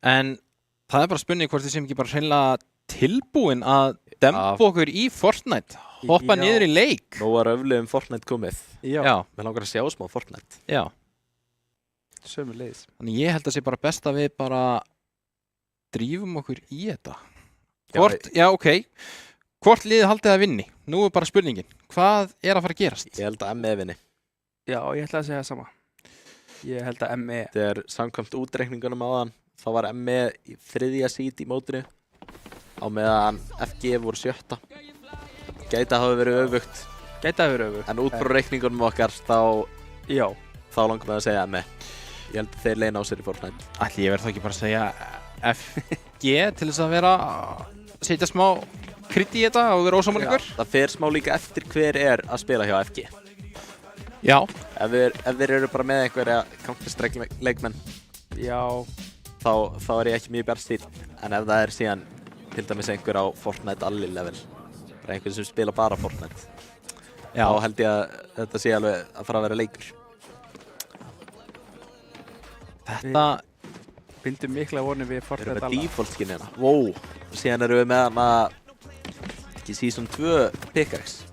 En það er bara spurning hvort þið sem ekki bara hreinlega tilbúin að dempa okkur í Fortnite, hoppa niður í leik. Nú var öflug Fortnite komið. Já. Mér langar að sjá smá Fortnite. Já. Sömuleiðis. Þannig ég held að sé bara best að við bara drífum okkur í þetta. Hvort liðið haldið að vinni? Nú er bara spurningin. Hvað er að fara að gerast? Ég held að ME vinni. Já, ég ætla að segja það sama. Ég held að ME... Þetta er samkvæmt útreikningunum áðan. Þá var ME í 3. seed í mótinu á meðan FG voru 7. Gæti að hafa verið öfugt. En út frá reikningunum okkar þá langar við að segja ME. Ég held að þeir leina á sér í Fortnite. Ætli ég verð þá ekki bara að segja FG til þess að vera setja smá krydd í þetta og vera ósammála ykkur? Það fer smá líka eftir hver að spila hjá FG. Já. Ef þeir eru bara með einhverja Counter-Strike leikmenn. Já. Þá er ég ekki mjög bjartsýnn, en ef það er síðan til dæmis einhver á Fortnite Alli level, bara einhver sem spila bara Fortnite, þá held ég að þetta sé alveg að fara að vera leikur. Þetta bindum mikla vonir við Fortnite Alla. Við erum með default skin hérna. Wow, og síðan erum við með hana ekki Season 2 pickaxe.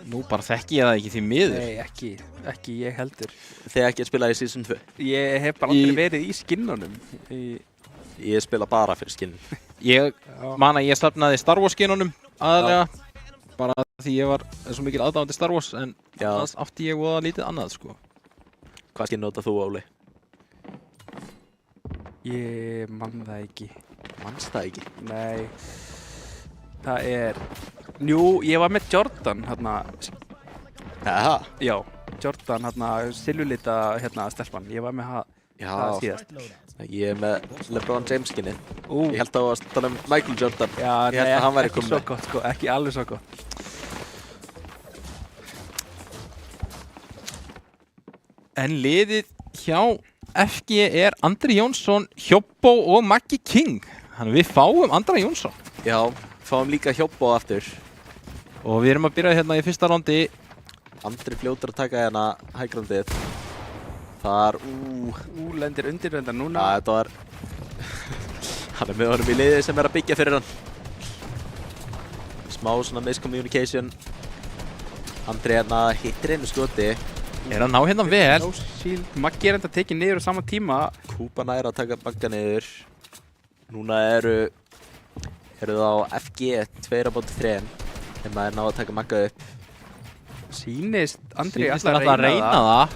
Nú bara þekki ég það ekki því miður. Nei, ekki ég heldur. Þegar ekki að spila í Season 2? Ég hef bara aldrei verið í skinnunum. Ég spila bara fyrir skinn. Ég man að ég stafnaði Star Wars skinnunum aðalega. Bara því ég var svo mikil aðdáandi Star Wars, en annars átti ég voða lítið annað, sko. Hvað skinn nota þú, Óli? Ég man það ekki. Manst það ekki? Nei. Það er... Jú, ég var með Jordan hérna. Jaha? Já, Jordan hérna, silfurlita hérna stelpan. Ég var með það síðast. Ég er með LeBron James skinni. Ég held að það var að tala um Michael Jordan. Já, ég held að hann væri komið. Ekki svo gott, sko. Ekki alveg svo gott. En liðið hjá FG er Andri Jónsson, Hjobbo og Maggi King. Þannig við fáum Andra Jónsson. Já, fáum líka Hjobbo aftur. Og við erum að byrja hérna í fyrsta rándi. Andri fljótur að taka hérna hægrandið. Það lendir undir reyndar núna. Já, þetta var... hann með honum í liði sem að byggja fyrir hann. Smá svona miscommunication. Andri hérna hittir einu skoti. Hann ná hérna vel. Maggi er enda tekið niður á sama tíma. Kúpa nær að taka Magga niður. Núna eru það á FG 2-3 þegar maður ná að taka Magga upp. Sýnist Andri alltaf að reyna það.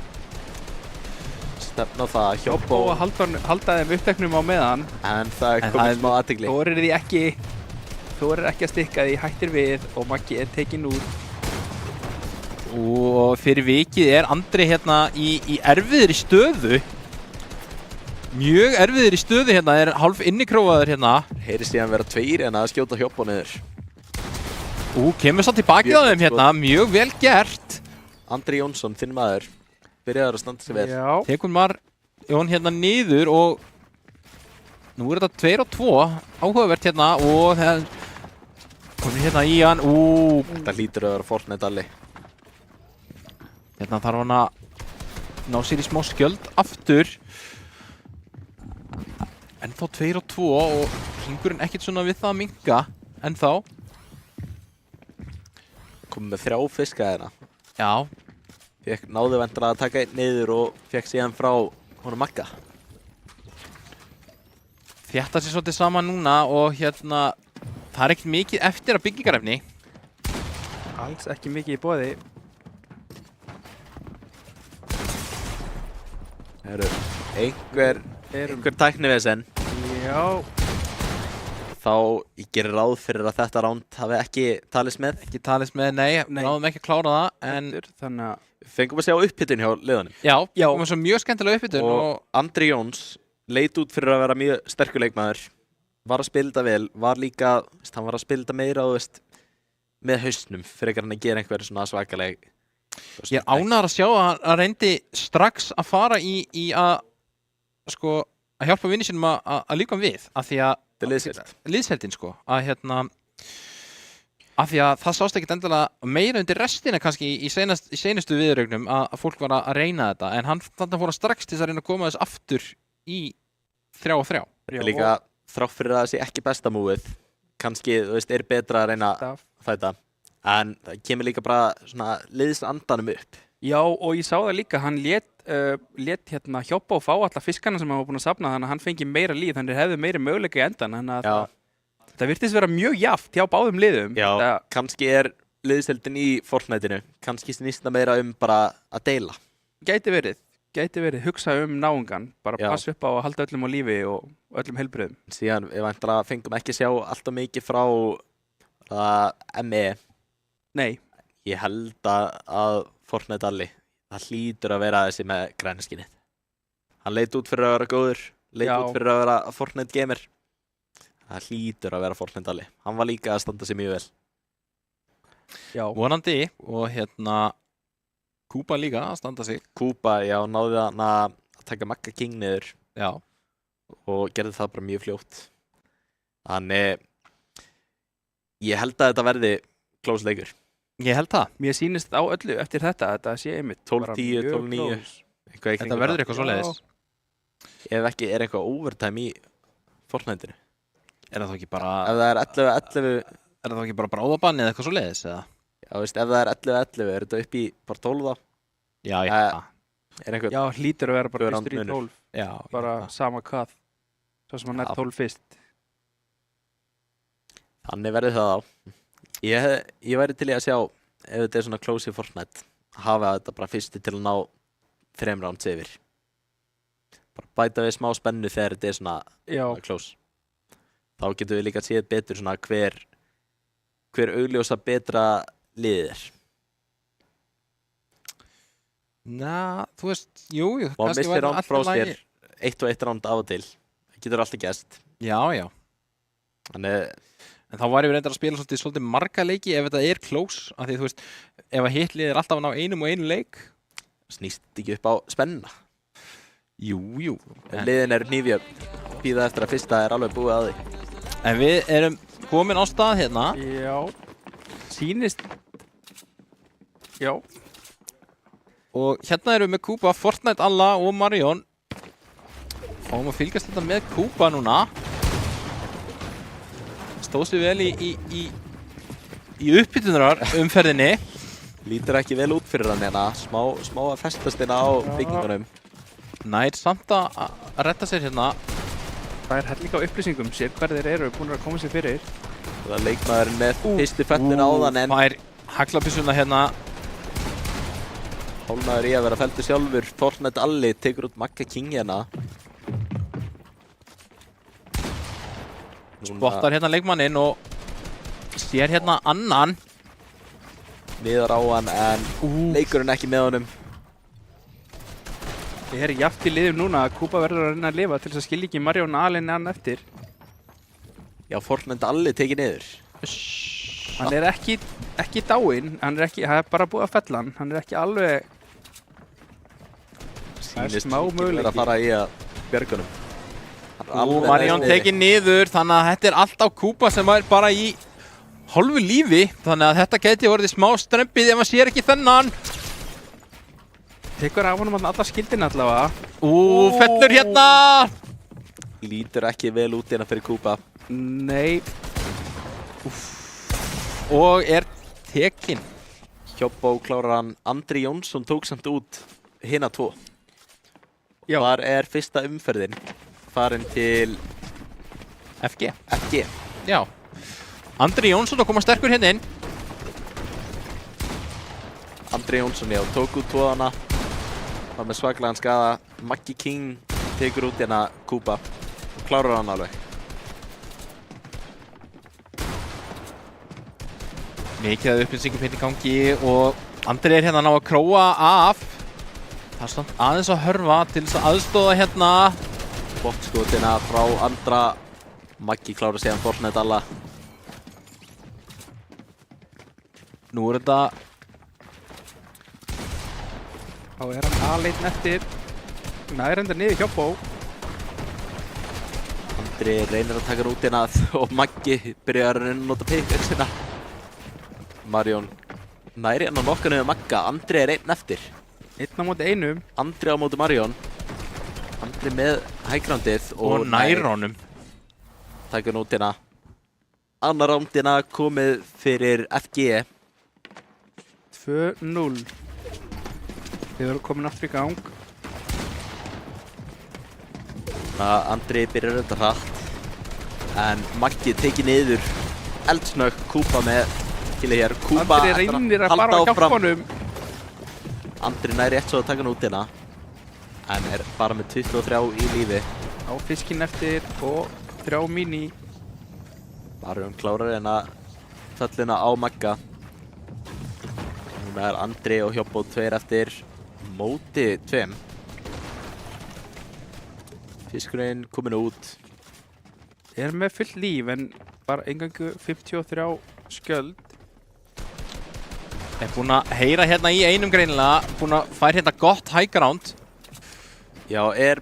Stefna á það, Hjobbo og halda þeim uppteknum á meðan. En það er komið smá athygli. Þorir ekki að stikka því, hættir við og Maggi er tekinn úr. Og fyrir vikið er Andri hérna í erfiðri stöðu. Mjög erfiðir í stöðu hérna, er hálf innikrófaður hérna. Heyri síðan vera 2 en að skjóta hjoppa niður. Kemur samt í bakið á þeim hérna, mjög vel gert. Andri Jónsson, þinn maður, byrjaður að standa sig vel. Já. Tekur Marjón hérna niður og nú er þetta 2 og 2, áhugavert hérna og það komið hérna í hann. Þetta hlýtur að vera Fortnite alli. Hérna þarf hann að ná sér í smá skjöld aftur. Ennþá 2 og 2 og hringurinn ekkert svona við það að minnka ennþá. Komið með 3 fiska hérna. Já. Náðu vendilega að taka einn niður og fekk síðan frá honum Magga. Þéttar sér svolítið saman núna og hérna það er ekkert mikið eftir af byggingarefni. Alls ekki mikið í boði. Einhver tæknivesen. Já. Þá ég gerir ráð fyrir að þetta ránd hafi ekki talist með. Ekki talist með, nei. Náðum ekki að klára það, en þannig að fengum að sjá upphitun hjá liðunum. Já, komum svo mjög skemmtilega upphitun og Andri Jóns leit út fyrir að vera mjög sterkur leikmaður. Var að spila þetta vel, var líka, hann var að spila þetta meira og með hausnum fyrir hann að gera einhverju svona svakaleg. Ég er ánægður að sjá að hann reyndi strax að fara í að hjálpa vinni sínum að líka við, af því að liðsheldin að hérna af því að það sást ekkert endilega meira undir restina kannski í seinustu viðraugnum að fólk var að reyna þetta, en hann þannig fór að strax til þess að reyna að koma þess aftur í 3 og 3. Þetta er líka þrátt fyrir að það sé ekki besta múið, kannski er betra að reyna að fæta, en það kemur líka bara svona liðsandanum upp. Já, og ég sá það líka, hann lét hérna hjálpa og fá alla fiskana sem hann var búinn að safna, þannig að hann fengi meira líf, þannig að hefði meiri möguleika í endan, þannig að það virtist vera mjög jafnt hjá báðum liðum. Já, kannski er liðsheldin í Fortnite-inu, kannski snýst það meira bara að deila. Gæti verið, hugsa náungan, bara passa upp á að halda öllum á lífi og öllum heilbrigðum. Síðan við væntanlega fengum ekki sjá alltaf mikið frá ME. Nei. Ég held að Fortnite alli, það hlýtur að vera þessi með græna skinnið. Hann leit út fyrir að vera góður, leit út fyrir að vera Fortnite gamer. Það hlýtur að vera Fortnite alli. Hann var líka að standa sig mjög vel. Já, vonandi, og hérna Kúpa líka að standa sig. Kúpa, já, náði hann að taka Magga King niður. Já. Og gerði það bara mjög fljótt. Þannig ég held að þetta verði close leikur. Ég held það. Mér sýnist á öllu eftir þetta sé einmitt 12-10, 12-9. Þetta verður eitthvað svoleiðis. Ef ekki er eitthvað overtime í Fortnite-inu. Er það þá ekki bara... Ef það er 11-11... Er það þá ekki bara bráðabanni eða eitthvað svoleiðis, eða? Já, ef það er 11-11, er þetta upp í bara 12 þá? Já, ég held það. Já, hlýtur að vera bara fyrstur í 12. Já. Bara sama hvað. Svo sem hann er 12 fyrst. Þannig verður það á. Ég væri til í að sjá, ef þetta er svona close í Fortnite, hafa þetta bara fyrstu til að ná 3 rounds yfir. Bara bæta við smá spennu þegar þetta er svona close. Þá getum við líka að séð betur svona hver augljósa betra liðið er. Þú veist, jú, og missir round frá sér 1 og 1 round af og til. Það getur alltaf gæst. Já. Þannig... En þá væri við reyndar að spila svolítið marga leiki ef þetta er close, af því þú veist, ef að hitlið er alltaf að ná einum og einu leik, snýst ekki upp á spenna. Jú. Liðin er hnífjöfn, bíða eftir að fyrsta er alveg búið að því. En við erum komin á stað hérna. Já. Sýnist. Já. Og hérna erum við með Kúpa, Fortnite alla og Marjón. Fáum að fylgjast þetta með Kúpa núna. Stóð sér vel í upphitunar umferðinni. Lítur ekki vel út fyrir hann hérna. Smá að festast hérna á byggingunum. Nær samt að retta sér hérna. Það er hellinga á upplýsingum sér hver þeir eru búin að koma sér fyrir. Það er leikmaðurinn með fyrstu föttin áðan en... Fær haglabissuna hérna. Hálnaður í að vera feldur sjálfur. Fortnite alli tekur út Magga King hérna. Spottar hérna leikmanninn og sér hérna annan. Niðar á hann en leikurinn ekki með honum. Ég er jafnt í liðum núna að Kuba verður að reyna að lifa til þess að skilja ekki Marion alveg hann eftir. Já, Fortnite allir tekið niður. Hann er ekki dáinn, það er bara búið að fella hann. Hann er ekki alveg... Sýnist smá möguleiki. að fara í að björgunum. Marion tekið niður, þannig að þetta er allt á Kuba sem er bara í hálfu lífi. Þannig að þetta geti verið smá strempið ef maður sér ekki þennan. Tekur af honum alla skildin allavega. Fellur hérna! Lítur ekki vel út hérna fyrir Kuba. Nei. Og er tekinn. Hjobbó klárar hann. Andri Jónsson tók samt út hina 2. Já. Þar er fyrsta umferðin farin til FG. Já. Andri Jónsson að koma sterkur hérna inn. Andri Jónsson, já, tók út 2-ana. Var með svaklegan skaða. Maggi King tekur út hérna Kuba og klárar hann alveg. Mikið af upplýsingum hérna í gangi og Andri er hérna að ná að króa af. Það er svona aðeins að hörfa til þess að aðstóða hérna. Botskotina frá Andra. Maggi klárar síðan Fortnite alla. Nú er þetta... Þá er hann aðleitn eftir. Nær enda niður Hjobbó. Andri reynir að taka rútina og Maggi byrjar að reyna að nota pickaxina. Marion næri hann á nokkanu með Magga. Andri er einn eftir. 1 á móti 1. Andri á móti Marion. Andri með highgroundið og nær honum. Taka rútina. Annar rándina komið fyrir FG. 2-0. Þið verður komin aftur í gang. Andri byrjar auðvitað hratt. En Maggi tekið niður eldsnögg. Kuba með kili hér. Kuba Andri reynir að fara á hjálpunum. Andri næri rétt svo að taka hann út hérna. En er bara með 23 í lífi. Á fiskinn eftir og 3 mini. Marion klárar hérna föllina á Magga. Núna er Andri og Hjobbó 2 eftir. Móti 2. Fiskurinn komin út. Er með fullt líf en bara engangu 53 skjöld. Er búinn að heyra hérna í einum greinilega. Búinn að færa hérna gott high ground. Já, eru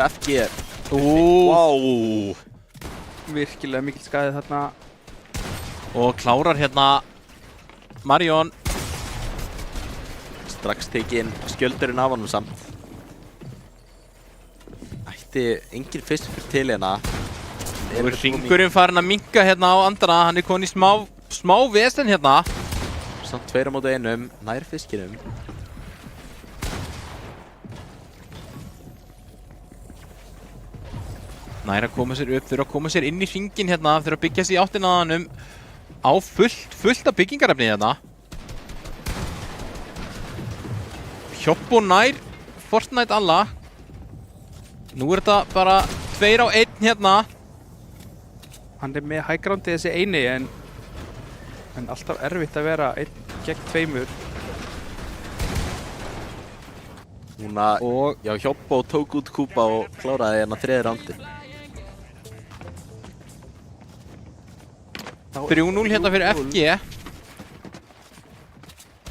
FG. Wow. Virkilega mikil skaði þarna. Og klárar hérna Marion. Strax tekinn skjöldurinn af honum samt. Ætti engin fiskur til hérna. Nú er hringurinn farin að minnka hérna á Andra. Hann er komin í smá vesen hérna. Samt 2 á móti 1, nær fiskinum. Nær að koma sér upp, þurfa að koma sér inn í hringinn hérna. Þurfa að byggja sér í áttina að hannum. Á fullt af byggingarefni hérna. Hjobbó nær Fortnite alla. Nú er þetta bara 2 á 1 hérna. Hann er með high groundið þessi eini en alltaf erfitt að vera 1 gegn 2. Núna, já, Hjobbó tók út Kuba og kláraði hérna 3. rándi. 3-0 hérna fyrir FG.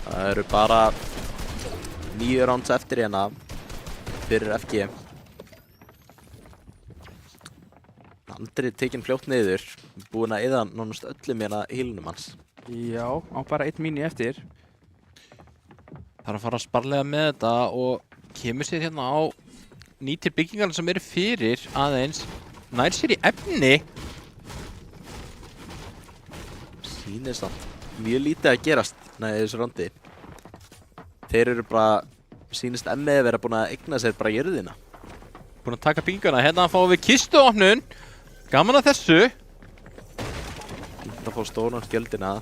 Það eru bara 9 rounds eftir hérna fyrir FG. Andri tekinn fljótt niður, búinn að eyða nánast öllum hérna hílunum hans. Já, á bara 1 mini eftir. Það er að fara sparlega með þetta og kemur sér hérna á nýtir byggingarna sem eru fyrir aðeins. Nær sér í efni. Sýnir samt mjög lítið að gerast í þessu raundi. Þeir eru bara, sýnist ME vera búin að eigna sér bara jörðina. Búin að taka byggingarna. Hérna fáum við kistuopnun. Gaman að þessu. Það fá stóran skjöldina.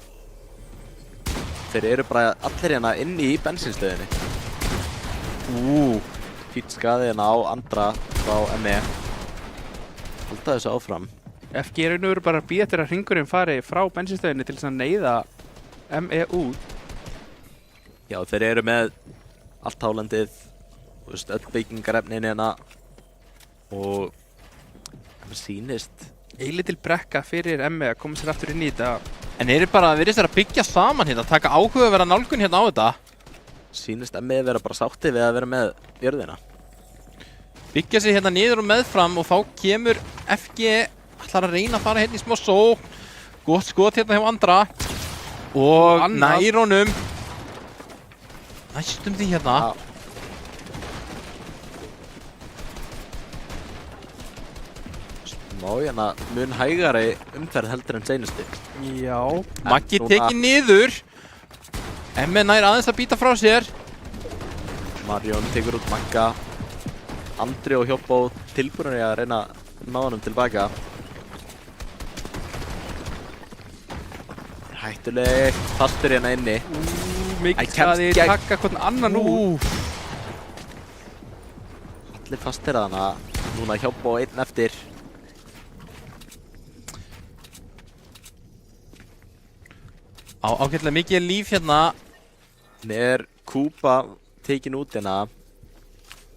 Þeir eru bara allir hérna inni í bensinstöðinni. Fýtt skaði hérna á Andra frá ME. Halda þessu áfram. FG er raun og veru bara að bíða eftir að hringurinn fari frá bensinstöðinni til þess að neyða ME út. Já, þeir eru með allt hálendið Þú veist, öll byggingarefnin hérna og það sýnist Eilítil brekka fyrir ME að koma sér aftur inn í þetta. En virðist þeir að byggja saman hérna, taka áhugaverða nálgun hérna á þetta. Sýnist ME vera bara sátti við að vera með jörðina. Byggja sig hérna niður og meðfram og þá kemur FG, ætlar að reyna að fara hérna í smá sókn. Gott skot hérna hjá Andra. Og nær honum. Næstum því hérna. Smá hérna mun hægari umferð heldur en seinustu. Já. Maggi tekið niður. ME nær aðeins að býta frá sér. Marjón tekur út Magga. Andri og Hjobbó tilbúinir í að reyna að ná honum tilbaka. Hættuleg, fastur hérna inni. Mikið skaði, taka hvern annan út. Allir fastir að hana. Núna Hjobbó einn eftir. Ágætlega mikið líf hérna. Er Kúpa tekin út hérna.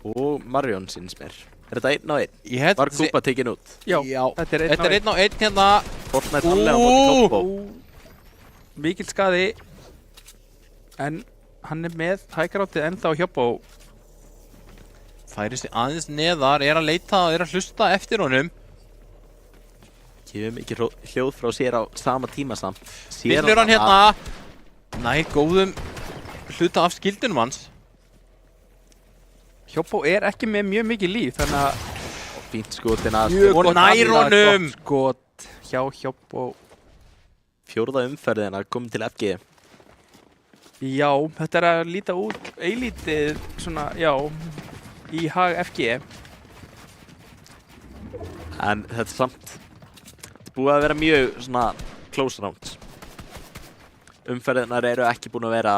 Og Marjón syns mér. Er þetta 1 á 1? Var Kúpa tekin út? Já, þetta er 1 á 1 hérna. Fortnite allega á móti Hjobbó. Mikil skaði. En hann er með hæggrátið ennþá Hjobbó. Færi sig aðeins neðar, er að leita og er að hlusta eftir honum. Gefur mikið hljóð frá sér á sama tíma samt. Vinnur hann hérna. Nær góðum hluta af skildunum hans. Hjobbó er ekki með mjög mikið líf, þannig að fínt skotina. Og nær honum. Gott skot hjá Hjobbó. 4. umferðina komin til FG. Já, þetta er að líta út eilítið svona, já, í hag FG. En þetta er samt búið að vera mjög svona close rounds. Umferðinar eru ekki búin að vera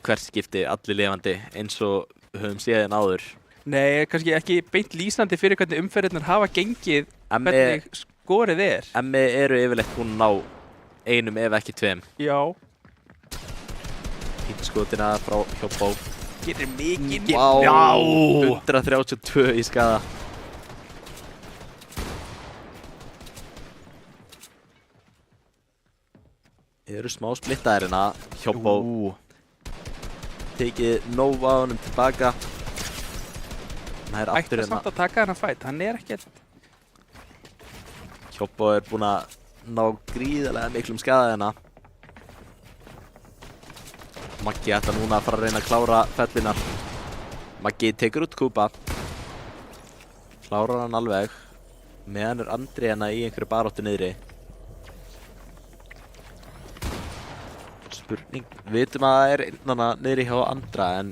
hvert skipti allir lifandi eins og við höfum séð en áður. Nei, kannski ekki beint lýsandi fyrir hvernig umferðirnar hafa gengið, hvernig skorið er. ME eru yfirleitt búin að ná 1 ef ekki 2. Já. Fínt skotina frá Hjobbó. Getur mikið. Já! 132 í skada. Eru smá splittaðir hérna. Hjobbó tekið nóg á honum tilbaka. Ætti samt að taka hennar fætt, hann er ekkert. Hjobbó er búinn að ná gríðarlega miklum skaða hérna. Maggi ætla núna að fara að reyna að klára fellinar. Maggi tekur út Kúpa. Klárar hann alveg. Meðan er Andri hérna í einhverju baráttu niðri. Spurning. Við vitum að það er innanna niðri hjá Andra en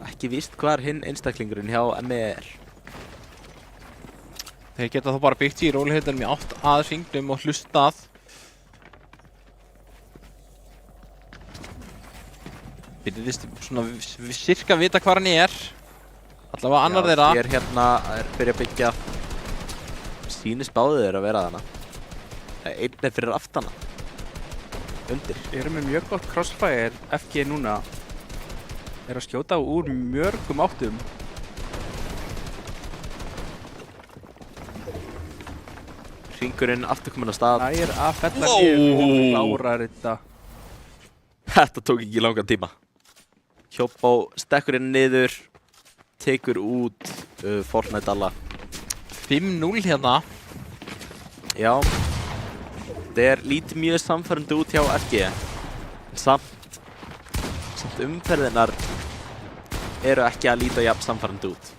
ekki víst hvar hinn einstaklingurinn hjá ME er. Þeir geta þá bara byggt í róligheitunum í átt að hringnum og hlustað. Virðist svona cirka vita hvar hann er. Allavega annar þeirra. Ég er hérna að byrja að byggja. Sýnist báðið þeirra að vera þarna. Einn er fyrir aftana. Undir. Við erum með mjög gott crossfire. FG núna er að skjóta úr mörgum áttum. Hringurinn aftur komin að stað. Það er að fella hér og klárar þetta. Þetta tók ekki langan tíma. Hjobbó stekkur inn niður. Tekur út Fortnite alla. 5-0 hérna. Já. Það lítið mjög samfærandi út hjá FG. Samt umferðinar eru ekki að líta jafn samfærandi út.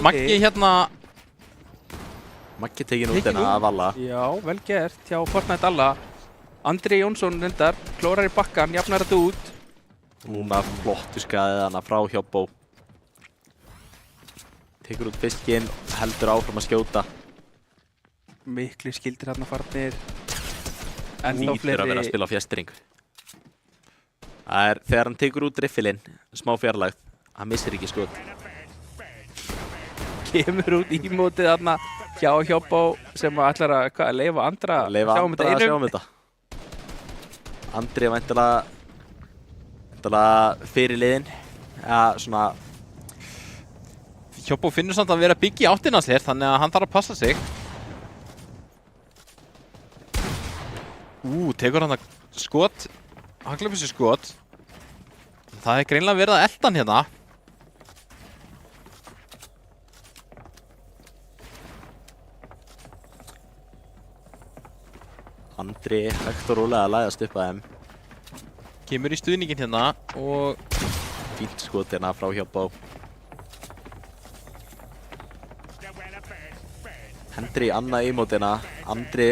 Maggi hérna. Maggi tekin út hérna af alla. Já, vel gert hjá Fortnite alla. Andri Jónsson reyndar, klórar í bakkan, jafnar þetta út. Núna flottu skaðið hana frá Hjobbó. Tekur út fiskinn, heldur áfram að skjóta. Miklu skildir hérna farnir. Nýtur að vera að spila á fjastringu. Það er þegar hann tekur út riffilinn, smá fjarlægð, hann missir ekki skot. Kemur út í mótið þarna hjá Hjobbó sem ætlar að leyfa Andra að sjá þetta. Andri væntanlega fyrir liðin. Ja, svona... Hjoppo finnur samt að vera að byggja í áttina sér, þannig að hann þarf að passa sig. Tekur hann að skot. Haglabyssu skot. Það greinlega verið að elda hann hérna. Andri hægt og rólega að læðast upp að þeim. Kemur í stuðningin hérna og... Fínt skot hérna frá Hjoppo. Hendur í annað ímótina. Andri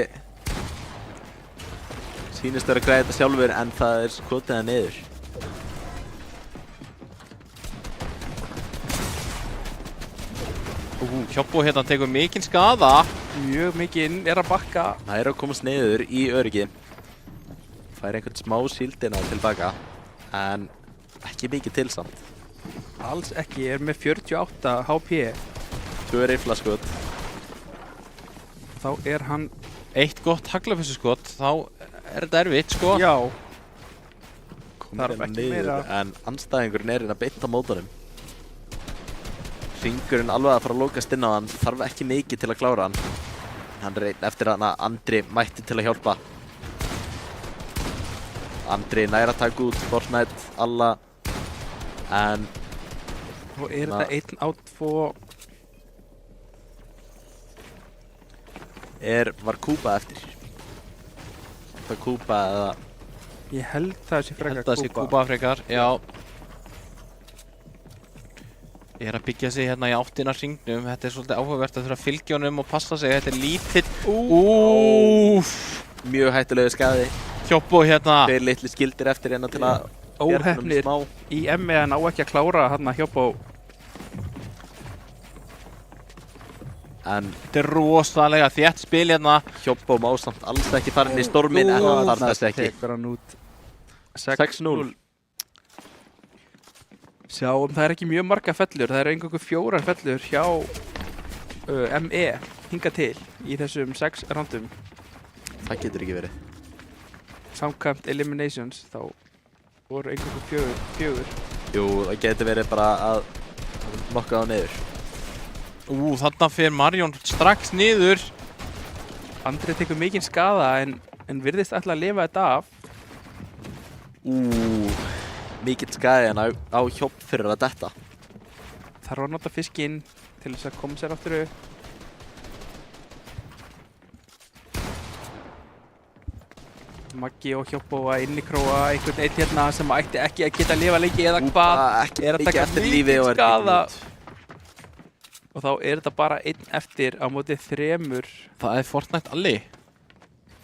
sýnist vera að græða þetta sjálfur en það skotið það niður. Hjoppo hérna tekur mikinn skada. Mjög mikinn, að bakka. Það að komast niður í öryggi. Fær einhvern smá síldina tilbaka. En ekki mikið til samt. Alls ekki, með 48 HP. 2 rifflaskot. Þá hann... Eitt gott haglabyssuskot, þá þetta erfitt, sko. Já. Komur hérna niður, en andstæðingurinn hérna beint á mótunum. Hringurinn alveg að fara að lokast inn á hann, þarf ekki mikið til að klára hann. Hann reynd eftir hann að Andri mætti til að hjálpa. Andri næra að taka út Fortnite, alla. En... Og þetta 1 á 2... Var Kúpa eftir? Það Kúpa eða... Ég held það sé frekar Kúpa. Held það sé Kúpa frekar, já. Ég að byggja sig hérna í áttina hringnum. Þetta svolítið áhugavert að þurfa að fylgja honum og passa sig. Þetta lítill... Mjög hættulegu skaði. Hjoppo hérna. 2 litli skildir eftir hérna til að... Óheppnir í ME ná ekki að klára hérna Hjoppo. En þetta rosalega þétt spil hérna. Hjoppo má samt alls ekki fara inn í stormin en hann þarf þess ekki. Tekur hann út 6-0. Sjáum, það ekki mjög marga fellur. Það eingöngu 4 fellur hjá ME hingað til í þessum 6 rándum. Það getur ekki verið. Samkvæmt eliminations þá voru eingöngu 4. Jú, það getur verið bara að nokka á niður. Þarna fer Marion strax niður. Andri tekur mikinn skada en virðist ætla að lifa þetta af. Mikill skaði en á Hjopp fyrir að detta. Þarf að nota fiskinn til þess að koma sér aftur upp. Maggi og Hjoppo að innikróa einhvern eitt hérna sem ætti ekki að geta að lifa lengi eða hvað. Að taka mikinn skada. Og þá þetta bara 1 eftir á móti 3. Það Fortnite Alli.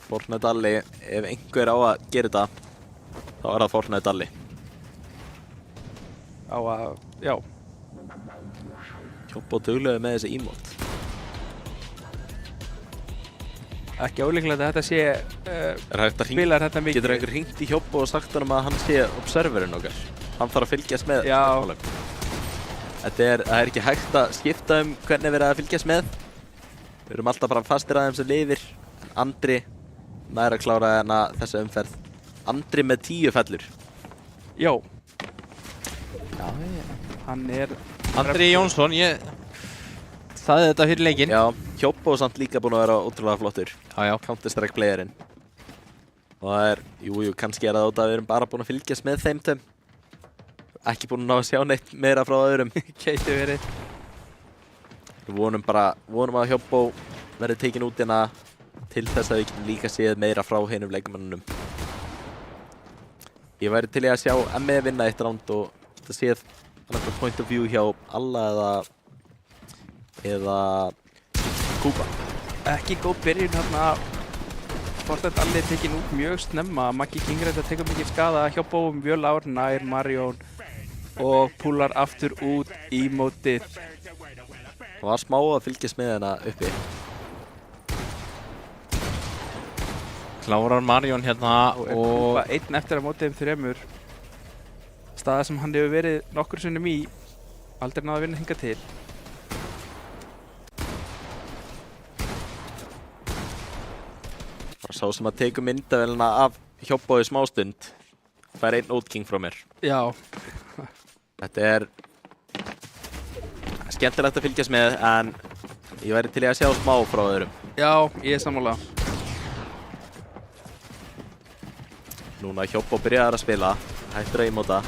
Fortnite Alli, ef einhver á að gera þetta, þá það Fortnite Alli. Á að, já. Hjoppo duglegur með þessi emote. Ekki ólíklegt að þetta sé spilar þetta mikið. Getur einhver hringt í Hjoppo og sagt honum að hann sé observerinn okkar? Hann þarf að fylgjast með. Já. Það ekki hægt að skipta hvernig við erum að fylgjast með. Við erum alltaf bara fastir að þeim sem lifir. Andri nær að klára þessa umferð. Andri með 10 fellur. Já. Já. Hann Andri Jónsson, ég sagði þetta fyrir leikinn. Já, Hjoppo samt líka búinn að vera ótrúlega flottur. Já. Counter-Strike playerinn. Og það jú, kannski það út að við erum bara búin að fylgjast með þeim tveim. Ekki búin að ná að sjá neitt meira frá öðrum. Gæti verið. Við vonum að Hjoppo verði tekin út hérna til þess að við getum líka séð meira frá hinum leikmönnunum. Ég væri til að sjá ME vinna 1 round og þetta séð annað point of view hjá Alla eða Kúpa. Ekki góð byrjun hérna. Fortnite Alli tekin út mjög snemma. Maggi Kingrætt að teka mikið skada. Hjoppo mjög lár nær Marion og púlar aftur út í mótið. Það var smá að fylgjast með hérna uppi. Klárar Marion hérna og Kúpa 1 eftir að mótið 3. Staða sem hann hefur verið nokkur sinnum í. Aldrei náði að vinna hingað til. Bara sá sem að teku myndavélina af Hjobbói smástund. Fær einn Old King frá mér. Já. Þetta er skemmtilegt að fylgjast með, en ég væri til í að sjá smá frá öðrum. Já, ég er sammála. Núna Hjobbó byrjaðar að spila, hættur að ímóta.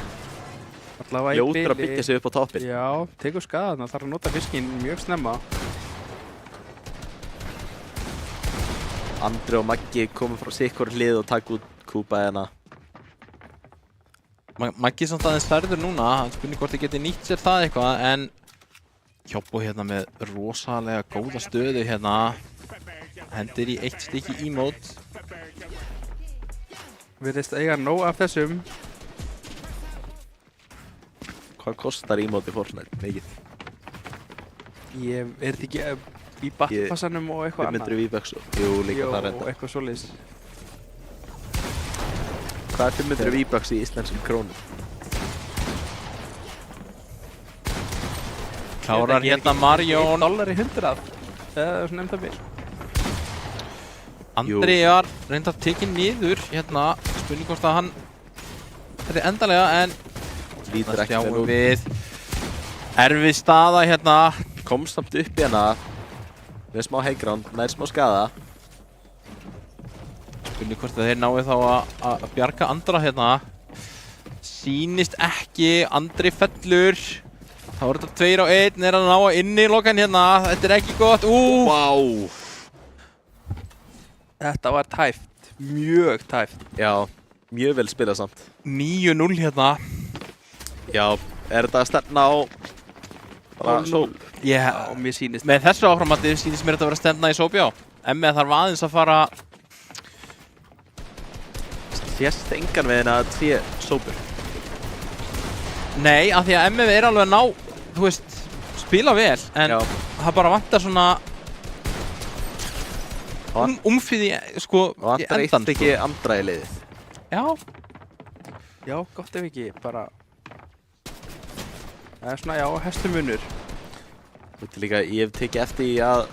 Ljótur að byggja sig upp á toppinn. Já, tekur skaðana, þarf að nota fiskinn mjög snemma. Andri og Maggi komið frá sikkur hlið og taka út Kúpa hérna. Maggi samt aðeins stærður núna, hann spurning hvort þið geti nýtt sér það eitthvað, en Hjobbó hérna með rosalega góða stöðu hérna. Hendir í 1 stykki emote. Virðist eiga nóg af þessum. Hvað kostar emote í Fortnite? Mikið. Er þetta ekki í battpassanum og eitthvað annað? 500 V-Bucks. Jú, líka það reynda. Jó, eitthvað svoleiðis. Hvað er 500 V-Bucks í íslenskum krónum? Klárar hérna Marjón. $1 eða svona það mér. Andri var reyndar tekinn niður hérna. Spurning hvort að hann þetta er endalega, en Lítur ekki sjáum við erfið staða hérna. Komst samt upp hérna með smá heigránd, með smá skaða. Spurning hvort að þeir náðu þá að bjarga Andra hérna. Sýnist ekki, Andri fellur. Þá er þetta 2 á 1, er að ná að innilokan hérna. Þetta er ekki gott. Vá! Þetta var tæft, mjög tæft. Já, mjög vel spilað samt. 9-0 hérna. Já, er þetta að stefna á bara sóp? Já, mér sýnist. Með þessu áframhaldi sýnist mér þetta að vera stefna í sóp, já. ME þarf aðeins að fara. Sést engan veginn að 2 sópur. Nei, af því að ME er alveg að ná, þú veist, spila vel, en Já. það bara vantar svona umfið í, sko, Og í Andra endan. eitt ekki Andra í liðið. Já. Já, gott ef ekki, bara. Það er svona, já, heslumunur. Þú veit líka, ég hef tekið eftir í að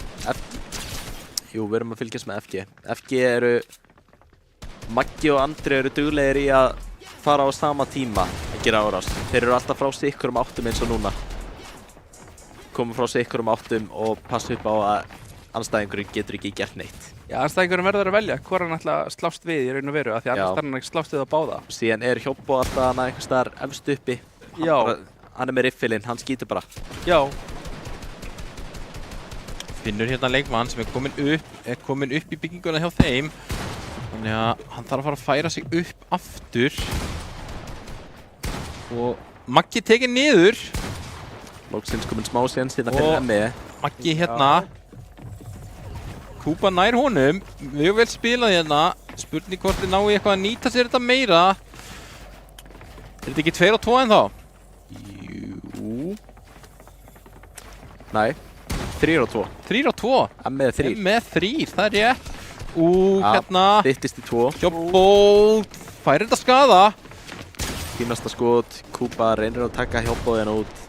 Jú, við erum að fylgjast með FG. FG eru Maggi og Andri eru duglegir í að fara á sama tíma að gera árás. Þeir eru alltaf frá sikkurum áttum eins og núna. Koma frá sikkurum áttum og passa upp á að anstæðingurinn getur ekki gert neitt. Já, anstæðingurinn verður að velja hvor hann ætla að slást við í raun og veru, af því annars þarf hann ekki slást við að báða. Síðan er Hjobbó alltaf hann einhvers staðar efst uppi. Já. Hann er með riffilinn, hann skýtur bara. Já. Finnur hérna leikmann sem er komin upp í bygginguna hjá þeim. Þannig að hann þarf að fara að færa sig upp aftur. Og Maggi tekinn niður. Lóksins komin smá séns hérna fyrir ME. Maggi hérna. Kúpa nær honum. Mjög vel spilað hérna. Spurning hvort þið náu eitthvað að nýta sér þetta meira. Er þetta ekki 2 á 2 ennþá? Jú. Nei. 3 á 2. 3 á 2. ME 3. ME 3, það er rétt. Hérna. Styttist í 2. Hjobbó færir þetta skaða. Fínasta skot. Kúpa reynir að taka Hjobbóðina út.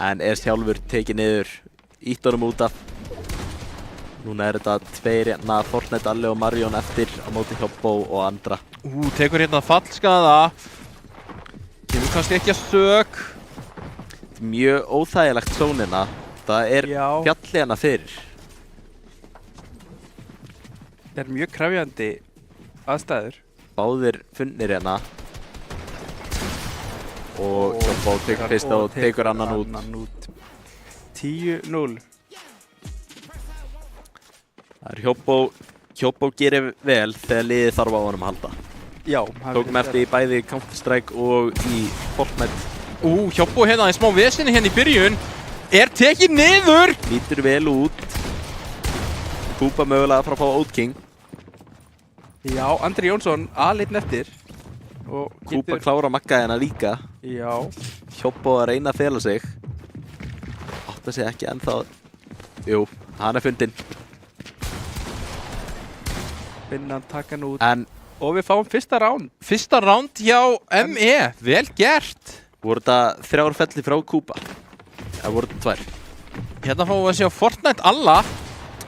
En er sjálfur tekið niður. Ítt honum út af. Núna er þetta 2 hérna, Fortnite, Alli og Marjón eftir á móti Hjobbó og Andra. Tekur hérna fallskaða. Kemur kannski ekki að sök. Mjög óþægilegt zónina. Það er fjalli hérna fyrir. Það er mjög krefjandi aðstæður. Báðir funnir hérna. Og Hjobbó tekur fyrsta og tekur annan út. 10-0. Það er Hjobbó gerir vel þegar liðið þarf á honum að halda. Já. Tókum eftir í bæði Counter-Strike og í Fortnite. Hjobbó hérna í smá vesinni hérna í byrjun. Er tekið niður. Lítur vel út. Kúpa mögulega frá að fá Old King. Já, Andri Jónsson aðleitn eftir. Og Kúpa klára Magga hérna líka. Já. Hjobbó að reyna að fela sig. Átta sig ekki ennþá. Jú, hann er fundinn. Finnan taka hann út. Og við fáum fyrsta ránd. Fyrsta ránd hjá ME. Vel gert. Voru þetta 3 felli frá Kúpa? Það voru þetta 2. Hérna fáum við að sjá Fortnite Alla.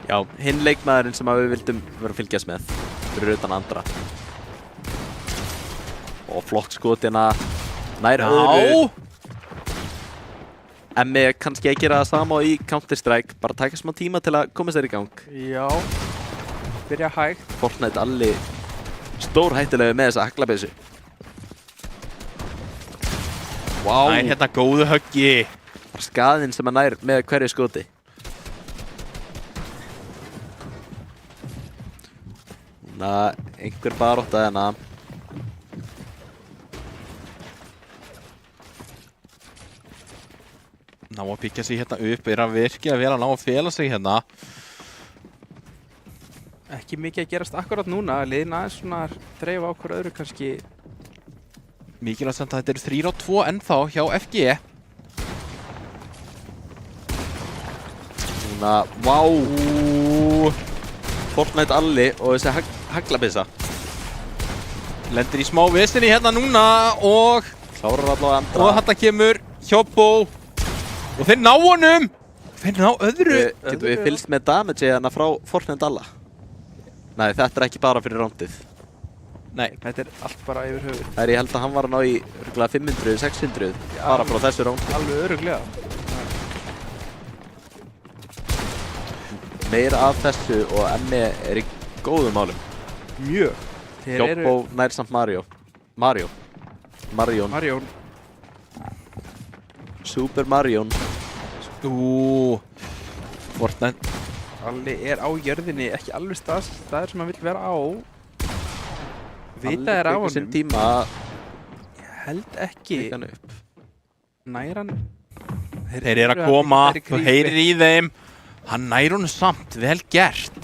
Já, hinn leikmaðurinn sem við vildum vera að fylgjast með. Fyrir utan Andra. Og flott skotina nær öðru. Emmi kannski að gera það sama í Counter-Strike, bara taka smá tíma til að koma sér í gang. Já, byrja hægt. Fortnite alli stórhættulegu með þessa haglabyssu. Vá. Nær hérna góðu höggi. Skaðinn sem hann nær með hverju skoti. Núna einhver barátta hérna. Ná að byggja sig hérna upp, hann virkilega vel að ná að fela sig hérna. Ekki mikið að gerast akkurat núna, liðin aðeins svona dreifa á hver öðru kannski. Mikilvægt samt að þetta eru 3-2 ennþá hjá FG. Núna, vá. Fortnite alli og þessi haglabyssa. Lendir í smá vesinni hérna núna og klárar allavega andra. Og þetta kemur Hjóbó. Og þeir ná honum! Þeir ná öðru! Getum við fylgst með damage hérna frá Fortnite alla? Nei, þetta er ekki bara fyrir rándið. Nei, þetta er allt bara yfir höfuð. Það ég held að hann var að ná í 500, 600 bara frá þessu ránd. Alveg örugglega. Meira af þessu og Emmi er í góðum málum. Mjög. Hjóbó nær samt Marion. Super Marion. Fortnite. Alli er á jörðinni, ekki alveg staður sem hann vill vera á. Vita er á honum. Sinn tíma. Ég held ekki. Nær hann. Þeir eru að koma, þú heyrir í þeim. Hann nær honum samt, vel gert.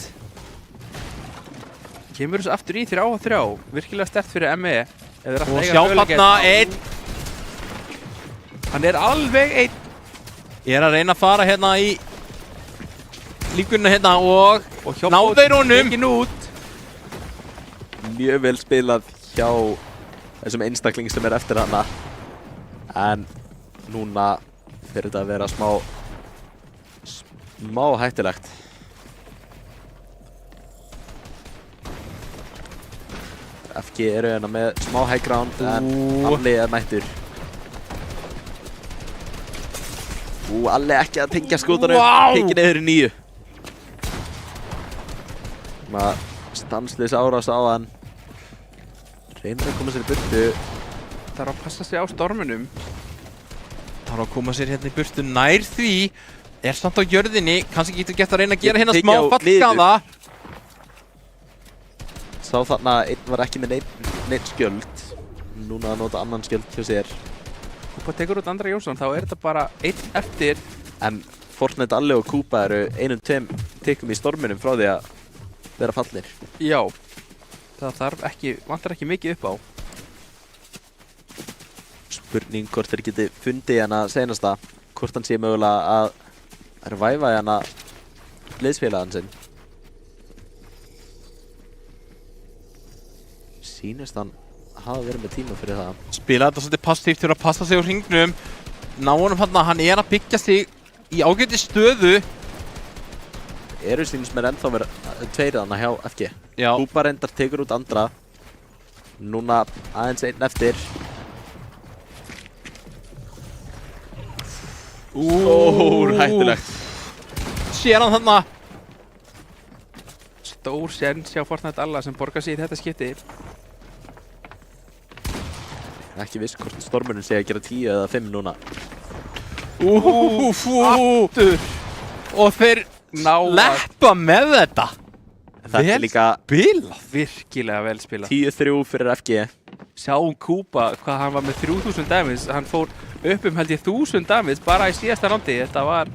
Kemur þessu aftur í 3-3. Virkilega sterkt fyrir ME. Og sjá þarna einn. Hann er alveg einn. Ég er að reyna að fara hérna í líkunna hérna og ná þeir honum. Mjög vel spilað hjá þessum einstakling sem er eftir hana. En núna fyrir þetta að vera smá hættulegt. FG eru hérna með smá high ground en Alli er mættur. Alli ekki að tengja skotanum, tekið niður í 9. Stanslaus árás á hann. Reynir að koma sér í burtu. Það er að passa sig á stormunum. Það er að koma sér hérna í burtu nær því. Er samt á jörðinni, kannski getur gett að reyna að gera hérna smá fallskaða. Sá þarna einn var ekki með neitt skjöld. Núna að nota annan skjöld hjá sér. Kúpa tekur út Andra Jónsson, þá er þetta bara einn eftir. En Fortnite Alli og Kúpa eru 1-2 tekum í storminum frá því að vera fallir. Já, það vantar ekki mikið upp á. Spurning hvort þeir geti fundið hana seinasta. Hvort hann sé mögulega að reviva hana liðsfélagann sinn. Sýnist hann hafa verið með tíma fyrir það. Spila þetta svolítið passíft fyrir að passa sig á hringnum. Ná honum hann er að byggja sig í ágæti stöðu. Eru sýnist mér ennþá verið tveir þarna hjá FG. Já. Kúpa reyndar tekur út Andra. Núna aðeins einn eftir. Hættulegt. Sér hann þarna. Stór séns hjá Fortnite alla sem borgar sig í þetta skipti. Ekki viss hvort stormurinn sé að gera 10 eða 5 núna. Aftur. Og þeir sleppa með þetta. Þetta er líka spilað. Virkilega vel spilað. 10-3 fyrir FG. Sjáum Kúpa hvað hann var með 3000 damage. Hann fór upp held ég 1000 damage bara í síðasta rándi. Þetta var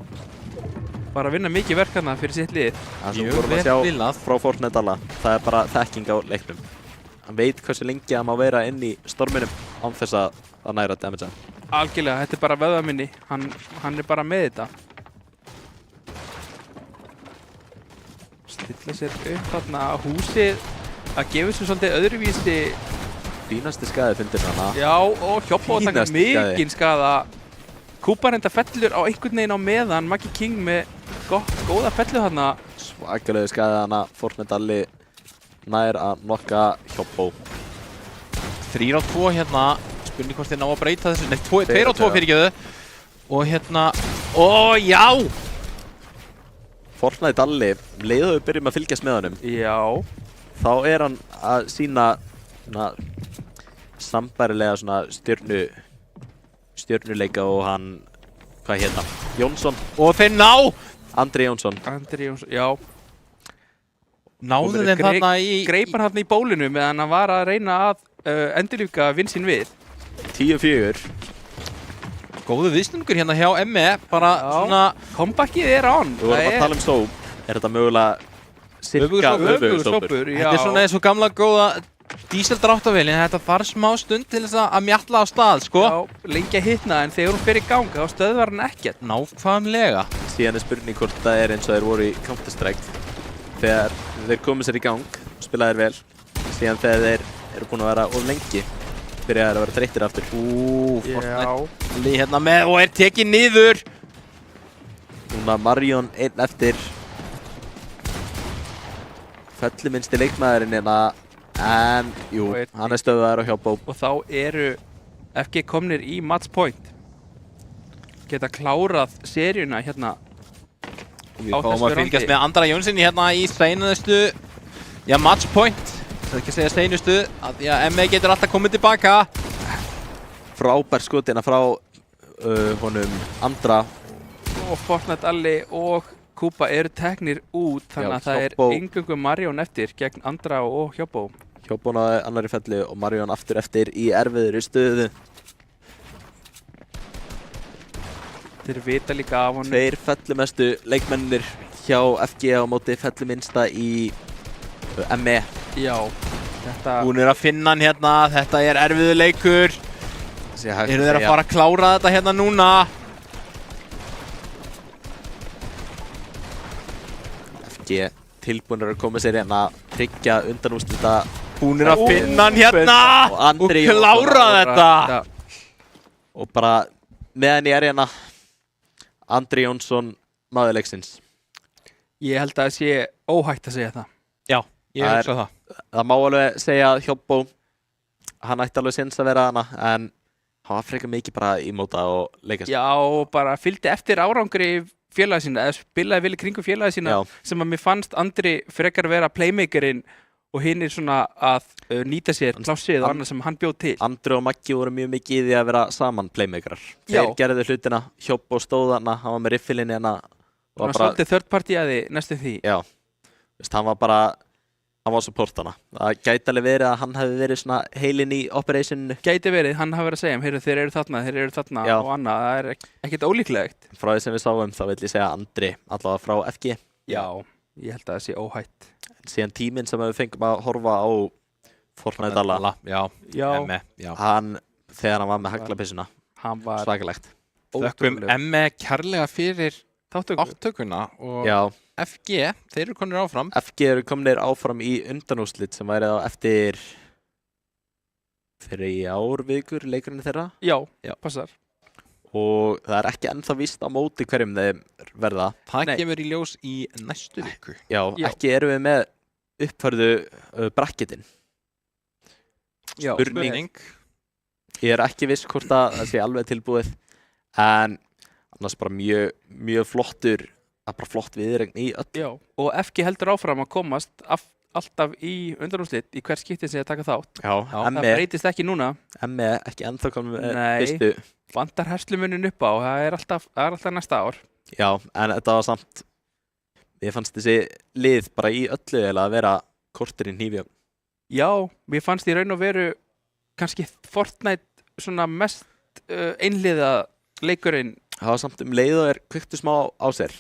bara að vinna mikið verk hérna fyrir sitt lið. Það sem vorum að sjá frá Fortnite alla. Það er bara þekking á leiknum. Hann veit hversu lengi að má vera inn í storminum án þess að næra damage. Algjörlega, þetta er bara vöðvaminni. Hann er bara með þetta. Stilla sér upp þarna húsið að gefa sér svolítið öðruvísi. Fínasti skaði fundir hana. Já, og Hjóbó að taka mikinn skaða. Kúpa reynda fellur á einhvern veginn á meðan. Maggi King með góða fellu þarna. Svakalegu skaði hana. Fortnite Alli nær að nokka Hjóbó. 3-2 hérna, spurning hvort þið ná að breyta þessu, nei 2-2 fyrirgjöðu. Og hérna, já! Fortnite Alli, leiðu við byrjum að fylgjast með honum. Já. Þá hann að sína sambærilega svona stjörnuleika og hann, hvað hérna, Jónsson. Og þeir ná! Andri Jónsson, já. Náðu þeim þarna Greip hann þarna í bólinu meðan hann var að reyna að endurlífga vin sinn við. 10-4. Góðu viðstungur hérna hjá ME, bara svona... Comebackið on. Þú vorum að tala sóp. Þetta mögulega cirka öfugur sópur? Þetta svona eins og gamla góða díseldráttavélin. Þetta þarf smá stund til þess að mjalla á stað, sko. Já, lengi að hitna, en þegar hún fer í gang, þá stöðvar hann ekkert. Nákvæmlega. Síðan spurning hvort það eins og þeir voru í Counter-Strike. Þegar þeir komið sér í gang, spila þeir vel. Síðan þegar þeir eru búin að vera of lengi, byrja þeir að vera þreyttir aftur. Fortnite hérna með og tekið niður. Núna Marion einn eftir. Felluminnsti leikmaðurinn hérna, en jú, hann stöðvaður á hjá Bóp. Og þá eru FG komnir í match point. Geta klárað seríuna hérna. Við fáum að fylgjast með Andra Jónssoni hérna í seinustu, match point. Það er ekki að segja seinustu, að ME getur alltaf komið tilbaka. Frábær skotina frá honum Andra. Og Fortnite Alli og Kuba eru teknir út, þannig að það er eingöngu Marion eftir gegn Andra og Hjóbó. Hjóbó náði annarri fellu og Marion aftur eftir í erfiðri stöðu. Þeir vita líka af honum. Tveir fellumestu leikmennir hjá FG á móti felluminnsta í ME. Já, þetta... Hún að finna hann hérna, þetta er erfiður leikur. Eru þeir að fara að klára þetta hérna núna? FG tilbúinir að koma sér hérna, tryggja undanúrslita. Hún að finna hann hérna og klára þetta. Og bara meðan ég hérna, Andri Jónsson, maður leiksins. Ég held að það sé óhætt að segja það. Já, ég hugsa það. Það má alveg segja að Hjóbó, hann ætti alveg séns að vera hana, en hann var frekar mikið bara í móta og leikast. Já, og bara fylgdi eftir árangri félagi sína, eða spilaði vel í kringum félagi sína, sem að mér fannst Andri frekar vera playmakerinn og hinn svona að nýta sér plássið og annað sem hann bjóð til. Andri og Maggi voru mjög mikið í því að vera saman playmakerar. Þeir gerðu hlutina, Hjóbó stóð hana, hann var með riffilinn hérna. Hann var svolítið third party að því næstu því. Já, hann var bara, hann var support hana. Það gæti alveg verið að hann hefði verið svona heilinn í operationinu. Gæti verið, hann hafi verið að segja, heyrðu þeir eru þarna og annað, það er ekkert ólíklegt. Frá því sem við sáum þá vil ég segja Andri, allavega frá FG. Já, ég held að það sé óhætt. Síðan tíminn sem við fengum að horfa á Fortnite Alla, hann, þegar hann var með haglapissuna, svakalegt. Þökkum ME kærlega fyrir áttökuna og FG, þeir eru komnir áfram. FG eru komnir áfram í undanúrslit sem væri á eftir 3 vikur leikurinn þeirra. Já, passar. Og það er ekki ennþá víst á móti hverjum þeir verða. Það kemur í ljós í næstu viku. Já, ekki erum við með uppfærðu bracketinn. Spurning. Ég er ekki viss hvort að það sé alveg tilbúið, en annars bara mjög flottur, bara flott viðuregn í öll. Já, og FG heldur áfram að komast alltaf í undanúrslit í hver skipti sem þið taka þátt. Já, það breytist ekki núna. ME ekki ennþá komið með fyrstu. Vantar herslumuninn upp á, það er alltaf næsta ár. Já, en þetta var samt, ég fannst þessi lið bara í öllu eða að vera korterinn hífja. Já, mér fannst í raun og veru kannski Fortnite svona mest einliða leikurinn. Það var samt leið og kveiktu smá á sér.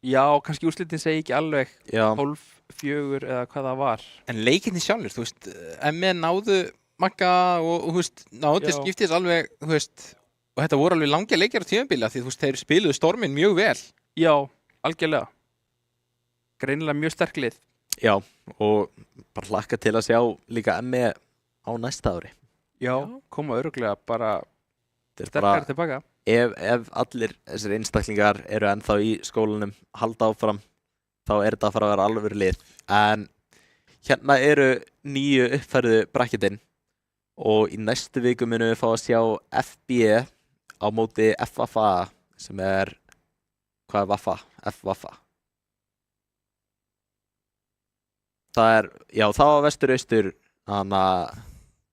Já, kannski úrslitin segi ekki alveg 12-4 eða hvað það var. En leikinni sjálfur, þú veist, ME náðu Magga og þú veist, náðu til skiptis alveg, þú veist, og þetta voru alveg langir leikir á tímabili því þú veist, þeir spiluðu storminn mjög vel. Já, algjörlega. Greinilega mjög sterk lið. Já, og bara hlakka til að sjá líka ME á næsta ári. Já, koma örugglega bara sterkar tilbaka. Ef allir þessir einstaklingar eru ennþá í skólanum, halda áfram, þá er þetta að fara að vera alvöru lið. En hérna eru 9 uppfærðu bracketinn og í næstu viku munum við fá að sjá FB á móti FFA sem hvað Vaffa? F-Vaffa. Það það var vestur-austur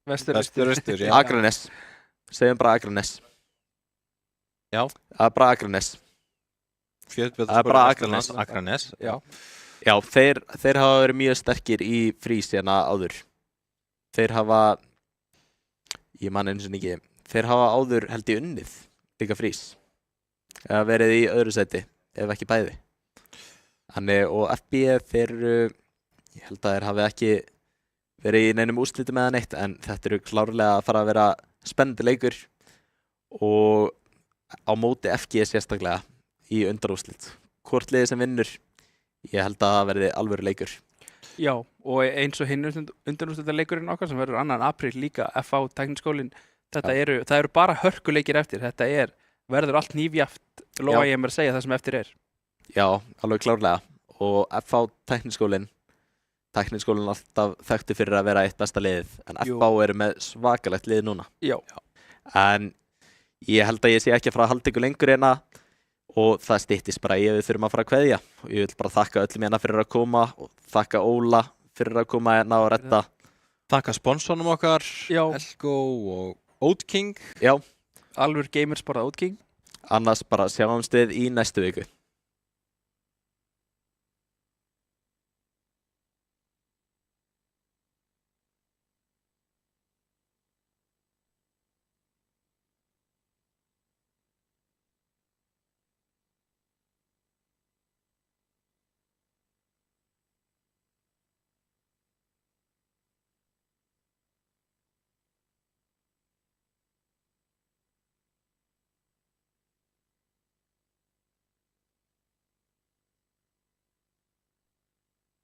Vestur-austur, já. Akranes. Segjum bara Akranes. Já. Það bara Akranes. Bara Akranes. Já, þeir hafa verið mjög sterkir í frís hérna áður. Þeir hafa, ég man einu sinni ekki, þeir hafa áður held ég unnið líka frís. Eða verið í öðru sæti, ef ekki bæði. Þannig, og FB þeir, ég held að þeir hafi ekki verið í neinum úrslitum eða neitt, en þetta klárlega að fara að vera spennandi leikur og á móti FG sérstaklega í undanúrslit. Hvort liðið sem vinnur, ég held að það verði alvöru leikur. Já, og eins og hinn undanúrslitaleikurinn okkar sem verður 2. apríl líka, FH Tækniskólinn, það eru bara hörkuleikir eftir, verður allt hnífjaft, lofa ég mér að segja það sem eftir er. Já, alveg klárlega, og FH Tækniskólinn alltaf þekktu fyrir að vera eitt besta liðið, en FH eru með svakalegt lið núna. Já. En ég held að ég sé ekki að fara að halda ykkur lengur hérna og það styttist bara við þurfum að fara að kveðja og ég vil bara þakka öllum hérna fyrir að koma og þakka Óla fyrir að koma hérna og redda. Þakka sponsornum okkar, Elko og Oat King. Já. Alvör Gamersport Oat King. Annars bara sjáumst við í næstu viku.